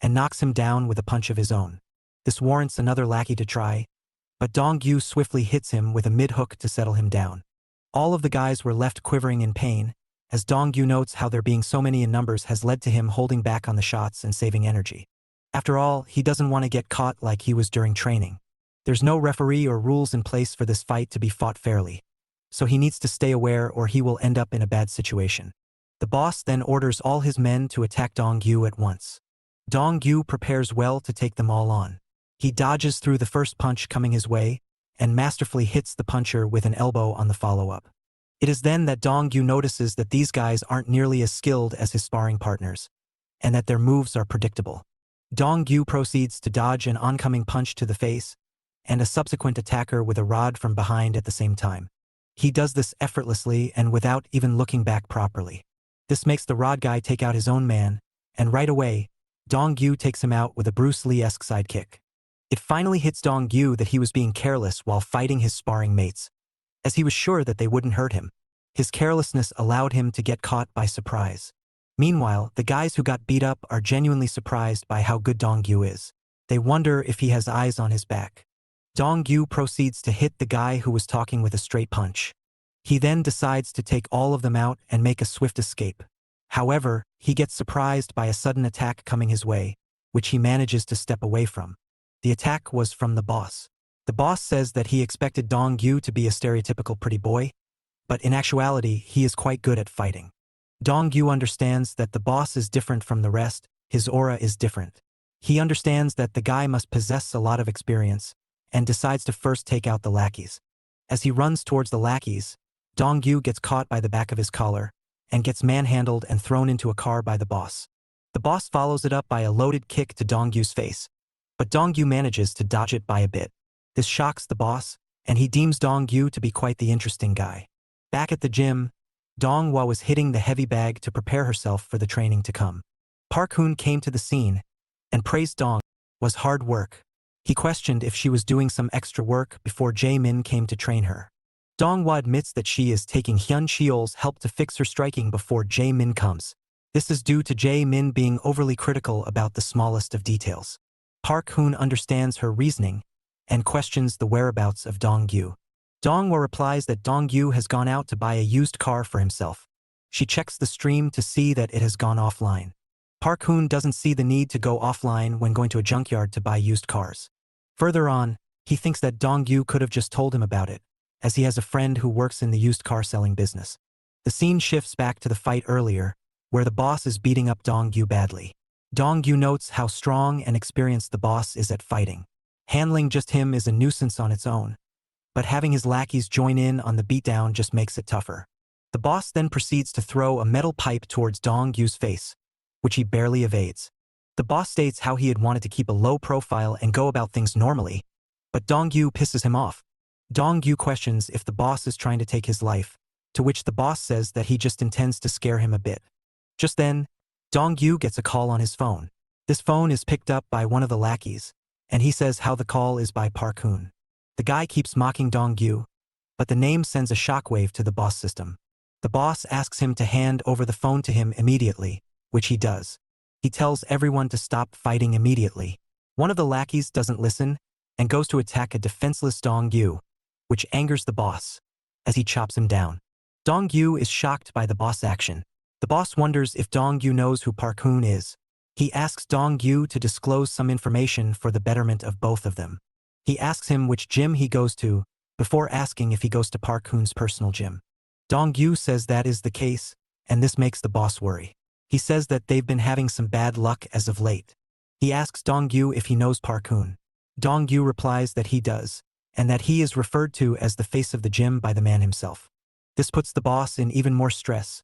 and knocks him down with a punch of his own. This warrants another lackey to try, but Dong-gyu swiftly hits him with a mid-hook to settle him down. All of the guys were left quivering in pain, as Dong-gyu notes how there being so many in numbers has led to him holding back on the shots and saving energy. After all, he doesn't want to get caught like he was during training. There's no referee or rules in place for this fight to be fought fairly, so he needs to stay aware or he will end up in a bad situation. The boss then orders all his men to attack Dong-gyu at once. Dong-gyu prepares well to take them all on. He dodges through the first punch coming his way and masterfully hits the puncher with an elbow on the follow-up. It is then that Dong-gyu notices that these guys aren't nearly as skilled as his sparring partners, and that their moves are predictable. Dong-gyu proceeds to dodge an oncoming punch to the face and a subsequent attacker with a rod from behind at the same time. He does this effortlessly and without even looking back properly. This makes the rod guy take out his own man, and right away, Dong-gyu takes him out with a Bruce Lee-esque sidekick. It finally hits Dong-gyu that he was being careless while fighting his sparring mates, as he was sure that they wouldn't hurt him. His carelessness allowed him to get caught by surprise. Meanwhile, the guys who got beat up are genuinely surprised by how good Dong-gyu is. They wonder if he has eyes on his back. Dong-gyu proceeds to hit the guy who was talking with a straight punch. He then decides to take all of them out and make a swift escape. However, he gets surprised by a sudden attack coming his way, which he manages to step away from. The attack was from the boss. The boss says that he expected Dong-gyu to be a stereotypical pretty boy, but in actuality, he is quite good at fighting. Dong-gyu understands that the boss is different from the rest, his aura is different. He understands that the guy must possess a lot of experience, and decides to first take out the lackeys. As he runs towards the lackeys, Dong-gyu gets caught by the back of his collar, and gets manhandled and thrown into a car by the boss. The boss follows it up by a loaded kick to Dong-gyu's face, but Dong-gyu manages to dodge it by a bit. This shocks the boss, and he deems Dong-gyu to be quite the interesting guy. Back at the gym, Dong-hwa was hitting the heavy bag to prepare herself for the training to come. Park-hoon came to the scene and praised Dong-hwa's hard work. He questioned if she was doing some extra work before Jae-min came to train her. Dong-hwa admits that she is taking Hyun Cheol's help to fix her striking before Jae-min comes. This is due to Jae-min being overly critical about the smallest of details. Park-hoon understands her reasoning and questions the whereabouts of Dong-gyu. Dong-hwa replies that Dong-gyu has gone out to buy a used car for himself. She checks the stream to see that it has gone offline. Park-hoon doesn't see the need to go offline when going to a junkyard to buy used cars. Further on, he thinks that Dong-gyu could have just told him about it, as he has a friend who works in the used car selling business. The scene shifts back to the fight earlier, where the boss is beating up Dong-gyu badly. Dong-gyu notes how strong and experienced the boss is at fighting. Handling just him is a nuisance on its own, but having his lackeys join in on the beatdown just makes it tougher. The boss then proceeds to throw a metal pipe towards Dong-gyu's face, which he barely evades. The boss states how he had wanted to keep a low profile and go about things normally, but Dong-gyu pisses him off. Dong-gyu questions if the boss is trying to take his life, to which the boss says that he just intends to scare him a bit. Just then, Dong-gyu gets a call on his phone. This phone is picked up by one of the lackeys, and he says how the call is by Park-hoon. The guy keeps mocking Dong-gyu, but the name sends a shockwave to the boss system. The boss asks him to hand over the phone to him immediately, which he does. He tells everyone to stop fighting immediately. One of the lackeys doesn't listen and goes to attack a defenseless Dong-gyu, which angers the boss, as he chops him down. Dong-gyu is shocked by the boss' action. The boss wonders if Dong-gyu knows who Park-hoon is. He asks Dong-gyu to disclose some information for the betterment of both of them. He asks him which gym he goes to, before asking if he goes to Park-hoon's personal gym. Dong-gyu says that is the case, and this makes the boss worry. He says that they've been having some bad luck as of late. He asks Dong-gyu if he knows Park-hoon. Dong-gyu replies that he does, and that he is referred to as the face of the gym by the man himself. This puts the boss in even more stress,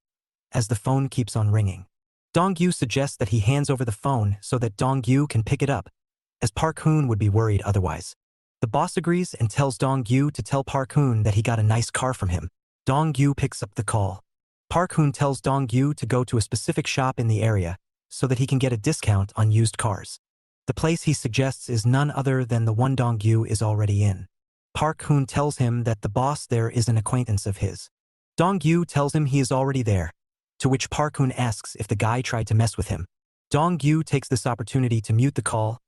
as the phone keeps on ringing. Dong-gyu suggests that he hands over the phone so that Dong-gyu can pick it up, as Park-hoon would be worried otherwise. The boss agrees and tells Dong-gyu to tell Park-hoon that he got a nice car from him. Dong-gyu picks up the call. Park-hoon tells Dong-gyu to go to a specific shop in the area so that he can get a discount on used cars. The place he suggests is none other than the one Dong-gyu is already in. Park-hoon tells him that the boss there is an acquaintance of his. Dong-gyu tells him he is already there, to which Park-hoon asks if the guy tried to mess with him. Dong-gyu takes this opportunity to mute the call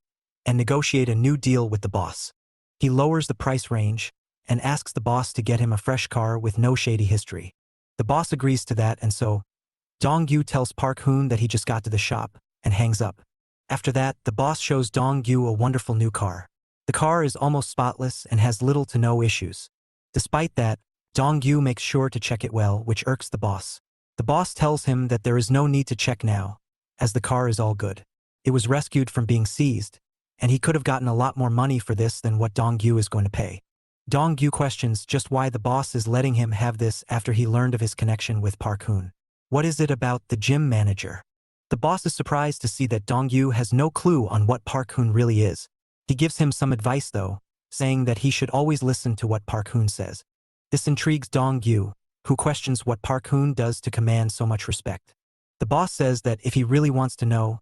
and negotiate a new deal with the boss. He lowers the price range and asks the boss to get him a fresh car with no shady history. The boss agrees to that, and so Dong-gyu tells Park-hoon that he just got to the shop and hangs up. After that, the boss shows Dong-gyu a wonderful new car. The car is almost spotless and has little to no issues. Despite that, Dong-gyu makes sure to check it well, which irks the boss. The boss tells him that there is no need to check now, as the car is all good. It was rescued from being seized, and he could have gotten a lot more money for this than what Dong-gyu is going to pay. Dong-gyu questions just why the boss is letting him have this after he learned of his connection with Park-hoon. What is it about the gym manager? The boss is surprised to see that Dong-gyu has no clue on what Park-hoon really is. He gives him some advice though, saying that he should always listen to what Park-hoon says. This intrigues Dong-gyu, who questions what Park-hoon does to command so much respect. The boss says that if he really wants to know,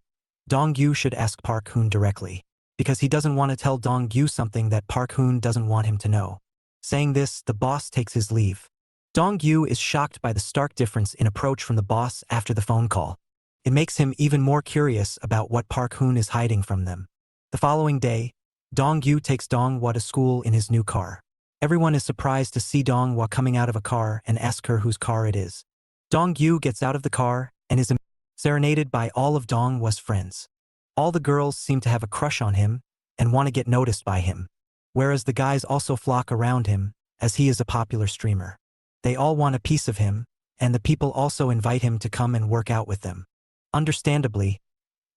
Dong-gyu should ask Park-hoon directly, because he doesn't want to tell Dong-gyu something that Park-hoon doesn't want him to know. Saying this, the boss takes his leave. Dong-gyu is shocked by the stark difference in approach from the boss after the phone call. It makes him even more curious about what Park-hoon is hiding from them. The following day, Dong-gyu takes Dong-hwa to school in his new car. Everyone is surprised to see Dong-hwa coming out of a car and ask her whose car it is. Dong-gyu gets out of the car and is serenaded by all of Dong-hwa's friends. All the girls seem to have a crush on him and want to get noticed by him, whereas the guys also flock around him, as he is a popular streamer. They all want a piece of him, and the people also invite him to come and work out with them. Understandably,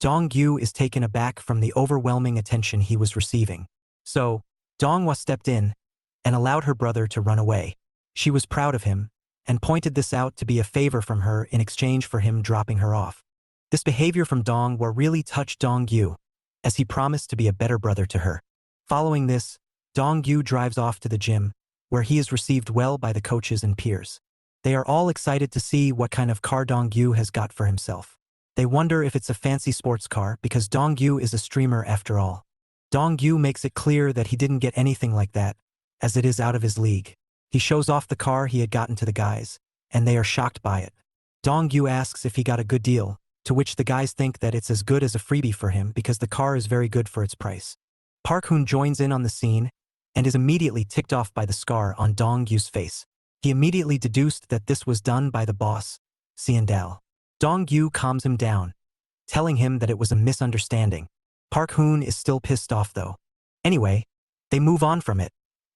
Dong-gyu is taken aback from the overwhelming attention he was receiving. So, Dong-hwa stepped in and allowed her brother to run away. She was proud of him and pointed this out to be a favor from her in exchange for him dropping her off. This behavior from Dong-hwa really touched Dong-gyu, as he promised to be a better brother to her. Following this, Dong-gyu drives off to the gym, where he is received well by the coaches and peers. They are all excited to see what kind of car Dong-gyu has got for himself. They wonder if it's a fancy sports car because Dong-gyu is a streamer after all. Dong-gyu makes it clear that he didn't get anything like that, as it is out of his league. He shows off the car he had gotten to the guys, and they are shocked by it. Dong-gyu asks if he got a good deal, to which the guys think that it's as good as a freebie for him because the car is very good for its price. Park-hoon joins in on the scene and is immediately ticked off by the scar on Dong-Yu's face. He immediately deduced that this was done by the boss, Seondal. Dong-Yu calms him down, telling him that it was a misunderstanding. Park Hoon is still pissed off though. Anyway, they move on from it,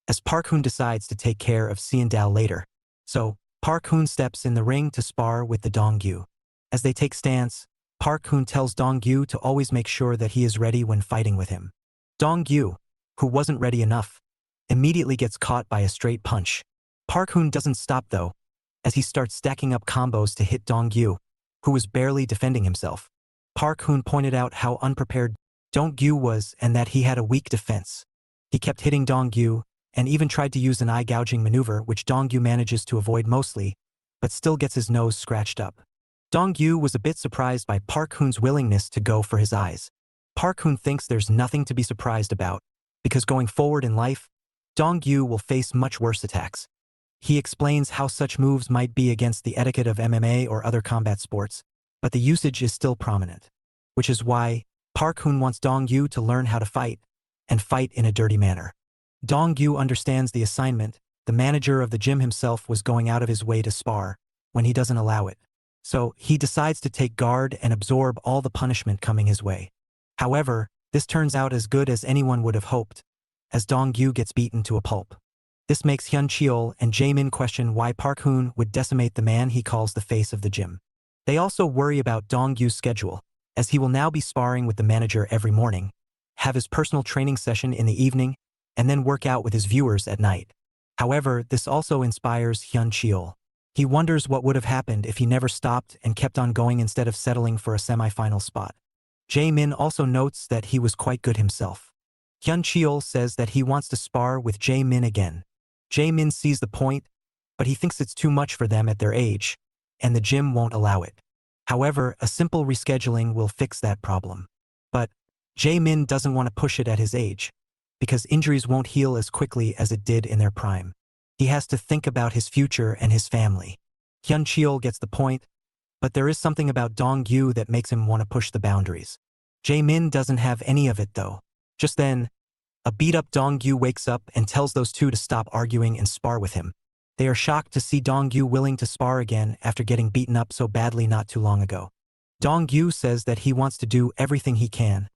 as Park Hoon decides to take care of Seondal later. So, Park Hoon steps in the ring to spar with the Dong-Yu. As they take stance, Park Hoon tells Dong-Yu to always make sure that he is ready when fighting with him. Dong-Yu, who wasn't ready enough, immediately gets caught by a straight punch. Park Hoon doesn't stop though, as he starts stacking up combos to hit Dong-Yu, who was barely defending himself. Park Hoon pointed out how unprepared Dong-Yu was and that he had a weak defense. He kept hitting Dong-Yu, and even tried to use an eye-gouging maneuver which Dong-Yu manages to avoid mostly, but still gets his nose scratched up. Dong-Yu was a bit surprised by Park Hoon's willingness to go for his eyes. Park Hoon thinks there's nothing to be surprised about, because going forward in life, Dong-Yu will face much worse attacks. He explains how such moves might be against the etiquette of MMA or other combat sports, but the usage is still prominent, which is why Park Hoon wants Dong-Yu to learn how to fight, and fight in a dirty manner. Dong-Yu understands the assignment. The manager of the gym himself was going out of his way to spar, when he doesn't allow it. So, he decides to take guard and absorb all the punishment coming his way. However, this turns out as good as anyone would have hoped, as Dong-Yu gets beaten to a pulp. This makes Hyun Cheol and Jae-min question why Park Hoon would decimate the man he calls the face of the gym. They also worry about Dong-Yu's schedule, as he will now be sparring with the manager every morning, have his personal training session in the evening, and then work out with his viewers at night. However, this also inspires Hyun Cheol. He wonders what would have happened if he never stopped and kept on going instead of settling for a semi-final spot. Jae-min also notes that he was quite good himself. Hyun Cheol says that he wants to spar with Jae-min again. Jae-min sees the point, but he thinks it's too much for them at their age, and the gym won't allow it. However, a simple rescheduling will fix that problem. But Jae-min doesn't want to push it at his age, because injuries won't heal as quickly as it did in their prime. He has to think about his future and his family. Hyun Cheol gets the point, but there is something about Dong-Yu that makes him want to push the boundaries. Jae-min doesn't have any of it though. Just then, a beat-up Dong-Yu wakes up and tells those two to stop arguing and spar with him. They are shocked to see Dong-Yu willing to spar again after getting beaten up so badly not too long ago. Dong-Yu says that he wants to do everything he can,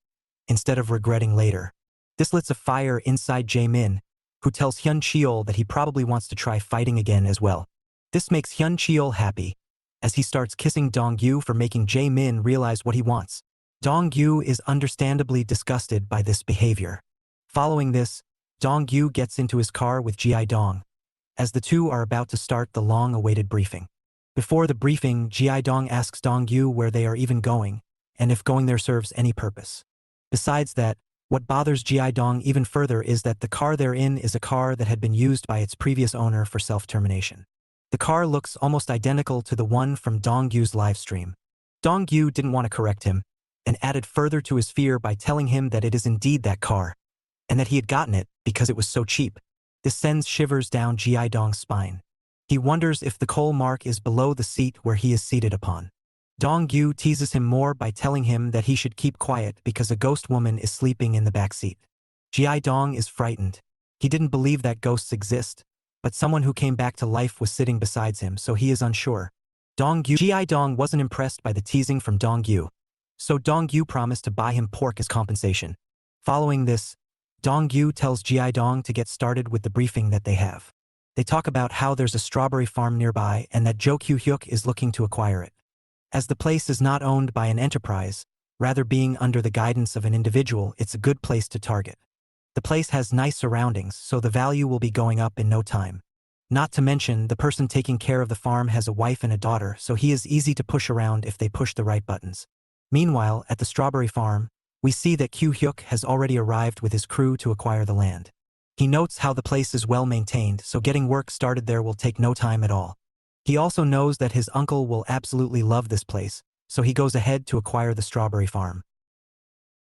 instead of regretting later. This lights a fire inside Jae-min, who tells Hyun Cheol that he probably wants to try fighting again as well. This makes Hyun Cheol happy, as he starts kissing Dong-Yu for making Jae-min realize what he wants. Dong-Yu is understandably disgusted by this behavior. Following this, Dong-Yu gets into his car with Ji-Dong, as the two are about to start the long-awaited briefing. Before the briefing, Ji-Dong asks Dong-Yu where they are even going, and if going there serves any purpose. Besides that, what bothers Ji-Dong even further is that the car they're in is a car that had been used by its previous owner for self-termination. The car looks almost identical to the one from Dong-Yu's livestream. Dong-Yu didn't want to correct him, and added further to his fear by telling him that it is indeed that car, and that he had gotten it because it was so cheap. This sends shivers down Ji-Dong's spine. He wonders if the coal mark is below the seat where he is seated upon. Dong-Yu teases him more by telling him that he should keep quiet because a ghost woman is sleeping in the back seat. Ji-Dong is frightened. He didn't believe that ghosts exist, but someone who came back to life was sitting beside him, so he is unsure. Ji-Dong wasn't impressed by the teasing from Dong-Yu, so Dong-Yu promised to buy him pork as compensation. Following this, Dong-Yu tells Ji-Dong to get started with the briefing that they have. They talk about how there's a strawberry farm nearby and that Jo Kyu-hyuk is looking to acquire it. As the place is not owned by an enterprise, rather being under the guidance of an individual, it's a good place to target. The place has nice surroundings, so the value will be going up in no time. Not to mention, the person taking care of the farm has a wife and a daughter, so he is easy to push around if they push the right buttons. Meanwhile, at the strawberry farm, we see that Kyu-hyuk has already arrived with his crew to acquire the land. He notes how the place is well maintained, so getting work started there will take no time at all. He also knows that his uncle will absolutely love this place, so he goes ahead to acquire the strawberry farm.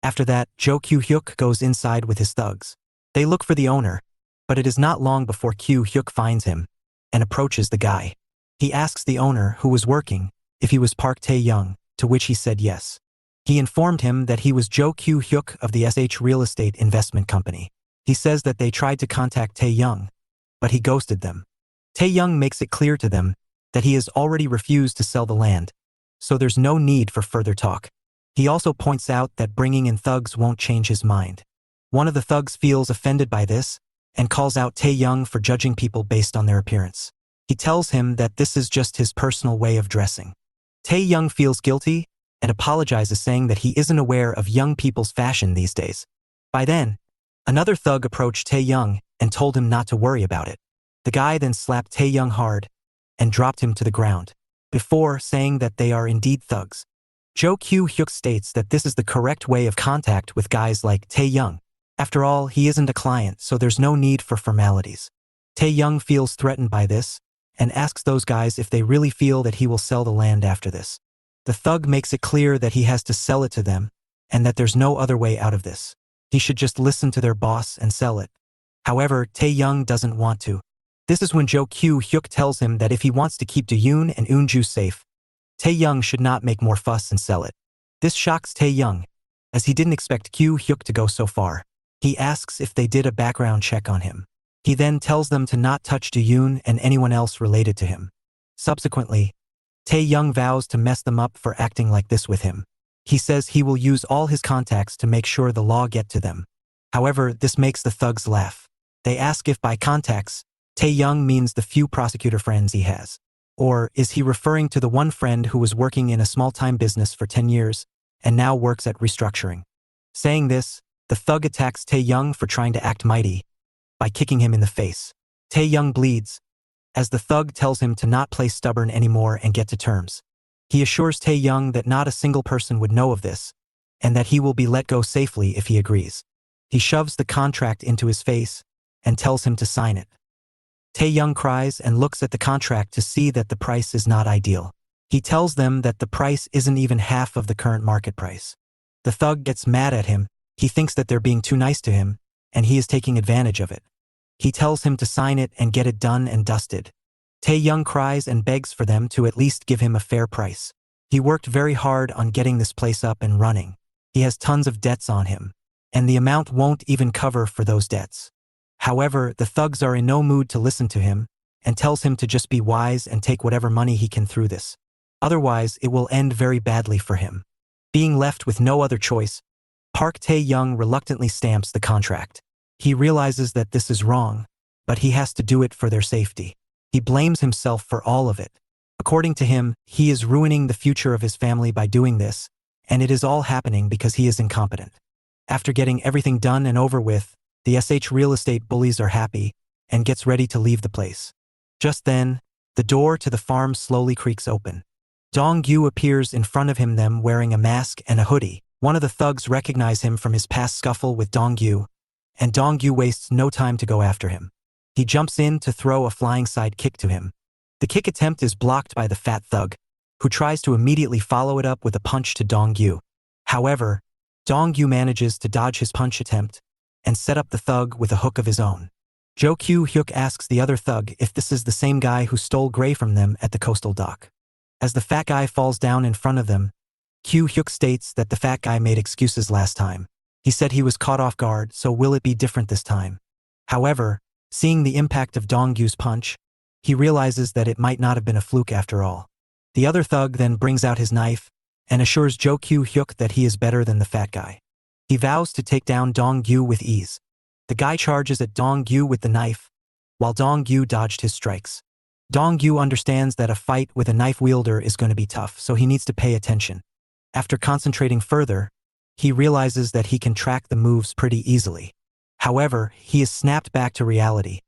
After that, Jo Kyu-hyuk goes inside with his thugs. They look for the owner, but it is not long before Kyu-hyuk finds him and approaches the guy. He asks the owner, who was working, if he was Park Tae-young, to which he said yes. He informed him that he was Jo Kyu-hyuk of the SH Real Estate Investment Company. He says that they tried to contact Tae-young, but he ghosted them. Tae-young makes it clear to them that he has already refused to sell the land, so there's no need for further talk. He also points out that bringing in thugs won't change his mind. One of the thugs feels offended by this and calls out Tae-young for judging people based on their appearance. He tells him that this is just his personal way of dressing. Tae-young feels guilty and apologizes, saying that he isn't aware of young people's fashion these days. By then, another thug approached Tae-young and told him not to worry about it. The guy then slapped Tae-young hard and dropped him to the ground, before saying that they are indeed thugs. Jo Kyu-hyuk states that this is the correct way of contact with guys like Tae-young. After all, he isn't a client, so there's no need for formalities. Tae-young feels threatened by this and asks those guys if they really feel that he will sell the land after this. The thug makes it clear that he has to sell it to them and that there's no other way out of this. He should just listen to their boss and sell it. However, Tae-young doesn't want to. This is when Jo Kyu-hyuk tells him that if he wants to keep Do-yoon and Eun-ju safe, Tae-young should not make more fuss and sell it. This shocks Tae-young, as he didn't expect Kyu-hyuk to go so far. He asks if they did a background check on him. He then tells them to not touch Do-yoon and anyone else related to him. Subsequently, Tae-young vows to mess them up for acting like this with him. He says he will use all his contacts to make sure the law get to them. However, this makes the thugs laugh. They ask if by contacts, Tae-young means the few prosecutor friends he has. Or is he referring to the one friend who was working in a small-time business for 10 years and now works at restructuring? Saying this, the thug attacks Tae-young for trying to act mighty by kicking him in the face. Tae-young bleeds, as the thug tells him to not play stubborn anymore and get to terms. He assures Tae-young that not a single person would know of this, and that he will be let go safely if he agrees. He shoves the contract into his face and tells him to sign it. Tae-young cries and looks at the contract to see that the price is not ideal. He tells them that the price isn't even half of the current market price. The thug gets mad at him. He thinks that they're being too nice to him, and he is taking advantage of it. He tells him to sign it and get it done and dusted. Tae-young cries and begs for them to at least give him a fair price. He worked very hard on getting this place up and running. He has tons of debts on him, and the amount won't even cover for those debts. However, the thugs are in no mood to listen to him and tells him to just be wise and take whatever money he can through this. Otherwise, it will end very badly for him. Being left with no other choice, Park Tae-young reluctantly stamps the contract. He realizes that this is wrong, but he has to do it for their safety. He blames himself for all of it. According to him, he is ruining the future of his family by doing this, and it is all happening because he is incompetent. After getting everything done and over with, the real estate bullies are happy and gets ready to leave the place. Just then, the door to the farm slowly creaks open. Dong-gyu appears in front of them wearing a mask and a hoodie. One of the thugs recognize him from his past scuffle with Dong-gyu, and Dong-gyu wastes no time to go after him. He jumps in to throw a flying side kick to him. The kick attempt is blocked by the fat thug, who tries to immediately follow it up with a punch to Dong-gyu. However, Dong-gyu manages to dodge his punch attempt and set up the thug with a hook of his own. Jo Kyu-hyuk asks the other thug if this is the same guy who stole Gray from them at the coastal dock. As the fat guy falls down in front of them, Kyu-hyuk states that the fat guy made excuses last time. He said he was caught off guard, so will it be different this time? However, seeing the impact of Dong-gyu's punch, he realizes that it might not have been a fluke after all. The other thug then brings out his knife and assures Jo Kyu-hyuk that he is better than the fat guy. He vows to take down Dong-gyu with ease. The guy charges at Dong-gyu with the knife, while Dong-gyu dodged his strikes. Dong-gyu understands that a fight with a knife wielder is going to be tough, so he needs to pay attention. After concentrating further, he realizes that he can track the moves pretty easily. However, he is snapped back to reality,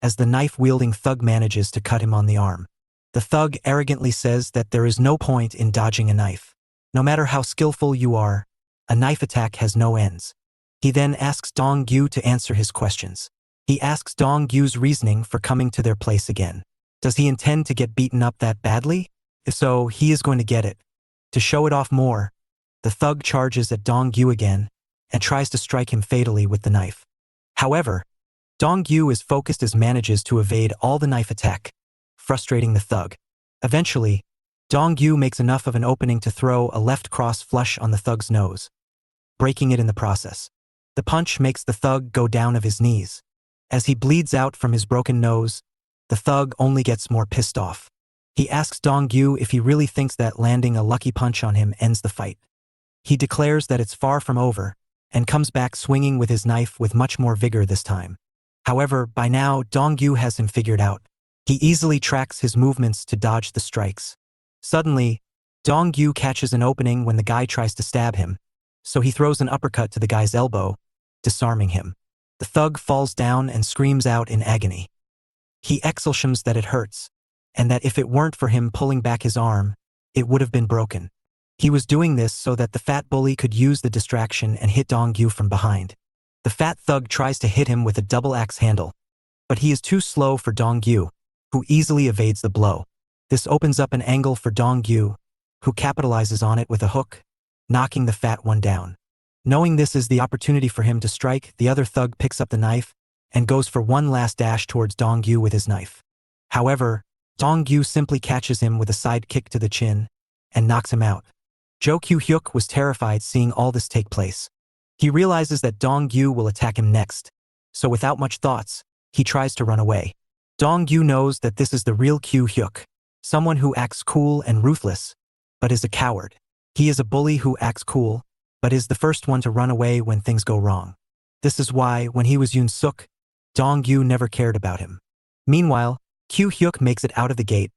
as the knife-wielding thug manages to cut him on the arm. The thug arrogantly says that there is no point in dodging a knife. No matter how skillful you are, a knife attack has no ends. He then asks Dong-gyu to answer his questions. He asks Dong-gyu's reasoning for coming to their place again. Does he intend to get beaten up that badly? If so, he is going to get it. To show it off more, the thug charges at Dong-gyu again and tries to strike him fatally with the knife. However, Dong-gyu is focused as manages to evade all the knife attack, frustrating the thug. Eventually, Dong-gyu makes enough of an opening to throw a left cross flush on the thug's nose, breaking it in the process. The punch makes the thug go down of his knees. As he bleeds out from his broken nose, the thug only gets more pissed off. He asks Dong-gyu if he really thinks that landing a lucky punch on him ends the fight. He declares that it's far from over, and comes back swinging with his knife with much more vigor this time. However, by now, Dong-gyu has him figured out. He easily tracks his movements to dodge the strikes. Suddenly, Dong-gyu catches an opening when the guy tries to stab him, so he throws an uppercut to the guy's elbow, disarming him. The thug falls down and screams out in agony. He exclaims that it hurts, and that if it weren't for him pulling back his arm, it would have been broken. He was doing this so that the fat bully could use the distraction and hit Dong-gyu from behind. The fat thug tries to hit him with a double axe handle, but he is too slow for Dong-gyu, who easily evades the blow. This opens up an angle for Dong-gyu, who capitalizes on it with a hook, knocking the fat one down. Knowing this is the opportunity for him to strike, the other thug picks up the knife and goes for one last dash towards Dong-gyu with his knife. However, Dong-gyu simply catches him with a side kick to the chin and knocks him out. Jo Kyu-hyuk was terrified seeing all this take place. He realizes that Dong-gyu will attack him next, so without much thoughts, he tries to run away. Dong-gyu knows that this is the real Kyu-hyuk, someone who acts cool and ruthless, but is a coward. He is a bully who acts cool, but is the first one to run away when things go wrong. This is why, when he was Yoon-suk, Dong-gyu never cared about him. Meanwhile, Kyu-hyuk makes it out of the gate,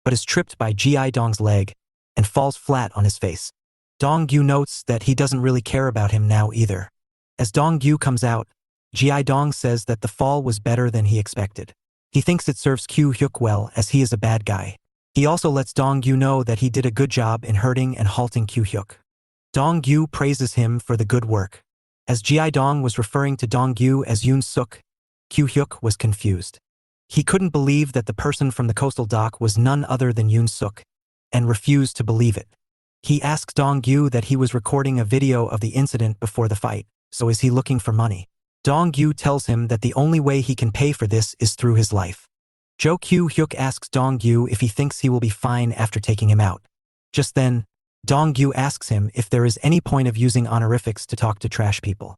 but is tripped by Ji-dong's leg and falls flat on his face. Dong-gyu notes that he doesn't really care about him now either. As Dong-gyu comes out, Ji-dong says that the fall was better than he expected. He thinks it serves Kyu-hyuk well as he is a bad guy. He also lets Dong-gyu know that he did a good job in hurting and halting Kyu-hyuk. Dong-gyu praises him for the good work. As Ji-dong was referring to Dong-gyu as Yoon-suk, Kyu-hyuk was confused. He couldn't believe that the person from the coastal dock was none other than Yoon-suk, and refused to believe it. He asks Dong-gyu that he was recording a video of the incident before the fight, so is he looking for money? Dong-gyu tells him that the only way he can pay for this is through his life. Jo Kyu-hyuk asks Dong-gyu if he thinks he will be fine after taking him out. Just then, Dong-gyu asks him if there is any point of using honorifics to talk to trash people.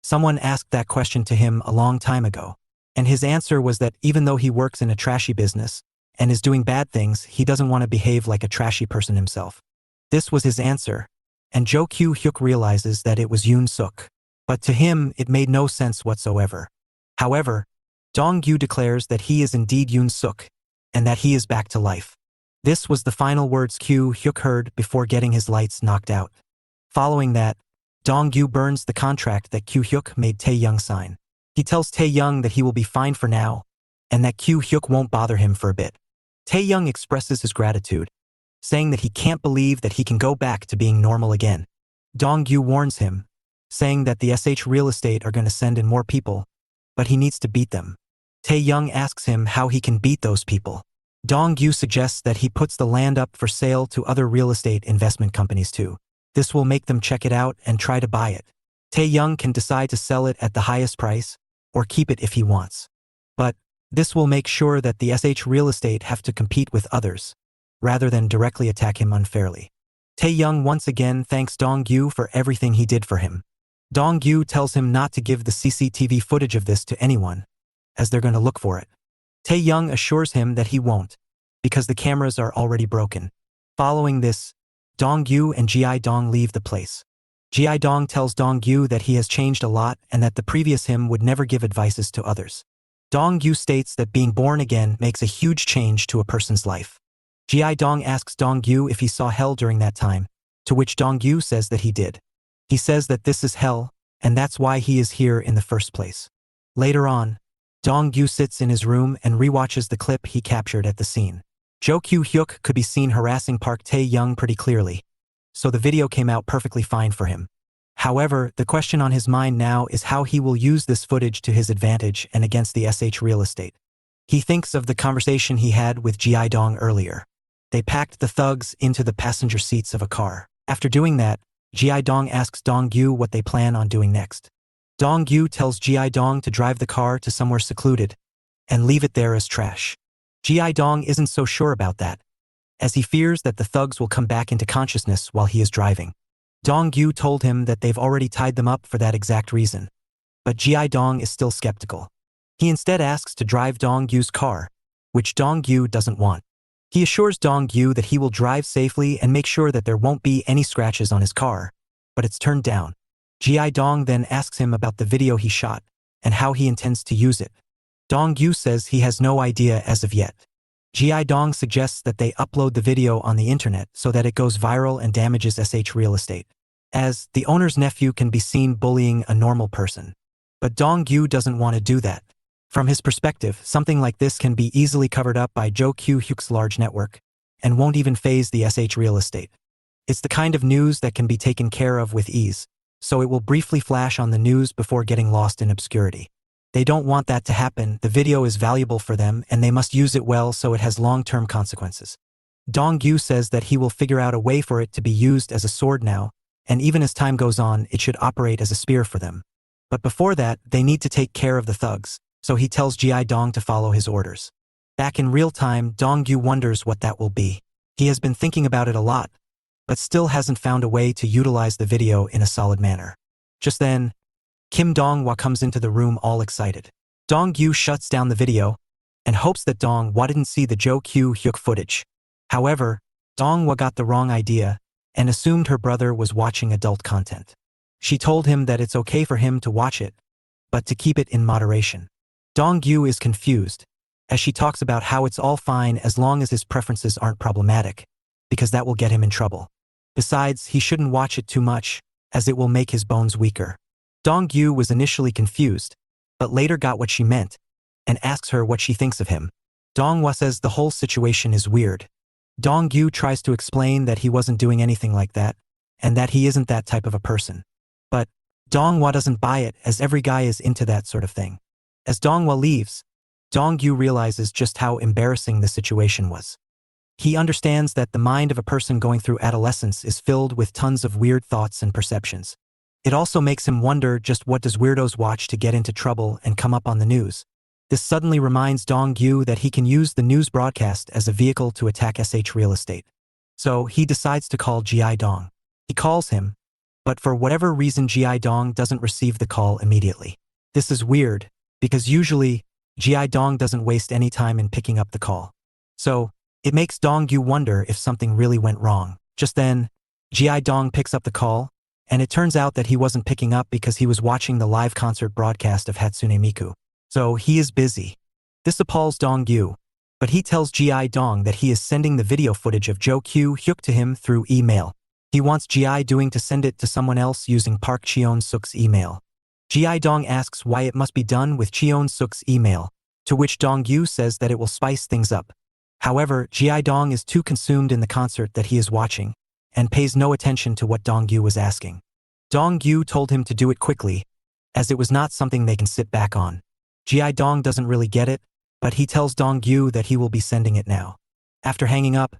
Someone asked that question to him a long time ago, and his answer was that even though he works in a trashy business and is doing bad things, he doesn't want to behave like a trashy person himself. This was his answer, and Jo Kyu-hyuk realizes that it was Yoon-suk. But to him, it made no sense whatsoever. However, Dong-gyu declares that he is indeed Yoon-suk, and that he is back to life. This was the final words Kyu-hyuk heard before getting his lights knocked out. Following that, Dong-gyu burns the contract that Kyu-hyuk made Tae-young sign. He tells Tae-young that he will be fine for now, and that Kyu-hyuk won't bother him for a bit. Tae-young expresses his gratitude, saying that he can't believe that he can go back to being normal again. Dong-gyu warns him, saying that the SH real estate are going to send in more people, but he needs to beat them. Tae-young asks him how he can beat those people. Dong-gyu suggests that he puts the land up for sale to other real estate investment companies too. This will make them check it out and try to buy it. Tae-young can decide to sell it at the highest price, or keep it if he wants. But this will make sure that the SH real estate have to compete with others, rather than directly attack him unfairly. Tae-young once again thanks Dong-gyu for everything he did for him. Dong-gyu tells him not to give the CCTV footage of this to anyone, as they're going to look for it. Tae-young assures him that he won't, because the cameras are already broken. Following this, Dong-gyu and Ji-dong leave the place. Ji-dong tells Dong-gyu that he has changed a lot and that the previous him would never give advices to others. Dong-gyu states that being born again makes a huge change to a person's life. Ji-dong asks Dong-gyu if he saw hell during that time, to which Dong-gyu says that he did. He says that this is hell, and that's why he is here in the first place. Later on, Dong-gyu sits in his room and rewatches the clip he captured at the scene. Jo Kyu-hyuk could be seen harassing Park Tae-young pretty clearly, so the video came out perfectly fine for him. However, the question on his mind now is how he will use this footage to his advantage and against the SH real estate. He thinks of the conversation he had with Ji-dong earlier. They packed the thugs into the passenger seats of a car. After doing that, Ji-dong asks Dong-gyu what they plan on doing next. Dong-gyu tells Ji-dong to drive the car to somewhere secluded and leave it there as trash. Ji-dong isn't so sure about that, as he fears that the thugs will come back into consciousness while he is driving. Dong-gyu told him that they've already tied them up for that exact reason. but Gi Dong is still skeptical. He instead asks to drive Dong-Yu's car, which Dong-Yu doesn't want. He assures Dong-Yu that he will drive safely and make sure that there won't be any scratches on his car, but it's turned down. Gi Dong then asks him about the video he shot and how he intends to use it. Dong-Yu says he has no idea as of yet. Gi Dong suggests that they upload the video on the internet so that it goes viral and damages SH real estate, as the owner's nephew can be seen bullying a normal person. But Dong-Yu doesn't want to do that. From his perspective, something like this can be easily covered up by Jo Kyu-hyuk's large network, and won't even phase the SH real estate. It's the kind of news that can be taken care of with ease, so it will briefly flash on the news before getting lost in obscurity. They don't want that to happen. The video is valuable for them and they must use it well so it has long-term consequences. Dong-Yu says that he will figure out a way for it to be used as a sword now, and even as time goes on, it should operate as a spear for them. But before that, they need to take care of the thugs, so he tells Gi Dong to follow his orders. Back in real time, Dong-Yu wonders what that will be. He has been thinking about it a lot, but still hasn't found a way to utilize the video in a solid manner. Just then, Kim Dong-hwa comes into the room all excited. Dong-Yu shuts down the video and hopes that Dong-hwa didn't see the Jo Kyu-hyuk footage. However, Dong-hwa got the wrong idea and assumed her brother was watching adult content. She told him that it's okay for him to watch it, but to keep it in moderation. Dong-Yu is confused, as she talks about how it's all fine as long as his preferences aren't problematic, because that will get him in trouble. Besides, he shouldn't watch it too much, as it will make his bones weaker. Dong-Yu was initially confused, but later got what she meant, and asks her what she thinks of him. Dong-hwa says the whole situation is weird. Dong-Yu tries to explain that he wasn't doing anything like that, and that he isn't that type of a person. But Dong-hwa doesn't buy it, as every guy is into that sort of thing. As Dong-hwa leaves, Dong-Yu realizes just how embarrassing the situation was. He understands that the mind of a person going through adolescence is filled with tons of weird thoughts and perceptions. It also makes him wonder just what does weirdos watch to get into trouble and come up on the news. This suddenly reminds Dong-Yu that he can use the news broadcast as a vehicle to attack SH real estate. So he decides to call Gi Dong. He calls him, but for whatever reason Gi Dong doesn't receive the call immediately. This is weird, because usually, Gi Dong doesn't waste any time in picking up the call. So, it makes Dong-Yu wonder if something really went wrong. Just then, Gi Dong picks up the call, and it turns out that he wasn't picking up because he was watching the live concert broadcast of Hatsune Miku. So, he is busy. This appalls Dong-Yu, but he tells Gi Dong that he is sending the video footage of Jo Kyu-hyuk to him through email. He wants Gi Dong to send it to someone else using Park Cheon-suk's email. Gi Dong asks why it must be done with Cheon-suk's email, to which Dong-Yu says that it will spice things up. However, Gi Dong is too consumed in the concert that he is watching, and pays no attention to what Dong-Yu was asking. Dong-Yu told him to do it quickly, as it was not something they can sit back on. Gi Dong doesn't really get it, but he tells Dong-Yu that he will be sending it now. After hanging up,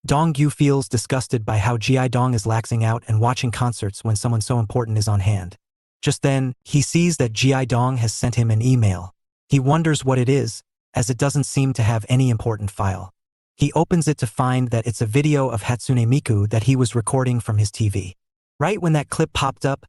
Dong-Yu feels disgusted by how Gi Dong is laxing out and watching concerts when someone so important is on hand. Just then, he sees that Gi Dong has sent him an email. He wonders what it is, as it doesn't seem to have any important file. He opens it to find that it's a video of Hatsune Miku that he was recording from his TV. Right when that clip popped up,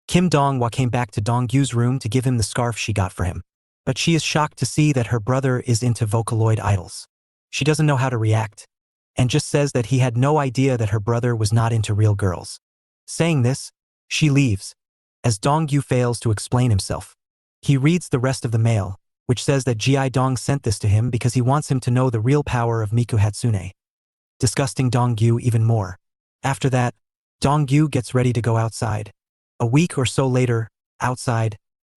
Kim Dong-hwa came back to Dong-Yu's room to give him the scarf she got for him. But she is shocked to see that her brother is into Vocaloid idols. She doesn't know how to react, and just says that he had no idea that her brother was not into real girls. Saying this, she leaves, as Dong-Yu fails to explain himself. He reads the rest of the mail, which says that Gi Dong sent this to him because he wants him to know the real power of Miku Hatsune, disgusting Dong-Yu even more. After that, Dong-Yu gets ready to go outside. A week or so later, outside,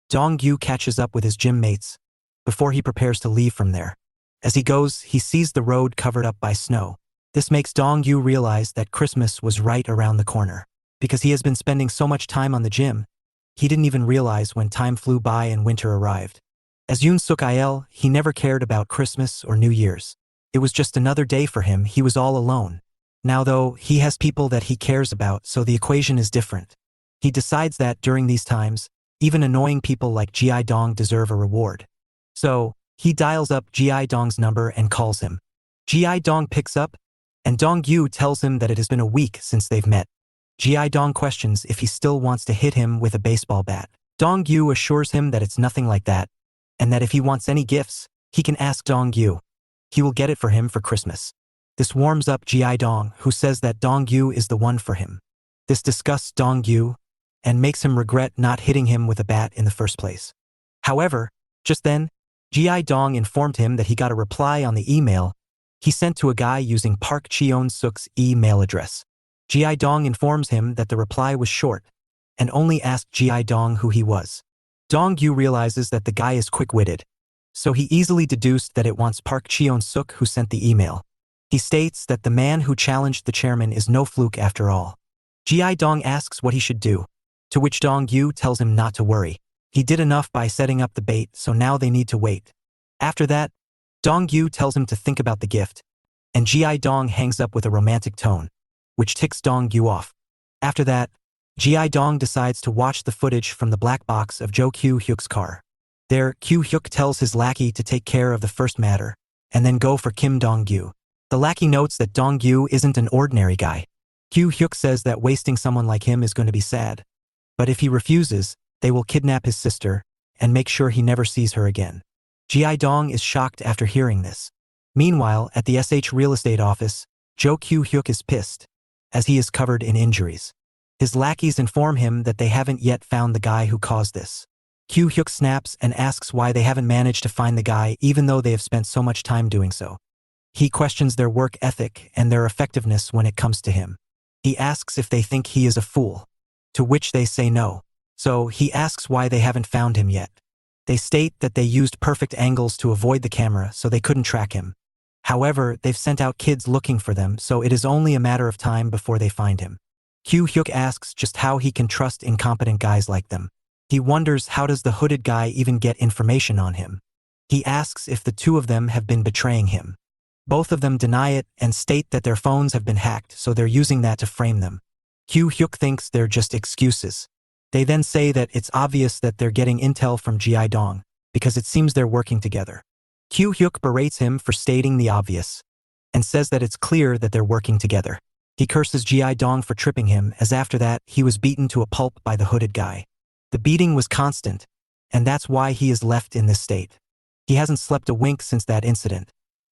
Dong-Yu catches up with his gym mates, before he prepares to leave from there. As he goes, he sees the road covered up by snow. This makes Dong-Yu realize that Christmas was right around the corner. Because he has been spending so much time on the gym, he didn't even realize when time flew by and winter arrived. As Yoon Suk-il, he never cared about Christmas or New Year's. It was just another day for him. He was all alone. Now though, he has people that he cares about, so the equation is different. He decides that during these times, even annoying people like Gi Dong deserve a reward. So, he dials up Gi Dong's number and calls him. Gi Dong picks up, and Dong-Yu tells him that it has been a week since they've met. Gi Dong questions if he still wants to hit him with a baseball bat. Dong-yu assures him that it's nothing like that, and that if he wants any gifts, he can ask Dong-yu. He will get it for him for Christmas. This warms up Ji-dong, who says that Dong-yu is the one for him. This disgusts Dong-yu and makes him regret not hitting him with a bat in the first place. However, just then, Ji-dong informed him that he got a reply on the email he sent to a guy using Park Cheon-suk's email address. Ji-dong informs him that the reply was short and only asked Ji-dong who he was. Dong-yu realizes that the guy is quick-witted, so he easily deduced that it wants Park Cheon-suk who sent the email. He states that the man who challenged the chairman is no fluke after all. Ji-dong asks what he should do, to which Dong-yu tells him not to worry. He did enough by setting up the bait, so now they need to wait. After that, Dong-yu tells him to think about the gift, and Ji-dong hangs up with a romantic tone, which ticks Dong-yu off. After that, Ji-dong decides to watch the footage from the black box of Jo Kyu-hyuk's car. There, Kyu-hyuk tells his lackey to take care of the first matter, and then go for Kim Dong-yu. The lackey notes that Dong-yu isn't an ordinary guy. Kyu-hyuk says that wasting someone like him is going to be sad. But if he refuses, they will kidnap his sister and make sure he never sees her again. Ji-dong is shocked after hearing this. Meanwhile, at the SH real estate office, Jo Kyu-hyuk is pissed, as he is covered in injuries. His lackeys inform him that they haven't yet found the guy who caused this. Kyu-hyuk snaps and asks why they haven't managed to find the guy even though they have spent so much time doing so. He questions their work ethic and their effectiveness when it comes to him. He asks if they think he is a fool, to which they say no. So he asks why they haven't found him yet. They state that they used perfect angles to avoid the camera so they couldn't track him. However, they've sent out kids looking for them, so it is only a matter of time before they find him. Kyu-hyuk asks just how he can trust incompetent guys like them. He wonders how does the hooded guy even get information on him. He asks if the two of them have been betraying him. Both of them deny it and state that their phones have been hacked, so they're using that to frame them. Kyu-hyuk thinks they're just excuses. They then say that it's obvious that they're getting intel from Ji-dong, because it seems they're working together. Kyu-hyuk berates him for stating the obvious, and says that it's clear that they're working together. He curses Ji-dong for tripping him, as after that, he was beaten to a pulp by the hooded guy. The beating was constant, and that's why he is left in this state. He hasn't slept a wink since that incident,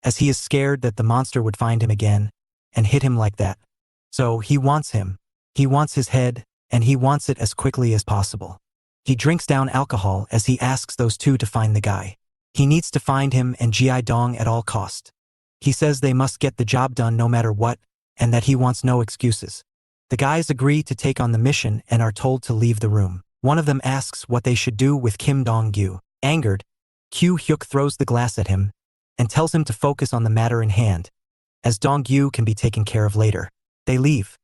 as he is scared that the monster would find him again and hit him like that. So he wants him. He wants his head, and he wants it as quickly as possible. He drinks down alcohol as he asks those two to find the guy. He needs to find him and Ji-dong at all cost. He says they must get the job done no matter what, and that he wants no excuses. The guys agree to take on the mission and are told to leave the room. One of them asks what they should do with Kim Dong-yu. Angered, Kyu-hyuk throws the glass at him and tells him to focus on the matter in hand, as Dong-yu can be taken care of later. They leave.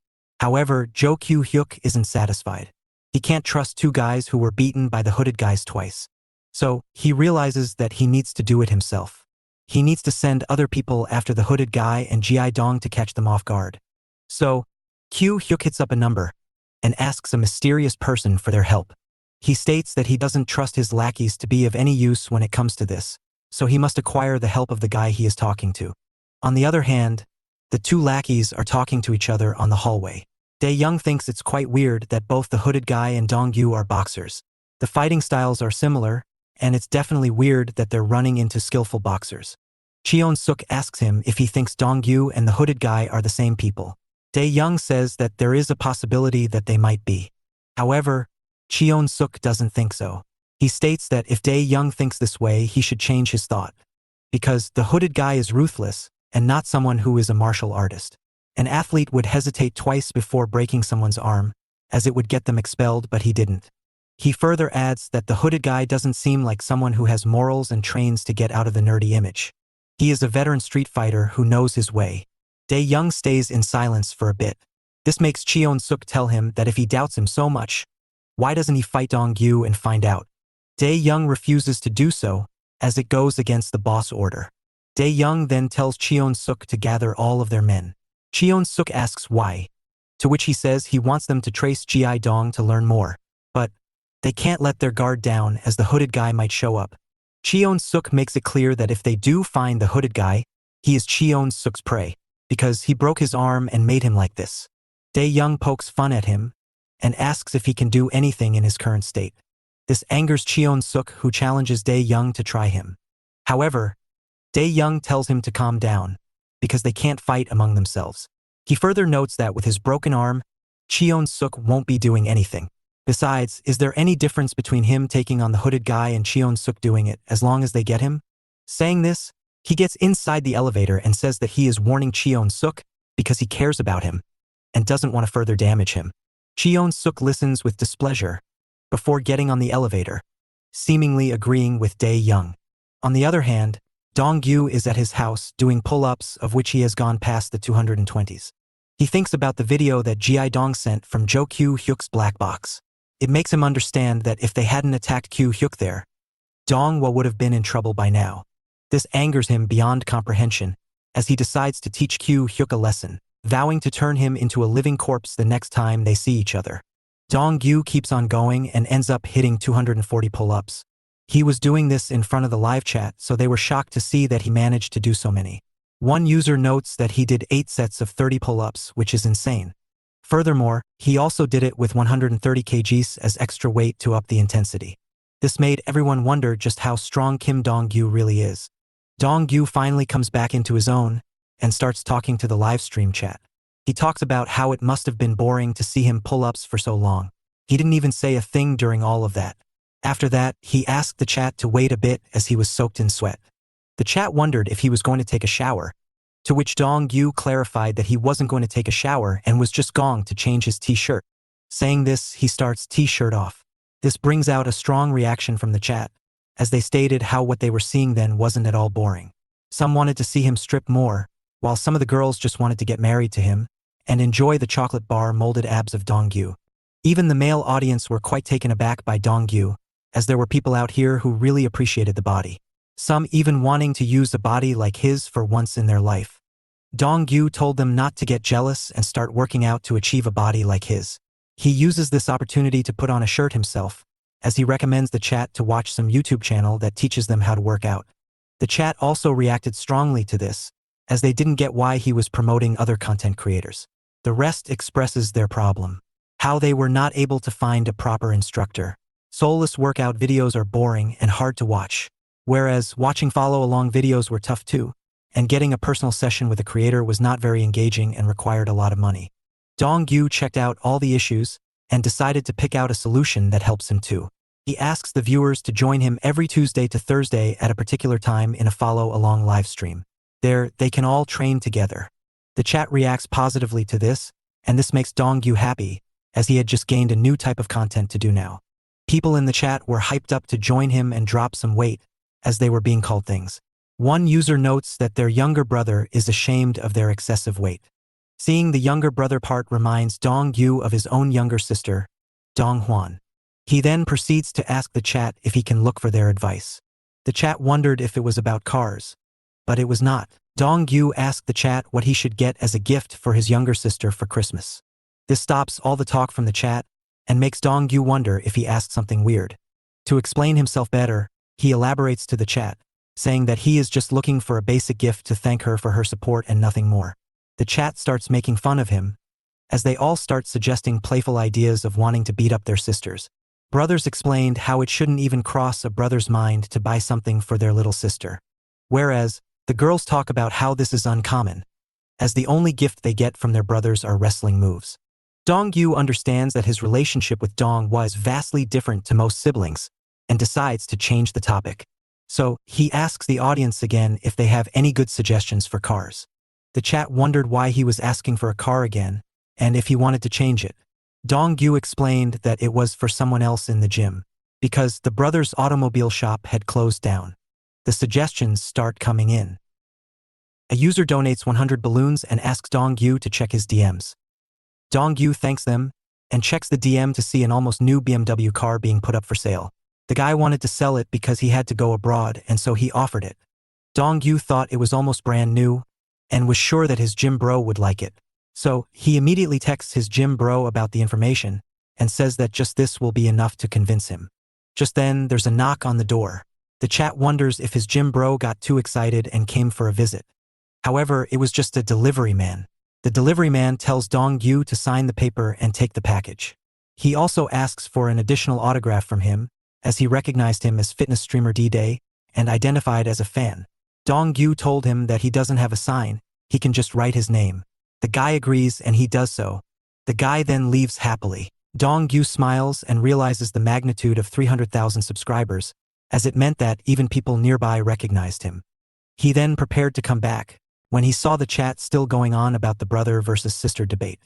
However, Jo Kyu-hyuk isn't satisfied. He can't trust two guys who were beaten by the hooded guys twice. So, he realizes that he needs to do it himself. He needs to send other people after the hooded guy and Ji-dong to catch them off guard. So, Kyu-hyuk hits up a number and asks a mysterious person for their help. He states that he doesn't trust his lackeys to be of any use when it comes to this, so he must acquire the help of the guy he is talking to. On the other hand, the two lackeys are talking to each other on the hallway. Dae-young thinks it's quite weird that both the hooded guy and Dong-yu are boxers. The fighting styles are similar, and it's definitely weird that they're running into skillful boxers. Cheon-suk asks him if he thinks Dong-yu and the hooded guy are the same people. Dae-young says that there is a possibility that they might be. However, Cheon-suk doesn't think so. He states that if Dae-young thinks this way, he should change his thought, because the hooded guy is ruthless and not someone who is a martial artist. An athlete would hesitate twice before breaking someone's arm, as it would get them expelled, but he didn't. He further adds that the hooded guy doesn't seem like someone who has morals and trains to get out of the nerdy image. He is a veteran street fighter who knows his way. Dae-young stays in silence for a bit. This makes Cheon-suk tell him that if he doubts him so much, why doesn't he fight Dong-yu and find out? Dae-young refuses to do so, as it goes against the boss order. Dae-young then tells Cheon-suk to gather all of their men. Cheon-suk asks why, to which he says he wants them to trace Ji-dong to learn more, but they can't let their guard down as the hooded guy might show up. Cheon-suk makes it clear that if they do find the hooded guy, he is Cheon-suk's prey, because he broke his arm and made him like this. Dae-young pokes fun at him and asks if he can do anything in his current state. This angers Cheon-suk, who challenges Dae-young to try him. However, Dae-young tells him to calm down, because they can't fight among themselves. He further notes that with his broken arm, Cheon-suk won't be doing anything. Besides, is there any difference between him taking on the hooded guy and Cheon-suk doing it as long as they get him? Saying this, he gets inside the elevator and says that he is warning Cheon-suk because he cares about him and doesn't want to further damage him. Cheon-suk listens with displeasure before getting on the elevator, seemingly agreeing with Dae-young. On the other hand, Dong-gyu is at his house doing pull-ups, of which he has gone past the 220s. He thinks about the video that Gi-dong sent from Jo Kyu-hyuk's black box. It makes him understand that if they hadn't attacked Kyu-hyuk there, Dong-hwa would have been in trouble by now. This angers him beyond comprehension, as he decides to teach Kyu-hyuk a lesson, vowing to turn him into a living corpse the next time they see each other. Dong-gyu keeps on going and ends up hitting 240 pull-ups. He was doing this in front of the live chat, so they were shocked to see that he managed to do so many. One user notes that he did 8 sets of 30 pull-ups, which is insane. Furthermore, he also did it with 130 kgs as extra weight to up the intensity. This made everyone wonder just how strong Kim Dong-gyu really is. Dong-gyu finally comes back into his own and starts talking to the live stream chat. He talks about how it must have been boring to see him pull-ups for so long. He didn't even say a thing during all of that. After that, he asked the chat to wait a bit as he was soaked in sweat. The chat wondered if he was going to take a shower, to which Dong-gyu clarified that he wasn't going to take a shower and was just going to change his t-shirt. Saying this, he starts t-shirt off. This brings out a strong reaction from the chat, as they stated how what they were seeing then wasn't at all boring. Some wanted to see him strip more, while some of the girls just wanted to get married to him and enjoy the chocolate bar molded abs of Dong-gyu. Even the male audience were quite taken aback by Dong-gyu, as there were people out here who really appreciated the body. Some even wanting to use a body like his for once in their life. Dong-gyu told them not to get jealous and start working out to achieve a body like his. He uses this opportunity to put on a shirt himself, as he recommends the chat to watch some YouTube channel that teaches them how to work out. The chat also reacted strongly to this, as they didn't get why he was promoting other content creators. The rest expresses their problem. How they were not able to find a proper instructor. Soulless workout videos are boring and hard to watch, whereas watching follow-along videos were tough too, and getting a personal session with a creator was not very engaging and required a lot of money. Dong-gyu checked out all the issues and decided to pick out a solution that helps him too. He asks the viewers to join him every Tuesday to Thursday at a particular time in a follow-along live stream. There, they can all train together. The chat reacts positively to this, and this makes Dong-gyu happy, as he had just gained a new type of content to do now. People in the chat were hyped up to join him and drop some weight, as they were being called things. One user notes that their younger brother is ashamed of their excessive weight. Seeing the younger brother part reminds Dong-gyu of his own younger sister, Dong-hwan. He then proceeds to ask the chat if he can look for their advice. The chat wondered if it was about cars, but it was not. Dong-gyu asked the chat what he should get as a gift for his younger sister for Christmas. This stops all the talk from the chat and makes Dong-gyu wonder if he asked something weird. To explain himself better, he elaborates to the chat, saying that he is just looking for a basic gift to thank her for her support and nothing more. The chat starts making fun of him, as they all start suggesting playful ideas of wanting to beat up their sisters. Brothers explained how it shouldn't even cross a brother's mind to buy something for their little sister. Whereas, the girls talk about how this is uncommon, as the only gift they get from their brothers are wrestling moves. Dong-gyu understands that his relationship with Dong-hwa is vastly different to most siblings, and decides to change the topic. So, he asks the audience again if they have any good suggestions for cars. The chat wondered why he was asking for a car again, and if he wanted to change it. Dong-gyu explained that it was for someone else in the gym, because the brothers' automobile shop had closed down. The suggestions start coming in. A user donates 100 balloons and asks Dong-gyu to check his DMs. Dong-gyu thanks them and checks the DM to see an almost new BMW car being put up for sale. The guy wanted to sell it because he had to go abroad, and so he offered it. Dong-gyu thought it was almost brand new and was sure that his gym bro would like it. So, he immediately texts his gym bro about the information and says that just this will be enough to convince him. Just then, there's a knock on the door. The chat wonders if his gym bro got too excited and came for a visit. However, it was just a delivery man. The delivery man tells Dong-gyu to sign the paper and take the package. He also asks for an additional autograph from him, as he recognized him as fitness streamer D-Day and identified as a fan. Dong-gyu told him that he doesn't have a sign, he can just write his name. The guy agrees and he does so. The guy then leaves happily. Dong-gyu smiles and realizes the magnitude of 300,000 subscribers, as it meant that even people nearby recognized him. He then prepared to come back, when he saw the chat still going on about the brother versus sister debate.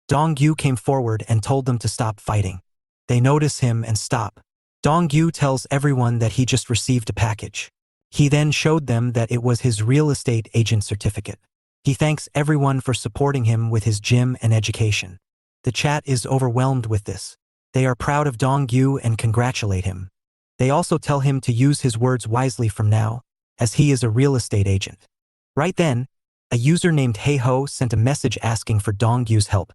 Dong-gyu came forward and told them to stop fighting. They notice him and stop. Dong-gyu tells everyone that he just received a package. He then showed them that it was his real estate agent certificate. He thanks everyone for supporting him with his gym and education. The chat is overwhelmed with this. They are proud of Dong-gyu and congratulate him. They also tell him to use his words wisely from now, as he is a real estate agent. Right then, a user named Heiho sent a message asking for Dong-gyu's help.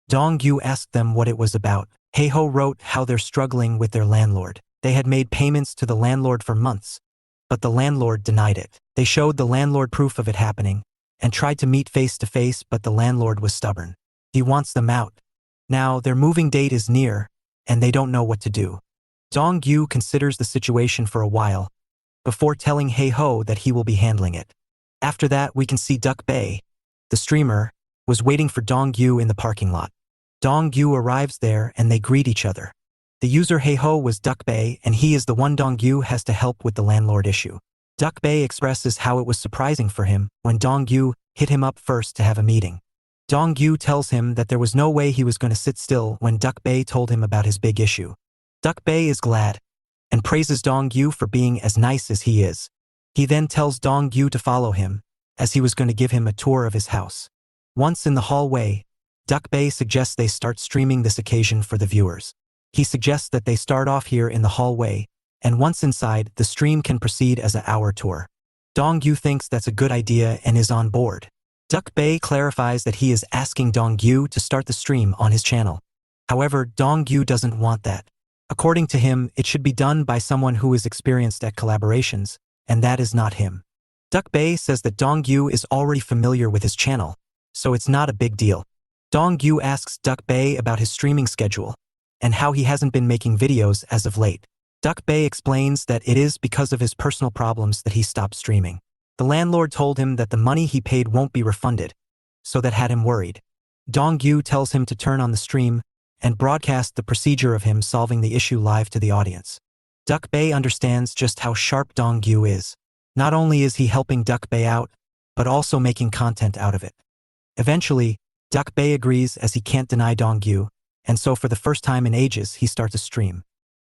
Dong-gyu asked them what it was about. Heiho wrote how they're struggling with their landlord. They had made payments to the landlord for months, but the landlord denied it. They showed the landlord proof of it happening and tried to meet face to face, but the landlord was stubborn. He wants them out. Now their moving date is near, and they don't know what to do. Dong-gyu considers the situation for a while, before telling Heiho that he will be handling it. After that, we can see Duck Bae, the streamer, was waiting for Dong-gyu in the parking lot. Dong-gyu arrives there and they greet each other. The user Heiho was Duck Bae and he is the one Dong-gyu has to help with the landlord issue. Duck Bae expresses how it was surprising for him when Dong-gyu hit him up first to have a meeting. Dong-gyu tells him that there was no way he was going to sit still when Duck Bae told him about his big issue. Duck Bae is glad and praises Dong-gyu for being as nice as he is. He then tells Dong-gyu to follow him, as he was going to give him a tour of his house. Once in the hallway, Duck Bae suggests they start streaming this occasion for the viewers. He suggests that they start off here in the hallway, and once inside, the stream can proceed as an hour tour. Dong-gyu thinks that's a good idea and is on board. Duck Bae clarifies that he is asking Dong-gyu to start the stream on his channel. However, Dong-gyu doesn't want that. According to him, it should be done by someone who is experienced at collaborations, and that is not him. Duck Bae says that Dong-gyu is already familiar with his channel, so it's not a big deal. Dong-gyu asks Duck Bae about his streaming schedule and how he hasn't been making videos as of late. Duck Bae explains that it is because of his personal problems that he stopped streaming. The landlord told him that the money he paid won't be refunded, so that had him worried. Dong-gyu tells him to turn on the stream and broadcast the procedure of him solving the issue live to the audience. Duck Bae understands just how sharp Dong-gyu is. Not only is he helping Duck Bae out, but also making content out of it. Eventually, Duck Bae agrees as he can't deny Dong-gyu, and so for the first time in ages he starts a stream.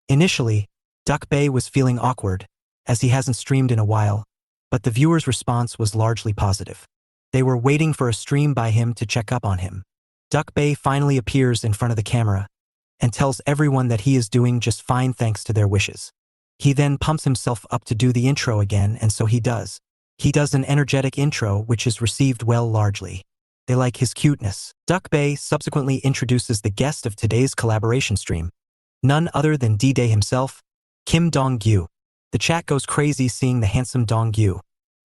Initially, Duck Bae was feeling awkward, as he hasn't streamed in a while, but the viewers' response was largely positive. They were waiting for a stream by him to check up on him. Duck Bae finally appears in front of the camera and tells everyone that he is doing just fine thanks to their wishes. He then pumps himself up to do the intro again, and so he does. He does an energetic intro which is received well largely. They like his cuteness. Duck Bae subsequently introduces the guest of today's collaboration stream, none other than D-Day himself, Kim Dong-gyu. The chat goes crazy seeing the handsome Dong-gyu,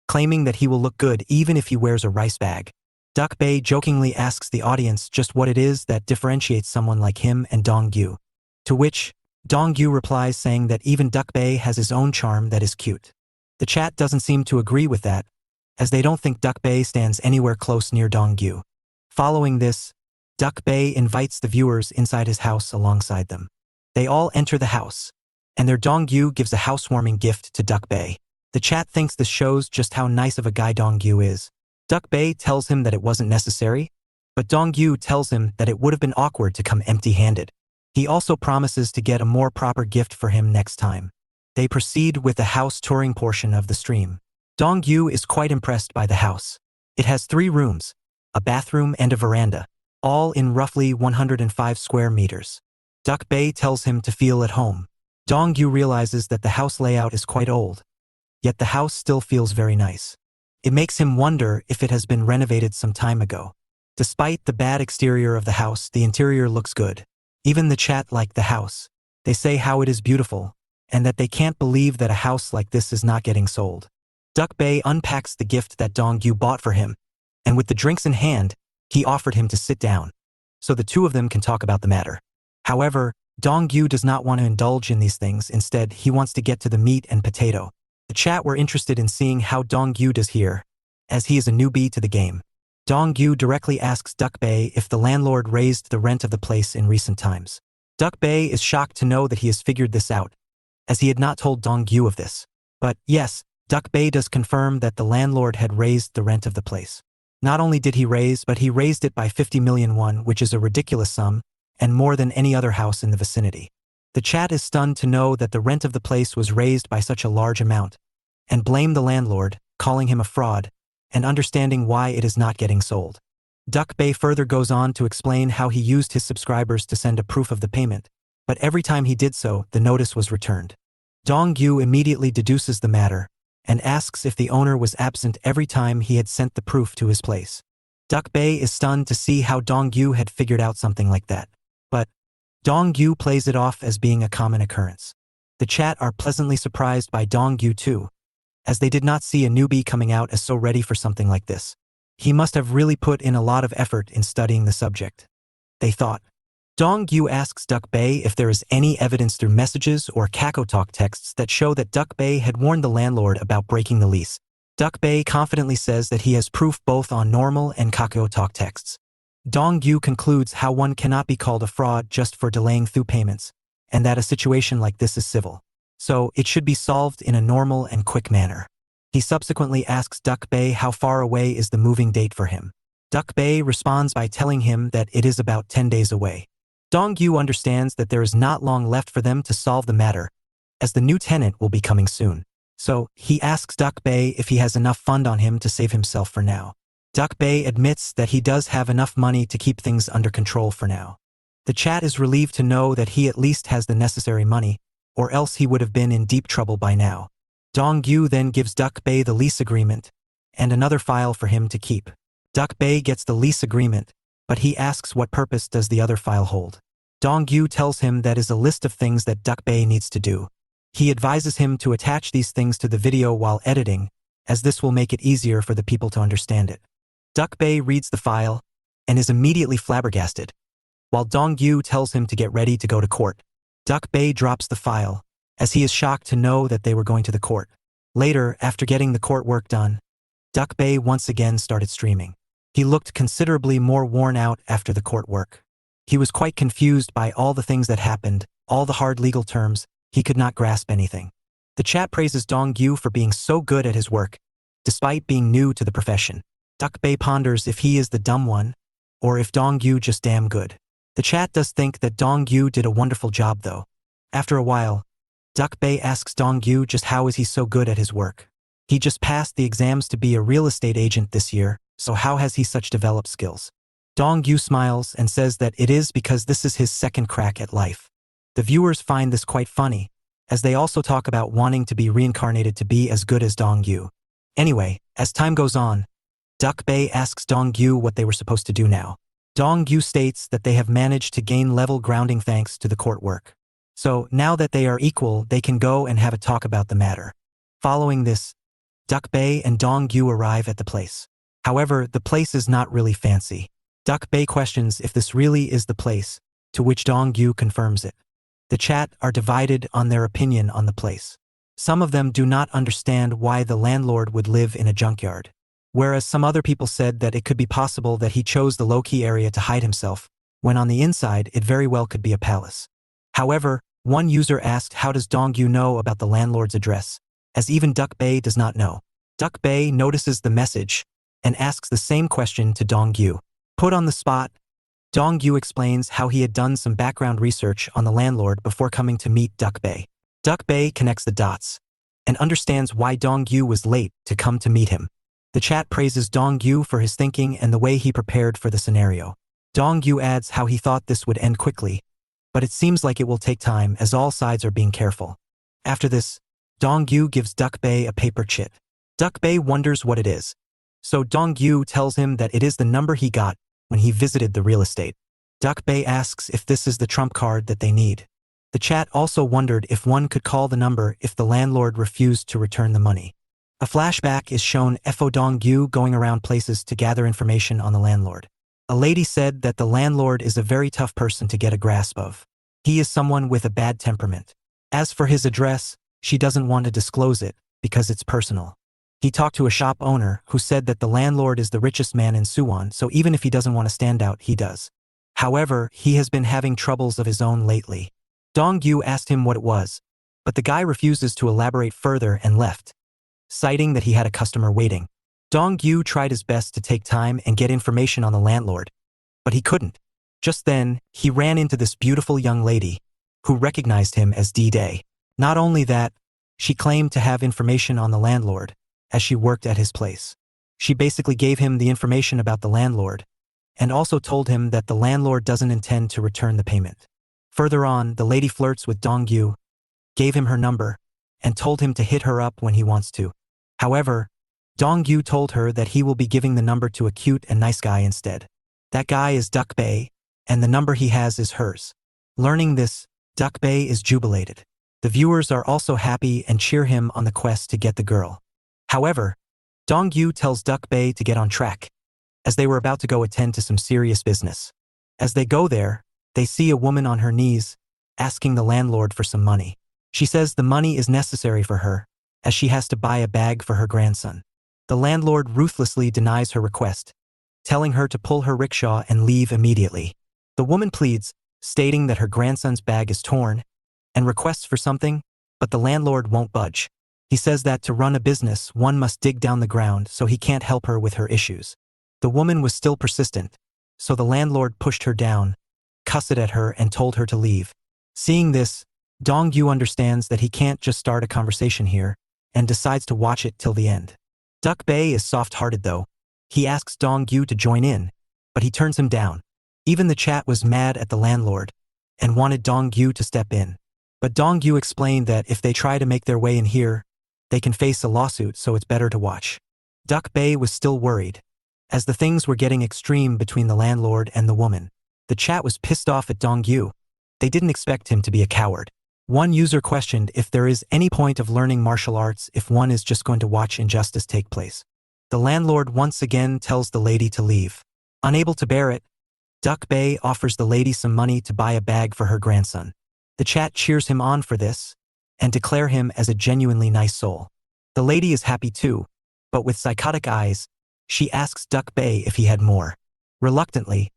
claiming that he will look good even if he wears a rice bag. Duck Bae jokingly asks the audience just what it is that differentiates someone like him and Dong-gyu, to which Dong-gyu replies saying that even Duck Bae has his own charm that is cute. The chat doesn't seem to agree with that, as they don't think Duck Bae stands anywhere close near Dong-gyu. Following this, Duck Bae invites the viewers inside his house alongside them. They all enter the house, and their Dong-gyu gives a housewarming gift to Duck Bae. The chat thinks this shows just how nice of a guy Dong-gyu is. Duck Bae tells him that it wasn't necessary, but Dong-gyu tells him that it would have been awkward to come empty-handed. He also promises to get a more proper gift for him next time. They proceed with the house touring portion of the stream. Dong-gyu is quite impressed by the house. It has 3 rooms, a bathroom and a veranda, all in roughly 105 square meters. Duck Bae tells him to feel at home. Dong-gyu realizes that the house layout is quite old, yet the house still feels very nice. It makes him wonder if it has been renovated some time ago. Despite the bad exterior of the house, the interior looks good. Even the chat like the house. They say how it is beautiful, and that they can't believe that a house like this is not getting sold. Duck Bae unpacks the gift that Dong-gyu bought for him, and with the drinks in hand, he offered him to sit down, so the two of them can talk about the matter. However, Dong-gyu does not want to indulge in these things, instead he wants to get to the meat and potato. The chat were interested in seeing how Dong-gyu does here, as he is a newbie to the game. Dong-gyu directly asks Duck-bae if the landlord raised the rent of the place in recent times. Duck-bae is shocked to know that he has figured this out, as he had not told Dong-gyu of this. But yes, Duck-bae does confirm that the landlord had raised the rent of the place. Not only did he raise, but he raised it by 50 million won, which is a ridiculous sum, and more than any other house in the vicinity. The chat is stunned to know that the rent of the place was raised by such a large amount, and blame the landlord, calling him a fraud, and understanding why it is not getting sold. Duck-bae further goes on to explain how he used his subscribers to send a proof of the payment, but every time he did so, the notice was returned. Dong-gyu immediately deduces the matter, and asks if the owner was absent every time he had sent the proof to his place. Duck-bae is stunned to see how Dong-gyu had figured out something like that. But Dong-gyu plays it off as being a common occurrence. The chat are pleasantly surprised by Dong-gyu too, as they did not see a newbie coming out as so ready for something like this. He must have really put in a lot of effort in studying the subject, they thought. Dong-gyu asks Duck-bae if there is any evidence through messages or KakaoTalk texts that show that Duck-bae had warned the landlord about breaking the lease. Duck-bae confidently says that he has proof both on normal and KakaoTalk texts. Dong-gyu concludes how one cannot be called a fraud just for delaying through payments, and that a situation like this is civil. So it should be solved in a normal and quick manner. He subsequently asks Duck-bae how far away is the moving date for him. Duck-bae responds by telling him that it is about 10 days away. Dong-gyu understands that there is not long left for them to solve the matter, as the new tenant will be coming soon. So he asks Duck-bae if he has enough fund on him to save himself for now. Duck-bae admits that he does have enough money to keep things under control for now. The chat is relieved to know that he at least has the necessary money, or else he would have been in deep trouble by now. Dong-gyu then gives Duck-bae the lease agreement and another file for him to keep. Duck-bae gets the lease agreement, but he asks what purpose does the other file hold. Dong-gyu tells him that is a list of things that Duck-bae needs to do. He advises him to attach these things to the video while editing, as this will make it easier for the people to understand it. Duck-bae reads the file and is immediately flabbergasted, while Dong-gyu tells him to get ready to go to court. Duck-bae drops the file, as he is shocked to know that they were going to the court. Later, after getting the court work done, Duck-bae once again started streaming. He looked considerably more worn out after the court work. He was quite confused by all the things that happened, all the hard legal terms. He could not grasp anything. The chat praises Dong-gyu for being so good at his work, despite being new to the profession. Duck-bae ponders if he is the dumb one, or if Dong-gyu just damn good. The chat does think that Dong-gyu did a wonderful job though. After a while, Duck-bae asks Dong-gyu just how is he so good at his work. He just passed the exams to be a real estate agent this year, so how has he such developed skills? Dong-gyu smiles and says that it is because this is his second crack at life. The viewers find this quite funny, as they also talk about wanting to be reincarnated to be as good as Dong-gyu. Anyway, as time goes on, Duck-bae asks Dong-gyu what they were supposed to do now. Dong-gyu states that they have managed to gain level grounding thanks to the court work. So now that they are equal, they can go and have a talk about the matter. Following this, Duck-bae and Dong-gyu arrive at the place. However, the place is not really fancy. Duck-bae questions if this really is the place, to which Dong-gyu confirms it. The chat are divided on their opinion on the place. Some of them do not understand why the landlord would live in a junkyard, whereas some other people said that it could be possible that he chose the low-key area to hide himself, when on the inside it very well could be a palace. However, one user asked how does Dong-gyu know about the landlord's address, as even Duck-bae does not know. Duck-bae notices the message and asks the same question to Dong-gyu. Put on the spot, Dong-gyu explains how he had done some background research on the landlord before coming to meet Duck-bae. Duck-bae connects the dots and understands why Dong-gyu was late to come to meet him. The chat praises Dong-gyu for his thinking and the way he prepared for the scenario. Dong-gyu adds how he thought this would end quickly, but it seems like it will take time as all sides are being careful. After this, Dong-gyu gives Duck-bae a paper chit. Duck-bae wonders what it is, so Dong-gyu tells him that it is the number he got when he visited the real estate. Duck-bae asks if this is the trump card that they need. The chat also wondered if one could call the number if the landlord refused to return the money. A flashback is shown of Dong-gyu going around places to gather information on the landlord. A lady said that the landlord is a very tough person to get a grasp of. He is someone with a bad temperament. As for his address, she doesn't want to disclose it because it's personal. He talked to a shop owner who said that the landlord is the richest man in Suwon, so even if he doesn't want to stand out, he does. However, he has been having troubles of his own lately. Dong-gyu asked him what it was, but the guy refuses to elaborate further and left, citing that he had a customer waiting. Dong-gyu tried his best to take time and get information on the landlord, but he couldn't. Just then, he ran into this beautiful young lady, who recognized him as D-Day. Not only that, she claimed to have information on the landlord, as she worked at his place. She basically gave him the information about the landlord, and also told him that the landlord doesn't intend to return the payment. Further on, the lady flirts with Dong-gyu, gave him her number, and told him to hit her up when he wants to. However, Dong-gyu told her that he will be giving the number to a cute and nice guy instead. That guy is Duck-bae, and the number he has is hers. Learning this, Duck-bae is jubilated. The viewers are also happy and cheer him on the quest to get the girl. However, Dong-gyu tells Duck-bae to get on track, as they were about to go attend to some serious business. As they go there, they see a woman on her knees, asking the landlord for some money. She says the money is necessary for her, as she has to buy a bag for her grandson. The landlord ruthlessly denies her request, telling her to pull her rickshaw and leave immediately. The woman pleads, stating that her grandson's bag is torn, and requests for something, but the landlord won't budge. He says that to run a business, one must dig down the ground, so he can't help her with her issues. The woman was still persistent, so the landlord pushed her down, cussed at her, and told her to leave. Seeing this, Dong-gyu understands that he can't just start a conversation here, and decides to watch it till the end. Duck-bae is soft-hearted though. He asks Dong-gyu to join in, but he turns him down. Even the chat was mad at the landlord, and wanted Dong-gyu to step in. But Dong-gyu explained that if they try to make their way in here, they can face a lawsuit, so it's better to watch. Duck-bae was still worried, as the things were getting extreme between the landlord and the woman. The chat was pissed off at Dong-gyu. They didn't expect him to be a coward. One user questioned if there is any point of learning martial arts if one is just going to watch injustice take place. The landlord once again tells the lady to leave. Unable to bear it, Duck-bae offers the lady some money to buy a bag for her grandson. The chat cheers him on for this, and declare him as a genuinely nice soul. The lady is happy too, but with psychotic eyes, she asks Duck-bae if he had more. Reluctantly,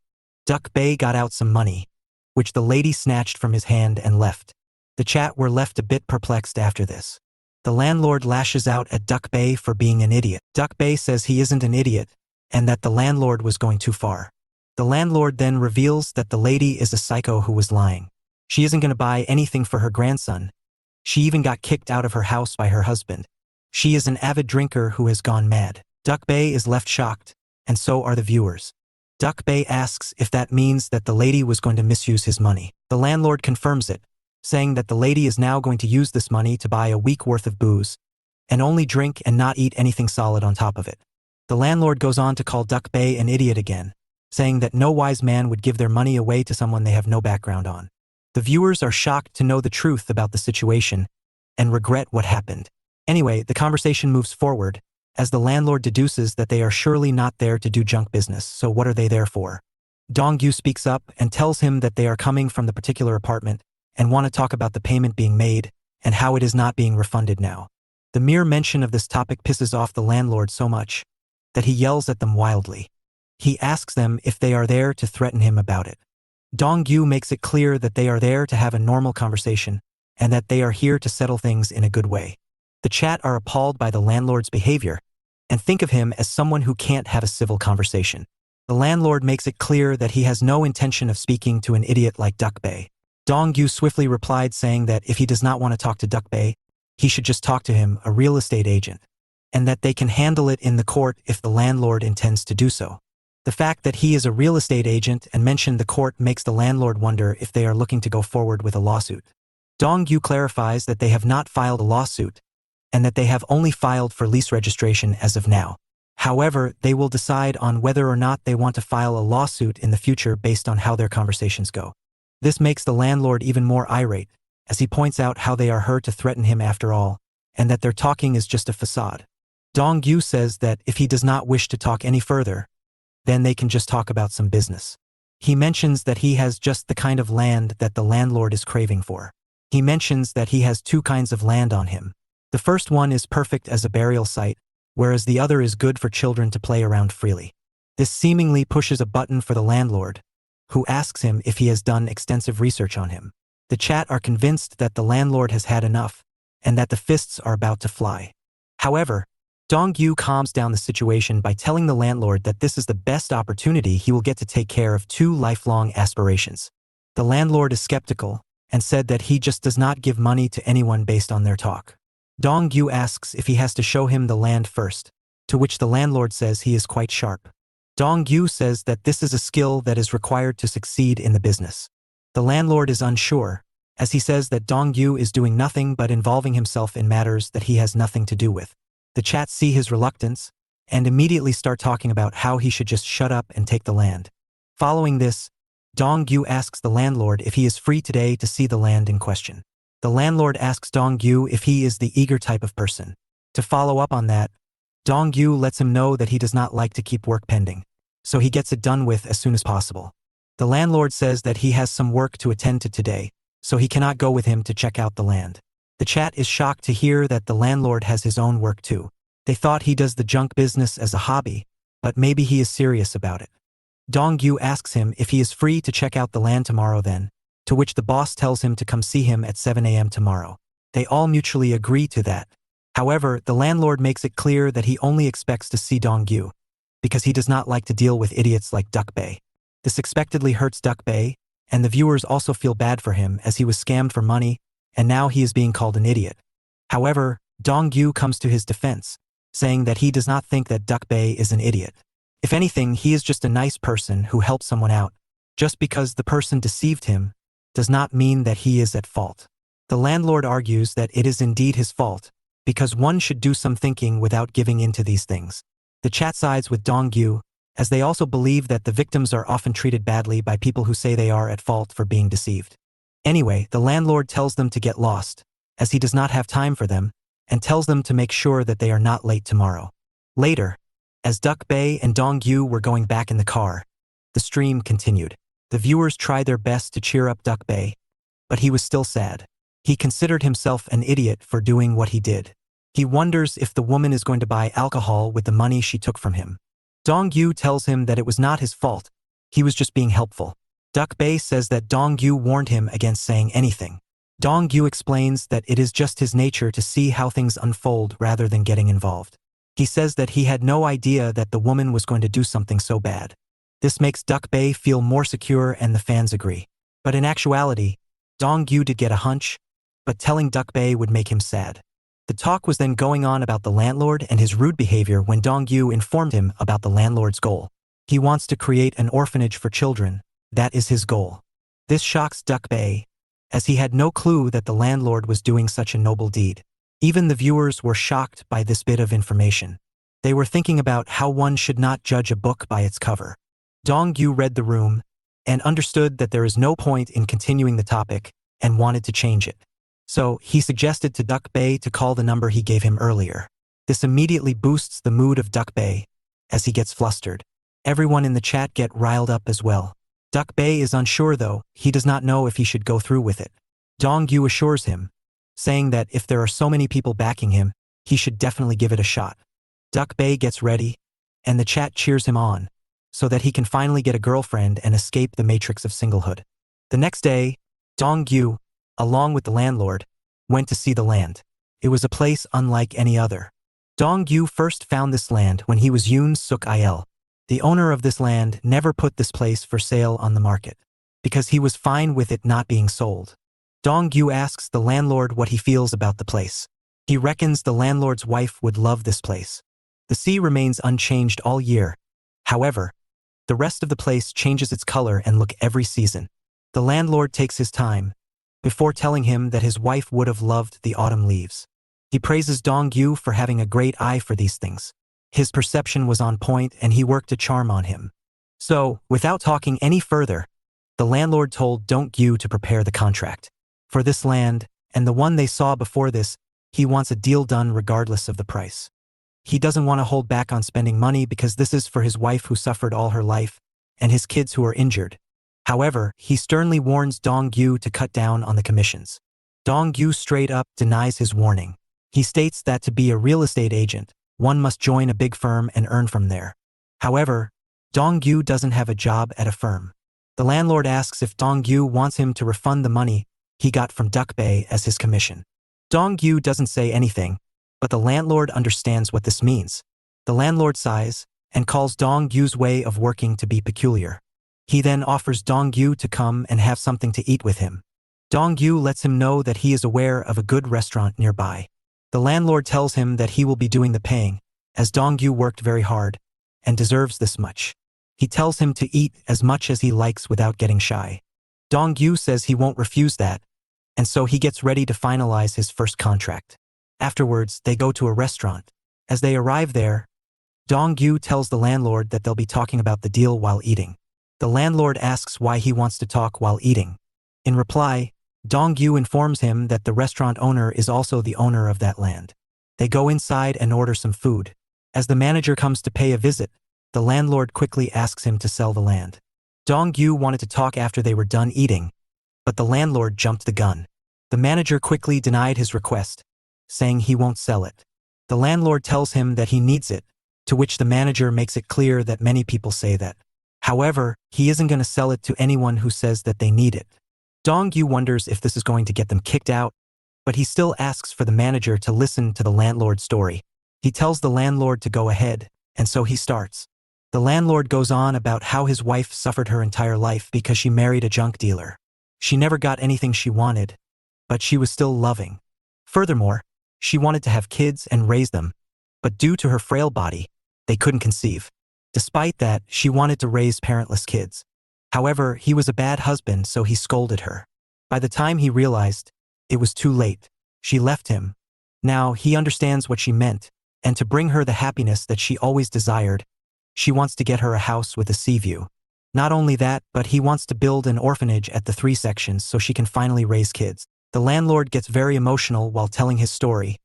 Duck-bae got out some money, which the lady snatched from his hand and left. The chat were left a bit perplexed after this. The landlord lashes out at Duck-bae for being an idiot. Duck-bae says he isn't an idiot, and that the landlord was going too far. The landlord then reveals that the lady is a psycho who was lying. She isn't going to buy anything for her grandson. She even got kicked out of her house by her husband. She is an avid drinker who has gone mad. Duck-bae is left shocked, and so are the viewers. Duck-bae asks if that means that the lady was going to misuse his money. The landlord confirms it, saying that the lady is now going to use this money to buy a week worth of booze, and only drink and not eat anything solid on top of it. The landlord goes on to call Duck-bae an idiot again, saying that no wise man would give their money away to someone they have no background on. The viewers are shocked to know the truth about the situation, and regret what happened. Anyway, the conversation moves forward, as the landlord deduces that they are surely not there to do junk business, so what are they there for? Dong-gyu speaks up and tells him that they are coming from the particular apartment, and want to talk about the payment being made, and how it is not being refunded now. The mere mention of this topic pisses off the landlord so much, that he yells at them wildly. He asks them if they are there to threaten him about it. Dong-gyu makes it clear that they are there to have a normal conversation, and that they are here to settle things in a good way. The chat are appalled by the landlord's behavior, and think of him as someone who can't have a civil conversation. The landlord makes it clear that he has no intention of speaking to an idiot like Duck-bae. Dong-gyu swiftly replied saying that if he does not want to talk to Duck-bae, he should just talk to him, a real estate agent, and that they can handle it in the court if the landlord intends to do so. The fact that he is a real estate agent and mentioned the court makes the landlord wonder if they are looking to go forward with a lawsuit. Dong-gyu clarifies that they have not filed a lawsuit, and that they have only filed for lease registration as of now. However, they will decide on whether or not they want to file a lawsuit in the future based on how their conversations go. This makes the landlord even more irate, as he points out how they are here to threaten him after all, and that their talking is just a facade. Dong-gyu says that if he does not wish to talk any further, then they can just talk about some business. He mentions that he has just the kind of land that the landlord is craving for. He mentions that he has two kinds of land on him. The first one is perfect as a burial site, whereas the other is good for children to play around freely. This seemingly pushes a button for the landlord, who asks him if he has done extensive research on him. The chat are convinced that the landlord has had enough, and that the fists are about to fly. However, Dong-yu calms down the situation by telling the landlord that this is the best opportunity he will get to take care of two lifelong aspirations. The landlord is skeptical, and said that he just does not give money to anyone based on their talk. Dong-yu asks if he has to show him the land first, to which the landlord says he is quite sharp. Dong-yu says that this is a skill that is required to succeed in the business. The landlord is unsure, as he says that Dong-yu is doing nothing but involving himself in matters that he has nothing to do with. The chat see his reluctance, and immediately start talking about how he should just shut up and take the land. Following this, Dong-yu asks the landlord if he is free today to see the land in question. The landlord asks Dong-yu if he is the eager type of person. To follow up on that, Dong-yu lets him know that he does not like to keep work pending, so he gets it done with as soon as possible. The landlord says that he has some work to attend to today, so he cannot go with him to check out the land. The chat is shocked to hear that the landlord has his own work too. They thought he does the junk business as a hobby, but maybe he is serious about it. Dong-yu asks him if he is free to check out the land tomorrow then, to which the boss tells him to come see him at 7 a.m. tomorrow. They all mutually agree to that. However, the landlord makes it clear that he only expects to see Dong-yu, because he does not like to deal with idiots like Duck-bae. This expectedly hurts Duck-bae, and the viewers also feel bad for him as he was scammed for money, and now he is being called an idiot. However, Dong-yu comes to his defense, saying that he does not think that Duck-bae is an idiot. If anything, he is just a nice person who helped someone out. Just because the person deceived him does not mean that he is at fault. The landlord argues that it is indeed his fault, because one should do some thinking without giving in to these things. The chat sides with Dong-yu, as they also believe that the victims are often treated badly by people who say they are at fault for being deceived. Anyway, the landlord tells them to get lost, as he does not have time for them, and tells them to make sure that they are not late tomorrow. Later, as Duck-bae and Dong-yu were going back in the car, the stream continued. The viewers tried their best to cheer up Duck-bae, but he was still sad. He considered himself an idiot for doing what he did. He wonders if the woman is going to buy alcohol with the money she took from him. Dong-yu tells him that it was not his fault, he was just being helpful. Duck-bae says that Dong-yu warned him against saying anything. Dong-yu explains that it is just his nature to see how things unfold rather than getting involved. He says that he had no idea that the woman was going to do something so bad. This makes Duck-bae feel more secure and the fans agree. But in actuality, Dong-yu did get a hunch, but telling Duck-bae would make him sad. The talk was then going on about the landlord and his rude behavior when Dong-yu informed him about the landlord's goal. He wants to create an orphanage for children. That is his goal. This shocks Duck-bae, as he had no clue that the landlord was doing such a noble deed. Even the viewers were shocked by this bit of information. They were thinking about how one should not judge a book by its cover. Dong-yu read the room, and understood that there is no point in continuing the topic, and wanted to change it. So, he suggested to Duck-bae to call the number he gave him earlier. This immediately boosts the mood of Duck-bae, as he gets flustered. Everyone in the chat get riled up as well. Duck-bae is unsure though, he does not know if he should go through with it. Dong-yu assures him, saying that if there are so many people backing him, he should definitely give it a shot. Duck-bae gets ready, and the chat cheers him on, so that he can finally get a girlfriend and escape the matrix of singlehood. The next day, Dong-yu, along with the landlord, went to see the land. It was a place unlike any other. Dong-yu first found this land when he was Yoon Suk-il. The owner of this land never put this place for sale on the market, because he was fine with it not being sold. Dong-yu asks the landlord what he feels about the place. He reckons the landlord's wife would love this place. The sea remains unchanged all year. However, the rest of the place changes its color and look every season. The landlord takes his time, before telling him that his wife would have loved the autumn leaves. He praises Dong-yu for having a great eye for these things. His perception was on point and he worked a charm on him. So, without talking any further, the landlord told Dong-yu to prepare the contract. For this land, and the one they saw before this, he wants a deal done regardless of the price. He doesn't want to hold back on spending money because this is for his wife who suffered all her life, and his kids who are injured. However, he sternly warns Dong-gyu to cut down on the commissions. Dong-gyu straight up denies his warning. He states that to be a real estate agent, one must join a big firm and earn from there. However, Dong-gyu doesn't have a job at a firm. The landlord asks if Dong-gyu wants him to refund the money he got from Duk-bae as his commission. Dong-gyu doesn't say anything, but the landlord understands what this means. The landlord sighs and calls Dong-gyu's way of working to be peculiar. He then offers Dong-gyu to come and have something to eat with him. Dong-gyu lets him know that he is aware of a good restaurant nearby. The landlord tells him that he will be doing the paying, as Dong-gyu worked very hard and deserves this much. He tells him to eat as much as he likes without getting shy. Dong-gyu says he won't refuse that, and so he gets ready to finalize his first contract. Afterwards, they go to a restaurant. As they arrive there, Dong-gyu tells the landlord that they'll be talking about the deal while eating. The landlord asks why he wants to talk while eating. In reply, Dong-gyu informs him that the restaurant owner is also the owner of that land. They go inside and order some food. As the manager comes to pay a visit, the landlord quickly asks him to sell the land. Dong-gyu wanted to talk after they were done eating, but the landlord jumped the gun. The manager quickly denied his request, saying he won't sell it. The landlord tells him that he needs it, to which the manager makes it clear that many people say that. However, he isn't going to sell it to anyone who says that they need it. Dong-gyu wonders if this is going to get them kicked out, but he still asks for the manager to listen to the landlord's story. He tells the landlord to go ahead, and so he starts. The landlord goes on about how his wife suffered her entire life because she married a junk dealer. She never got anything she wanted, but she was still loving. Furthermore, she wanted to have kids and raise them, but due to her frail body, they couldn't conceive. Despite that, she wanted to raise parentless kids. However, he was a bad husband, so he scolded her. By the time he realized, it was too late. She left him. Now he understands what she meant, and to bring her the happiness that she always desired, she wants to get her a house with a sea view. Not only that, but he wants to build an orphanage at the 3 sections so she can finally raise kids. The landlord gets very emotional while telling his story,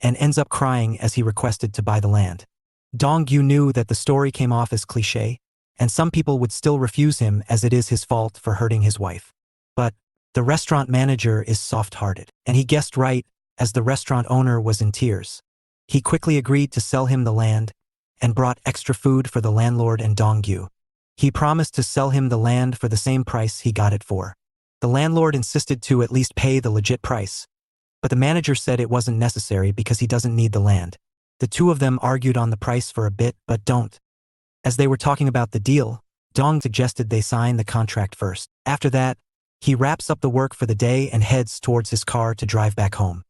and ends up crying as he requested to buy the land. Dong-gyu knew that the story came off as cliché, and some people would still refuse him as it is his fault for hurting his wife. But the restaurant manager is soft-hearted, and he guessed right, as the restaurant owner was in tears. He quickly agreed to sell him the land, and brought extra food for the landlord and Dong-gyu. He promised to sell him the land for the same price he got it for. The landlord insisted to at least pay the legit price, but the manager said it wasn't necessary because he doesn't need the land. The two of them argued on the price for a bit, but don't. As they were talking about the deal, Dong suggested they sign the contract first. After that, he wraps up the work for the day and heads towards his car to drive back home.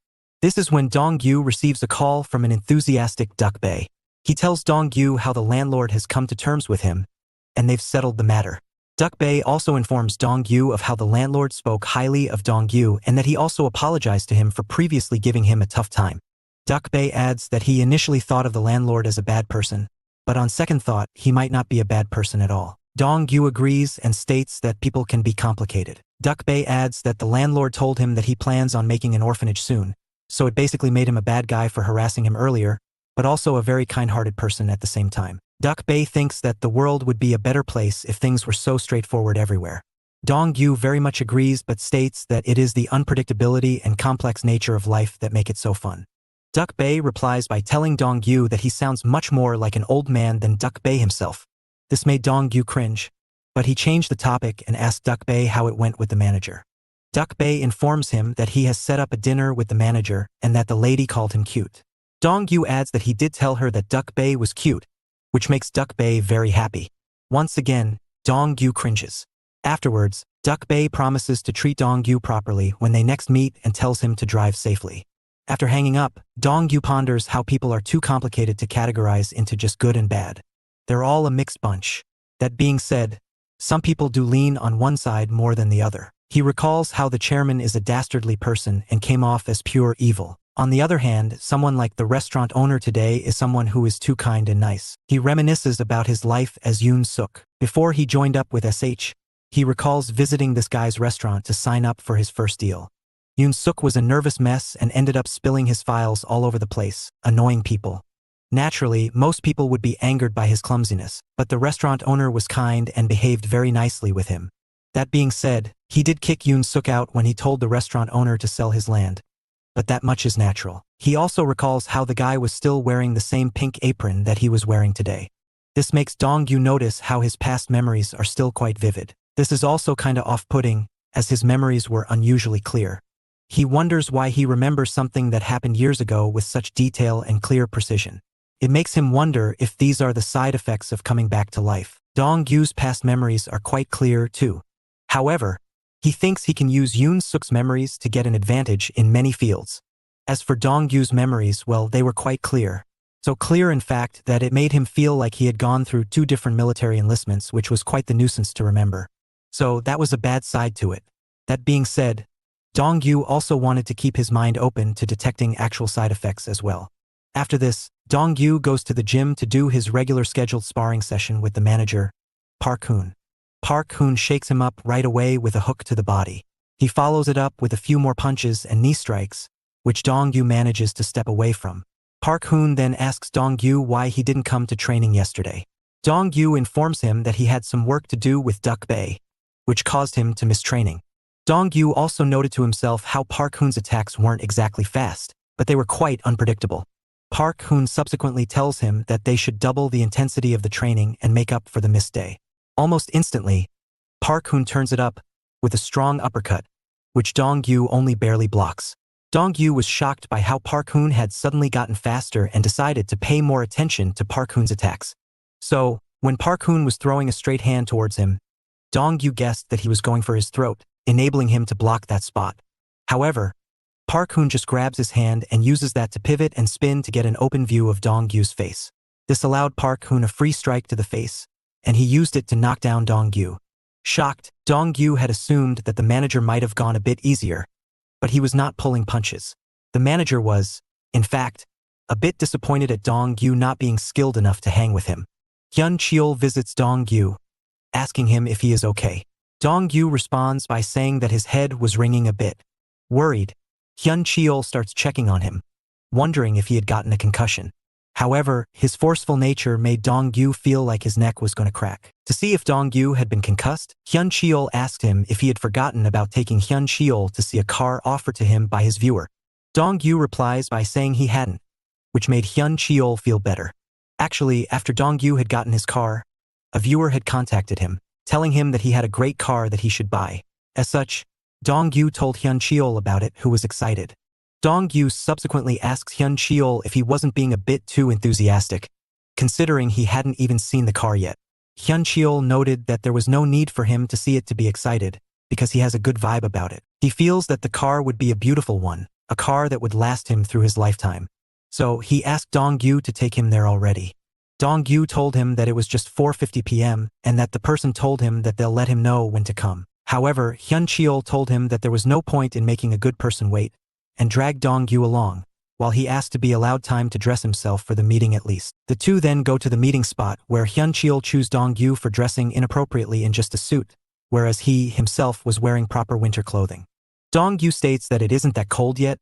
This is when Dong-gyu receives a call from an enthusiastic Duk-bae. He tells Dong-gyu how the landlord has come to terms with him, and they've settled the matter. Duk-bae also informs Dong-gyu of how the landlord spoke highly of Dong-gyu and that he also apologized to him for previously giving him a tough time. Duk-bae adds that he initially thought of the landlord as a bad person, but on second thought, he might not be a bad person at all. Dong-gyu agrees and states that people can be complicated. Duk-bae adds that the landlord told him that he plans on making an orphanage soon, so it basically made him a bad guy for harassing him earlier, but also a very kind-hearted person at the same time. Duk-bae thinks that the world would be a better place if things were so straightforward everywhere. Dong-gyu very much agrees but states that it is the unpredictability and complex nature of life that make it so fun. Duk-bae replies by telling Dong-gyu that he sounds much more like an old man than Duk-bae himself. This made Dong-gyu cringe, but he changed the topic and asked Duk-bae how it went with the manager. Duk-bae informs him that he has set up a dinner with the manager and that the lady called him cute. Dong-gyu adds that he did tell her that Duk-bae was cute, which makes Duk-bae very happy. Once again, Dong-gyu cringes. Afterwards, Duk-bae promises to treat Dong-gyu properly when they next meet and tells him to drive safely. After hanging up, Dong-gyu ponders how people are too complicated to categorize into just good and bad. They're all a mixed bunch. That being said, some people do lean on one side more than the other. He recalls how the chairman is a dastardly person and came off as pure evil. On the other hand, someone like the restaurant owner today is someone who is too kind and nice. He reminisces about his life as Yoon Suk. Before he joined up with SH, he recalls visiting this guy's restaurant to sign up for his first deal. Yoon Suk was a nervous mess and ended up spilling his files all over the place, annoying people. Naturally, most people would be angered by his clumsiness, but the restaurant owner was kind and behaved very nicely with him. That being said, he did kick Yoon Suk out when he told the restaurant owner to sell his land. But that much is natural. He also recalls how the guy was still wearing the same pink apron that he was wearing today. This makes Dong-gyu notice how his past memories are still quite vivid. This is also kinda off-putting, as his memories were unusually clear. He wonders why he remembers something that happened years ago with such detail and clear precision. It makes him wonder if these are the side effects of coming back to life. Dong-gyu's past memories are quite clear too. However, he thinks he can use Yoon Suk's memories to get an advantage in many fields. As for Dong-gyu's memories, well, they were quite clear. So clear in fact that it made him feel like he had gone through 2 different military enlistments, which was quite the nuisance to remember. So that was a bad side to it. That being said, Dong-gyu also wanted to keep his mind open to detecting actual side effects as well. After this, Dong-gyu goes to the gym to do his regular scheduled sparring session with the manager, Park Hoon. Park Hoon shakes him up right away with a hook to the body. He follows it up with a few more punches and knee strikes, which Dong-gyu manages to step away from. Park Hoon then asks Dong-gyu why he didn't come to training yesterday. Dong-gyu informs him that he had some work to do with Duck Bay, which caused him to miss training. Dong-gyu also noted to himself how Park Hoon's attacks weren't exactly fast, but they were quite unpredictable. Park Hoon subsequently tells him that they should double the intensity of the training and make up for the missed day. Almost instantly, Park Hoon turns it up with a strong uppercut, which Dong-gyu only barely blocks. Dong-gyu was shocked by how Park Hoon had suddenly gotten faster and decided to pay more attention to Park Hoon's attacks. So, when Park Hoon was throwing a straight hand towards him, Dong-gyu guessed that he was going for his throat, enabling him to block that spot. However, Park Hoon just grabs his hand and uses that to pivot and spin to get an open view of Dong-gyu's face. This allowed Park Hoon a free strike to the face, and he used it to knock down Dong-gyu. Shocked, Dong-gyu had assumed that the manager might have gone a bit easier, but he was not pulling punches. The manager was, in fact, a bit disappointed at Dong-gyu not being skilled enough to hang with him. Hyun Cheol visits Dong-gyu, asking him if he is okay. Dong-gyu responds by saying that his head was ringing a bit. Worried, Hyun Cheol starts checking on him, wondering if he had gotten a concussion. However, his forceful nature made Dong-gyu feel like his neck was going to crack. To see if Dong-gyu had been concussed, Hyun Cheol asked him if he had forgotten about taking Hyun Cheol to see a car offered to him by his viewer. Dong-gyu replies by saying he hadn't, which made Hyun Cheol feel better. Actually, after Dong-gyu had gotten his car, a viewer had contacted him, telling him that he had a great car that he should buy. As such, Dong-gyu told Hyun Cheol about it, who was excited. Dong-gyu subsequently asks Hyun Cheol if he wasn't being a bit too enthusiastic, considering he hadn't even seen the car yet. Hyun Cheol noted that there was no need for him to see it to be excited, because he has a good vibe about it. He feels that the car would be a beautiful one, a car that would last him through his lifetime. So he asked Dong-gyu to take him there already. Dong-gyu told him that it was just 4:50 p.m. and that the person told him that they'll let him know when to come. However, Hyun Cheol told him that there was no point in making a good person wait, and dragged Dong-gyu along, while he asked to be allowed time to dress himself for the meeting at least. The two then go to the meeting spot, where Hyun Cheol chews Dong-gyu for dressing inappropriately in just a suit, whereas he himself was wearing proper winter clothing. Dong-gyu states that it isn't that cold yet,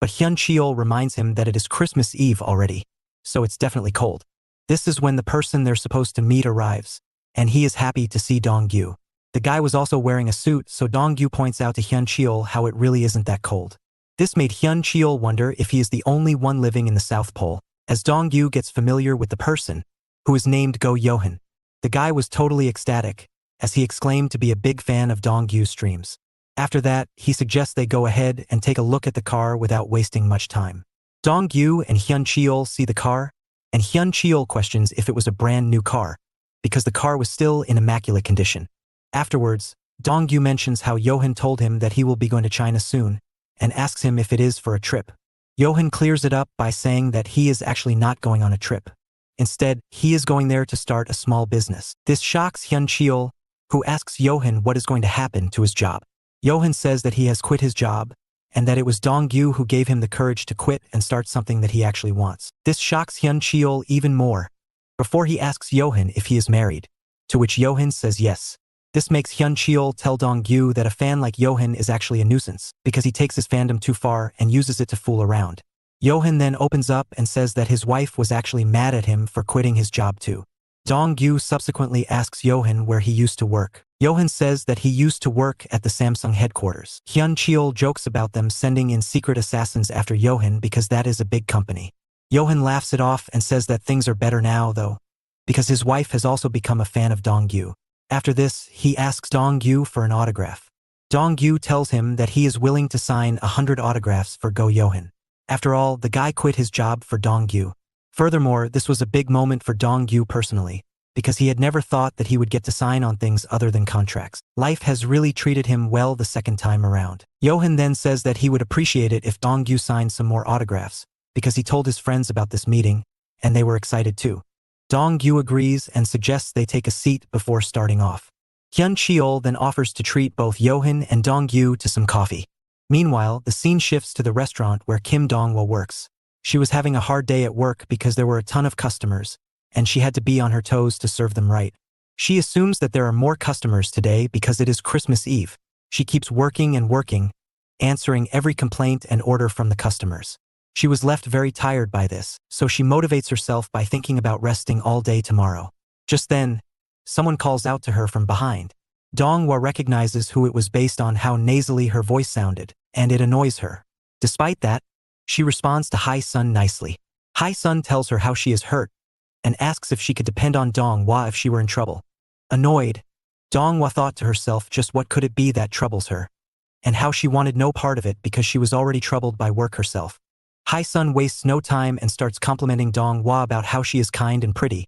but Hyun Cheol reminds him that it is Christmas Eve already, so it's definitely cold. This is when the person they're supposed to meet arrives, and he is happy to see Dong-gyu. The guy was also wearing a suit, so Dong-gyu points out to Hyun Cheol how it really isn't that cold. This made Hyun Cheol wonder if he is the only one living in the South Pole, as Dong-gyu gets familiar with the person, who is named Go Yohan. The guy was totally ecstatic, as he exclaimed to be a big fan of Dong-gyu's streams. After that, he suggests they go ahead and take a look at the car without wasting much time. Dong-gyu and Hyun Cheol see the car, and Hyun Cheol questions if it was a brand new car, because the car was still in immaculate condition. Afterwards, Dong-gyu mentions how Yohan told him that he will be going to China soon, and asks him if it is for a trip. Yohan clears it up by saying that he is actually not going on a trip. Instead, he is going there to start a small business. This shocks Hyun Cheol, who asks Yohan what is going to happen to his job. Yohan says that he has quit his job, and that it was Dong-gyu who gave him the courage to quit and start something that he actually wants. This shocks Hyun Cheol even more, before he asks Yohan if he is married, to which Yohan says yes. This makes Hyun Cheol tell Dong-gyu that a fan like Yohan is actually a nuisance, because he takes his fandom too far and uses it to fool around. Yohan then opens up and says that his wife was actually mad at him for quitting his job too. Dong-gyu subsequently asks Yohan where he used to work. Yohan says that he used to work at the Samsung headquarters. Hyun-cheol jokes about them sending in secret assassins after Yohan because that is a big company. Yohan laughs it off and says that things are better now, though, because his wife has also become a fan of Dong-gyu. After this, he asks Dong-gyu for an autograph. Dong-gyu tells him that he is willing to sign 100 autographs for Go Yohan. After all, the guy quit his job for Dong-gyu. Furthermore, this was a big moment for Dong-gyu personally, because he had never thought that he would get to sign on things other than contracts. Life has really treated him well the second time around. Yohan then says that he would appreciate it if Dong-gyu signed some more autographs, because he told his friends about this meeting, and they were excited too. Dong-gyu agrees and suggests they take a seat before starting off. Hyun-cheol then offers to treat both Yohan and Dong-gyu to some coffee. Meanwhile, the scene shifts to the restaurant where Kim Dong-hwa works. She was having a hard day at work because there were a ton of customers, and she had to be on her toes to serve them right. She assumes that there are more customers today because it is Christmas Eve. She keeps working and working, answering every complaint and order from the customers. She was left very tired by this, so she motivates herself by thinking about resting all day tomorrow. Just then, someone calls out to her from behind. Dong-hwa recognizes who it was based on how nasally her voice sounded, and it annoys her. Despite that, she responds to Hai-sun nicely. Hai-sun tells her how she is hurt, and asks if she could depend on Dong-hwa if she were in trouble. Annoyed, Dong-hwa thought to herself just what could it be that troubles her, and how she wanted no part of it because she was already troubled by work herself. Hai-sun wastes no time and starts complimenting Dong-hwa about how she is kind and pretty,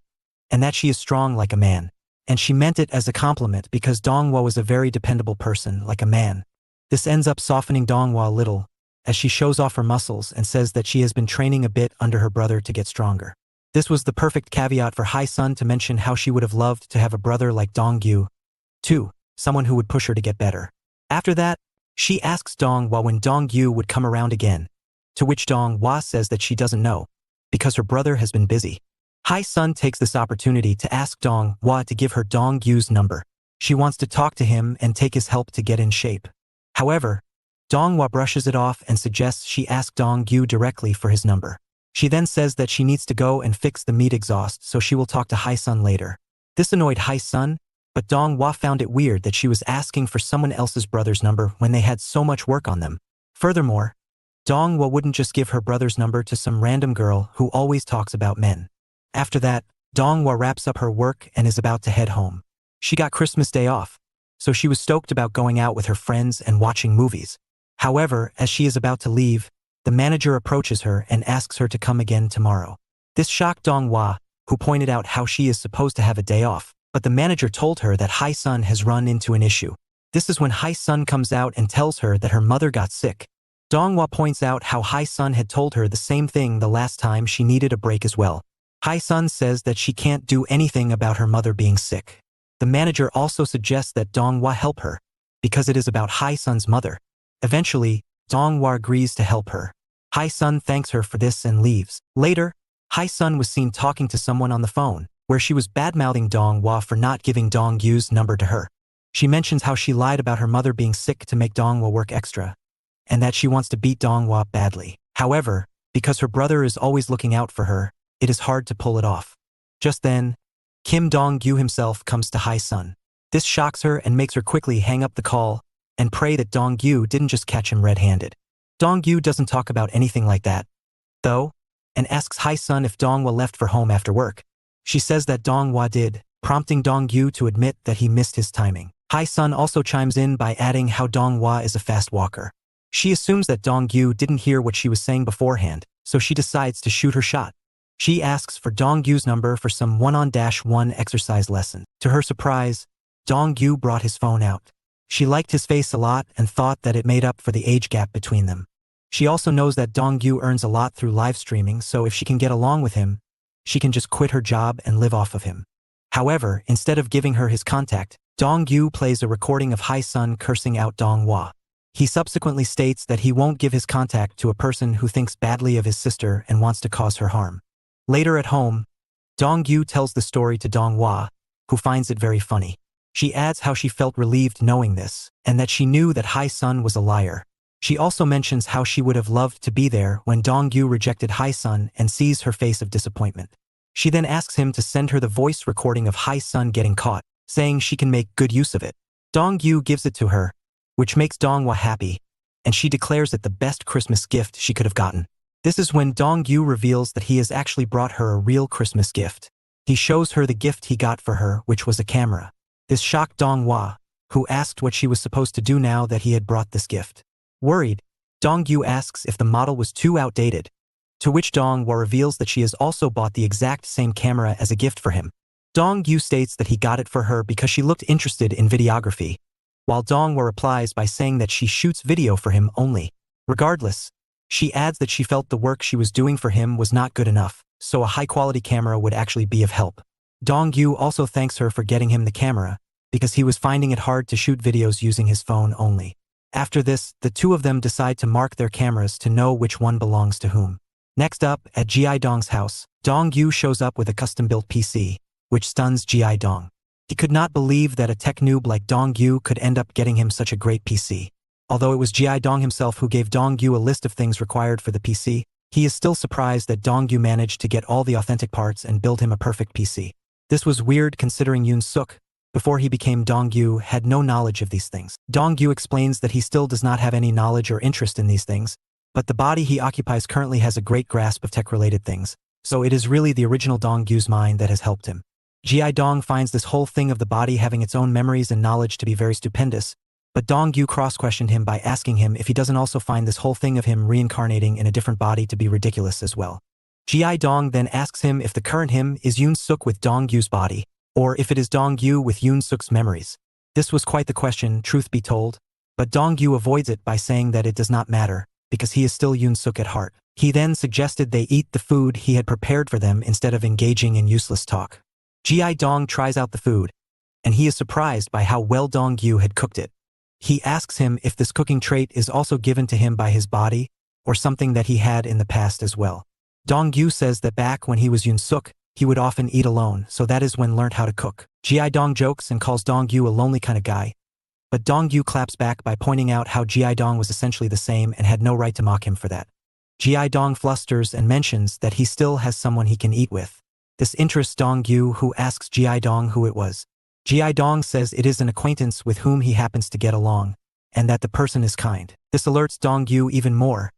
and that she is strong like a man. And she meant it as a compliment because Dong-hwa was a very dependable person, like a man. This ends up softening Dong-hwa a little, as she shows off her muscles and says that she has been training a bit under her brother to get stronger. This was the perfect caveat for Hai-sun to mention how she would have loved to have a brother like Dong-gyu, too, someone who would push her to get better. After that, she asks Dong-hwa when Dong-gyu would come around again, to which Dong-hwa says that she doesn't know, because her brother has been busy. Hai-sun takes this opportunity to ask Dong-hwa to give her Dong-gyu's number. She wants to talk to him and take his help to get in shape. However, Dong-hwa brushes it off and suggests she ask Dong-gyu directly for his number. She then says that she needs to go and fix the meat exhaust so she will talk to Hai-sun later. This annoyed Hai-sun, but Dong-hwa found it weird that she was asking for someone else's brother's number when they had so much work on them. Furthermore, Dong-hwa wouldn't just give her brother's number to some random girl who always talks about men. After that, Dong-hwa wraps up her work and is about to head home. She got Christmas Day off, so she was stoked about going out with her friends and watching movies. However, as she is about to leave, the manager approaches her and asks her to come again tomorrow. This shocked Dong-hwa, who pointed out how she is supposed to have a day off, but the manager told her that Hai-sun has run into an issue. This is when Hai-sun comes out and tells her that her mother got sick. Dong-hwa points out how Hai-sun had told her the same thing the last time she needed a break as well. Hai-sun says that she can't do anything about her mother being sick. The manager also suggests that Dong-hwa help her, because it is about Hai-sun's mother. Eventually, Dong-hwa agrees to help her. Hai-sun thanks her for this and leaves. Later, Hai-sun was seen talking to someone on the phone, where she was badmouthing Dong-hwa for not giving Dong-gyu's number to her. She mentions how she lied about her mother being sick to make Dong-hwa work extra, and that she wants to beat Dong-hwa badly. However, because her brother is always looking out for her, it is hard to pull it off. Just then, Kim Dong-gyu himself comes to Hai-sun. This shocks her and makes her quickly hang up the call and pray that Dong-gyu didn't just catch him red-handed. Dong-gyu doesn't talk about anything like that, though, and asks Hai-sun if Dong-hwa left for home after work. She says that Dong-hwa did, prompting Dong-gyu to admit that he missed his timing. Hai-sun also chimes in by adding how Dong-hwa is a fast walker. She assumes that Dong-gyu didn't hear what she was saying beforehand, so she decides to shoot her shot. She asks for Dong-gyu's number for some one-on-one exercise lesson. To her surprise, Dong-gyu brought his phone out. She liked his face a lot and thought that it made up for the age gap between them. She also knows that Dong-gyu earns a lot through live streaming, so if she can get along with him, she can just quit her job and live off of him. However, instead of giving her his contact, Dong-gyu plays a recording of Hai-sun cursing out Dong-hwa. He subsequently states that he won't give his contact to a person who thinks badly of his sister and wants to cause her harm. Later at home, Dong-gyu tells the story to Dong-hwa, who finds it very funny. She adds how she felt relieved knowing this, and that she knew that Hai-sun was a liar. She also mentions how she would have loved to be there when Dong-gyu rejected Hai-sun and sees her face of disappointment. She then asks him to send her the voice recording of Hai-sun getting caught, saying she can make good use of it. Dong-yu gives it to her, which makes Dong-hwa happy, and she declares it the best Christmas gift she could have gotten. This is when Dong-yu reveals that he has actually brought her a real Christmas gift. He shows her the gift he got for her, which was a camera. This shocked Dong-hwa, who asked what she was supposed to do now that he had brought this gift. Worried, Dong-yu asks if the model was too outdated, to which Dong-hwa reveals that she has also bought the exact same camera as a gift for him. Dong-yu states that he got it for her because she looked interested in videography, while Dong-hwa replies by saying that she shoots video for him only. Regardless, she adds that she felt the work she was doing for him was not good enough, so a high-quality camera would actually be of help. Dong-yu also thanks her for getting him the camera, because he was finding it hard to shoot videos using his phone only. After this, the two of them decide to mark their cameras to know which one belongs to whom. Next up, at Gi Dong's house, Dong-yu shows up with a custom-built PC, which stuns Gi Dong. He could not believe that a tech noob like Dong-yu could end up getting him such a great PC. Although it was Gi Dong himself who gave Dong-yu a list of things required for the PC, he is still surprised that Dong-yu managed to get all the authentic parts and build him a perfect PC. This was weird considering Yoon Suk, before he became Dong-yu, had no knowledge of these things. Dong-yu explains that he still does not have any knowledge or interest in these things, but the body he occupies currently has a great grasp of tech-related things, so it is really the original Dong-yu's mind that has helped him. Gi Dong finds this whole thing of the body having its own memories and knowledge to be very stupendous, but Dong-yu cross-questioned him by asking him if he doesn't also find this whole thing of him reincarnating in a different body to be ridiculous as well. Gi Dong then asks him if the current him is Yoon Suk with Dong-yu's body, or if it is Dong-yu with Yoon Suk's memories. This was quite the question, truth be told, but Dong-yu avoids it by saying that it does not matter, because he is still Yoon Suk at heart. He then suggested they eat the food he had prepared for them instead of engaging in useless talk. Gi Dong tries out the food, and he is surprised by how well Dong-yu had cooked it. He asks him if this cooking trait is also given to him by his body, or something that he had in the past as well. Dong-yu says that back when he was Yoon Suk, he would often eat alone, so that is when learned how to cook. Gi Dong jokes and calls Dong-yu a lonely kind of guy, but Dong-yu claps back by pointing out how Gi Dong was essentially the same and had no right to mock him for that. Gi Dong flusters and mentions that he still has someone he can eat with. This interests Dong-yu, who asks Gi Dong who it was. Gi Dong says it is an acquaintance with whom he happens to get along, and that the person is kind. This alerts Dong-yu even more,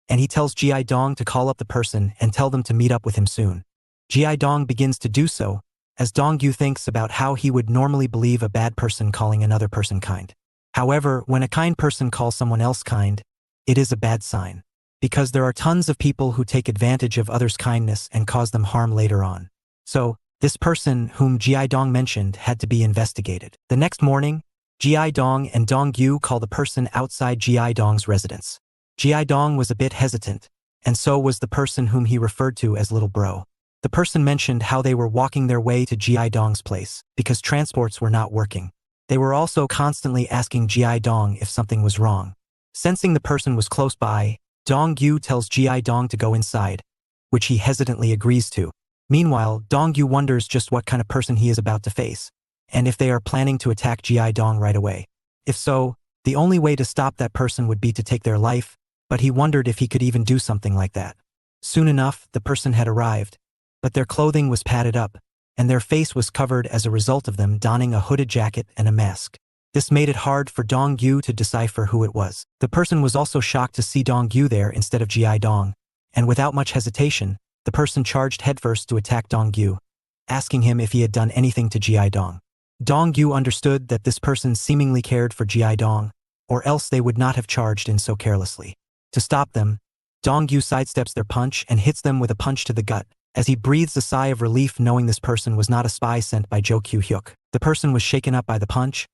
and he tells Gi Dong to call up the person and tell them to meet up with him soon. Gi Dong begins to do so, as Dong-yu thinks about how he would normally believe a bad person calling another person kind. However, when a kind person calls someone else kind, it is a bad sign, because there are tons of people who take advantage of others' kindness and cause them harm later on. So, this person whom Gi Dong mentioned had to be investigated. The next morning, Gi Dong and Dong-yu call the person outside Gi Dong's residence. Gi Dong was a bit hesitant, and so was the person whom he referred to as Little Bro. The person mentioned how they were walking their way to Gi Dong's place, because transports were not working. They were also constantly asking Gi Dong if something was wrong. Sensing the person was close by, Dong-yu tells Gi Dong to go inside, which he hesitantly agrees to. Meanwhile, Dong-yu wonders just what kind of person he is about to face, and if they are planning to attack Gi Dong right away. If so, the only way to stop that person would be to take their life, but he wondered if he could even do something like that. Soon enough, the person had arrived, but their clothing was padded up, and their face was covered as a result of them donning a hooded jacket and a mask. This made it hard for Dong-yu to decipher who it was. The person was also shocked to see Dong-yu there instead of Gi Dong, and without much hesitation, the person charged headfirst to attack Dong-yu, asking him if he had done anything to Gi Dong. Dong-yu understood that this person seemingly cared for Gi Dong, or else they would not have charged in so carelessly. To stop them, Dong-yu sidesteps their punch and hits them with a punch to the gut, as he breathes a sigh of relief knowing this person was not a spy sent by Jo Kyu-hyuk. The person was shaken up by the punch,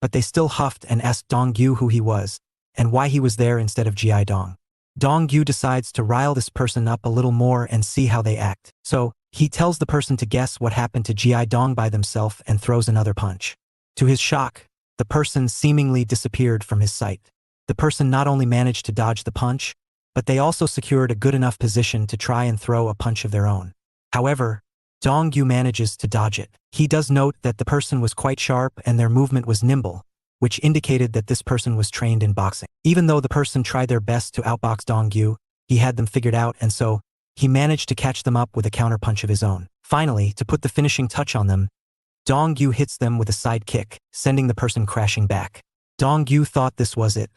but they still huffed and asked Dong-yu who he was, and why he was there instead of Gi Dong. Dong-yu decides to rile this person up a little more and see how they act. So, he tells the person to guess what happened to Gi Dong by themselves and throws another punch. To his shock, the person seemingly disappeared from his sight. The person not only managed to dodge the punch, but they also secured a good enough position to try and throw a punch of their own. However, Dong-yu manages to dodge it. He does note that the person was quite sharp and their movement was nimble, which indicated that this person was trained in boxing. Even though the person tried their best to outbox Dong-yu, he had them figured out, and so, he managed to catch them up with a counterpunch of his own. Finally, to put the finishing touch on them, Dong-yu hits them with a side kick, sending the person crashing back. Dong-yu thought this was it,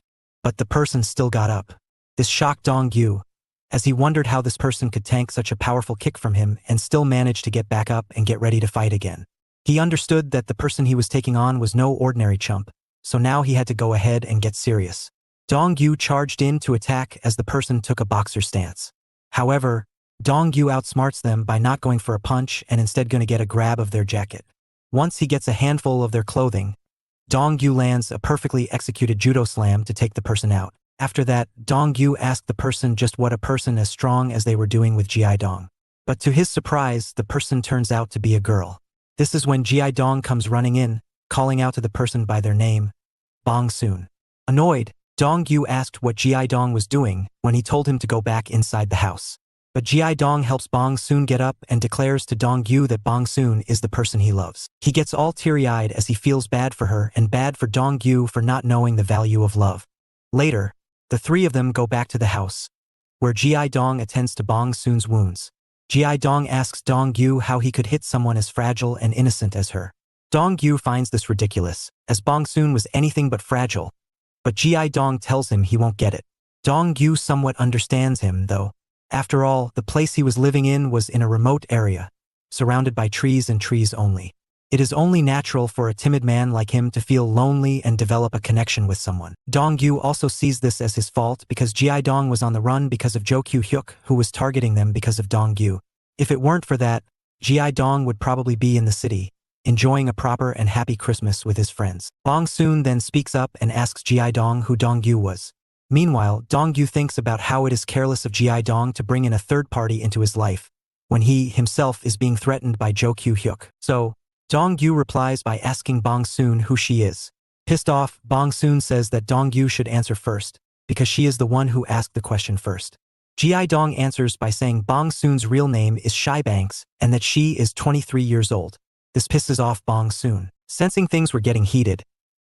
but the person still got up. This shocked Dong-yu, as he wondered how this person could tank such a powerful kick from him and still manage to get back up and get ready to fight again. He understood that the person he was taking on was no ordinary chump, so now he had to go ahead and get serious. Dong-yu charged in to attack as the person took a boxer stance. However, Dong-yu outsmarts them by not going for a punch and instead going to get a grab of their jacket. Once he gets a handful of their clothing, Dong-yu lands a perfectly executed judo slam to take the person out. After that, Dong-yu asked the person just what a person as strong as they were doing with Ji-dong. But to his surprise, the person turns out to be a girl. This is when Ji-dong comes running in, calling out to the person by their name, Bong-soon. Annoyed, Dong-yu asked what Ji-dong was doing when he told him to go back inside the house. But Ji-dong helps Bong-soon get up and declares to Dong-yu that Bong-soon is the person he loves. He gets all teary-eyed as he feels bad for her and bad for Dong-yu for not knowing the value of love. Later, the three of them go back to the house, where Ji-dong attends to Bong-soon's wounds. Ji-dong asks Dong-yu how he could hit someone as fragile and innocent as her. Dong-yu finds this ridiculous, as Bong-soon was anything but fragile, but Ji-dong tells him he won't get it. Dong-yu somewhat understands him, though. After all, the place he was living in was in a remote area, surrounded by trees and trees only. It is only natural for a timid man like him to feel lonely and develop a connection with someone. Dong-yu also sees this as his fault because Ji-dong was on the run because of Jo Kyu-hyuk, who was targeting them because of Dong-yu. If it weren't for that, Ji-dong would probably be in the city, enjoying a proper and happy Christmas with his friends. Bong-soon then speaks up and asks Ji-dong who Dong-yu was. Meanwhile, Dong-yu thinks about how it is careless of Ji-dong to bring in a third party into his life, when he, himself, is being threatened by Jo Kyu-hyuk. So, Dong-yu replies by asking Bong-soon who she is. Pissed off, Bong-soon says that Dong-yu should answer first, because she is the one who asked the question first. Ji-dong answers by saying Bong-soon's real name is Shai Banks, and that she is 23 years old. This pisses off Bong-soon. Sensing things were getting heated,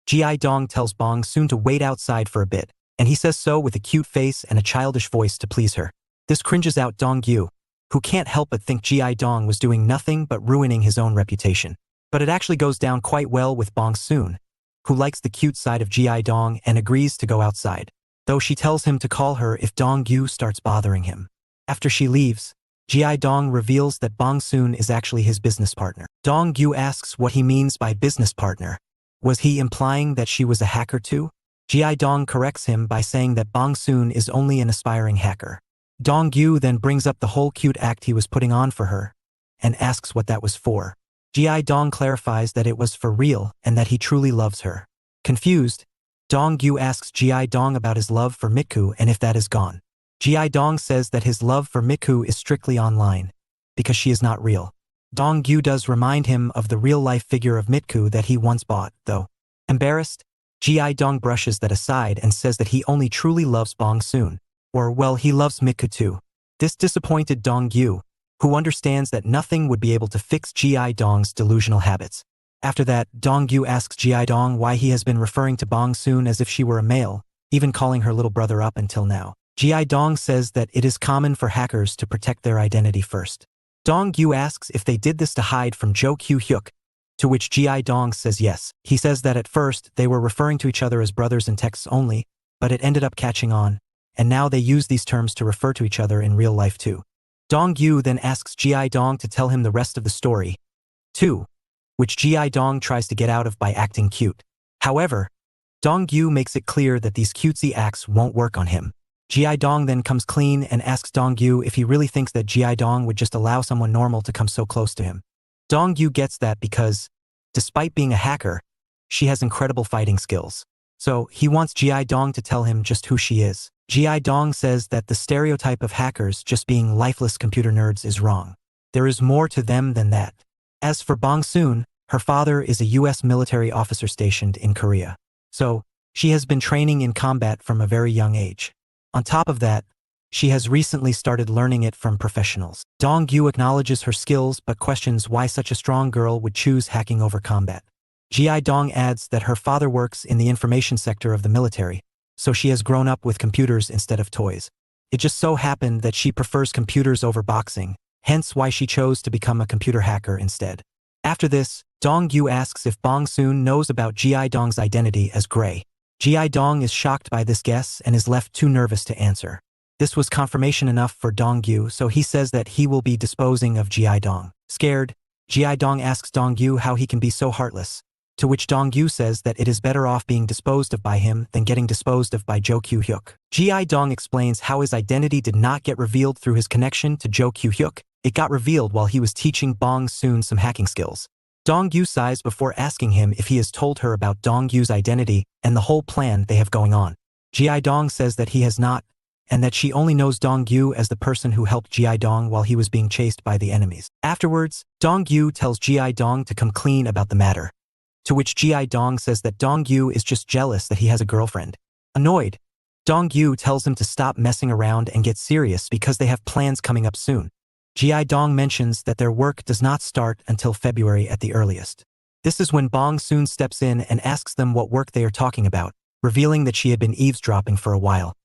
Ji-dong tells Bong-soon to wait outside for a bit, and he says so with a cute face and a childish voice to please her. This cringes out Dong-yu, who can't help but think Ji-dong was doing nothing but ruining his own reputation. But it actually goes down quite well with Bong-soon, who likes the cute side of Ji-dong and agrees to go outside, though she tells him to call her if Dong-yu starts bothering him. After she leaves, Ji-dong reveals that Bong-soon is actually his business partner. Dong-yu asks what he means by business partner. Was he implying that she was a hacker too? Ji-dong corrects him by saying that Bong-soon is only an aspiring hacker. Dong-yu then brings up the whole cute act he was putting on for her, and asks what that was for. Ji-dong clarifies that it was for real and that he truly loves her. Confused, Dong-yu asks Ji-dong about his love for Miku and if that is gone. Ji-dong says that his love for Miku is strictly online, because she is not real. Dong-yu does remind him of the real-life figure of Miku that he once bought, though. Embarrassed, Ji-dong brushes that aside and says that he only truly loves Bong-soon. Or, well, he loves Miku too. This disappointed Dong-yu, who understands that nothing would be able to fix Ji-dong's delusional habits. After that, Dong-yu asks Ji-dong why he has been referring to Bong-soon as if she were a male, even calling her little brother up until now. Ji-dong says that it is common for hackers to protect their identity first. Dong-yu asks if they did this to hide from Jo Kyu-hyuk, to which Ji-dong says yes. He says that at first they were referring to each other as brothers in texts only, but it ended up catching on, and now they use these terms to refer to each other in real life too. Dong-yu then asks Ji-dong to tell him the rest of the story, too, which Ji-dong tries to get out of by acting cute. However, Dong-yu makes it clear that these cutesy acts won't work on him. Ji-dong then comes clean and asks Dong-yu if he really thinks that Ji-dong would just allow someone normal to come so close to him. Dong-yu gets that because, despite being a hacker, she has incredible fighting skills. So, he wants Ji-dong to tell him just who she is. Ji-dong says that the stereotype of hackers just being lifeless computer nerds is wrong. There is more to them than that. As for Bong-soon, her father is a US military officer stationed in Korea. So, she has been training in combat from a very young age. On top of that, she has recently started learning it from professionals. Dong-yu acknowledges her skills but questions why such a strong girl would choose hacking over combat. Ji-dong adds that her father works in the information sector of the military, so she has grown up with computers instead of toys. It just so happened that she prefers computers over boxing, hence why she chose to become a computer hacker instead. After this, Dong-yu asks if Bong-soon knows about Ji-dong's identity as Gray. Ji-dong is shocked by this guess and is left too nervous to answer. This was confirmation enough for Dong-yu, so he says that he will be disposing of Ji-dong. Scared, Ji-dong asks Dong-yu how he can be so heartless, to which Dong-yu says that it is better off being disposed of by him than getting disposed of by Jo Kyu-hyuk. Ji-dong explains how his identity did not get revealed through his connection to Jo Kyu-hyuk. It got revealed while he was teaching Bong-soon some hacking skills. Dong-yu sighs before asking him if he has told her about Dong-yu's identity and the whole plan they have going on. Ji-dong says that he has not, and that she only knows Dong-yu as the person who helped Ji-dong while he was being chased by the enemies. Afterwards, Dong-yu tells Ji-dong to come clean about the matter, to which Ji-dong says that Dong-yu is just jealous that he has a girlfriend. Annoyed, Dong-yu tells him to stop messing around and get serious because they have plans coming up soon. Ji-dong mentions that their work does not start until February at the earliest. This is when Bong-soon steps in and asks them what work they are talking about, revealing that she had been eavesdropping for a while.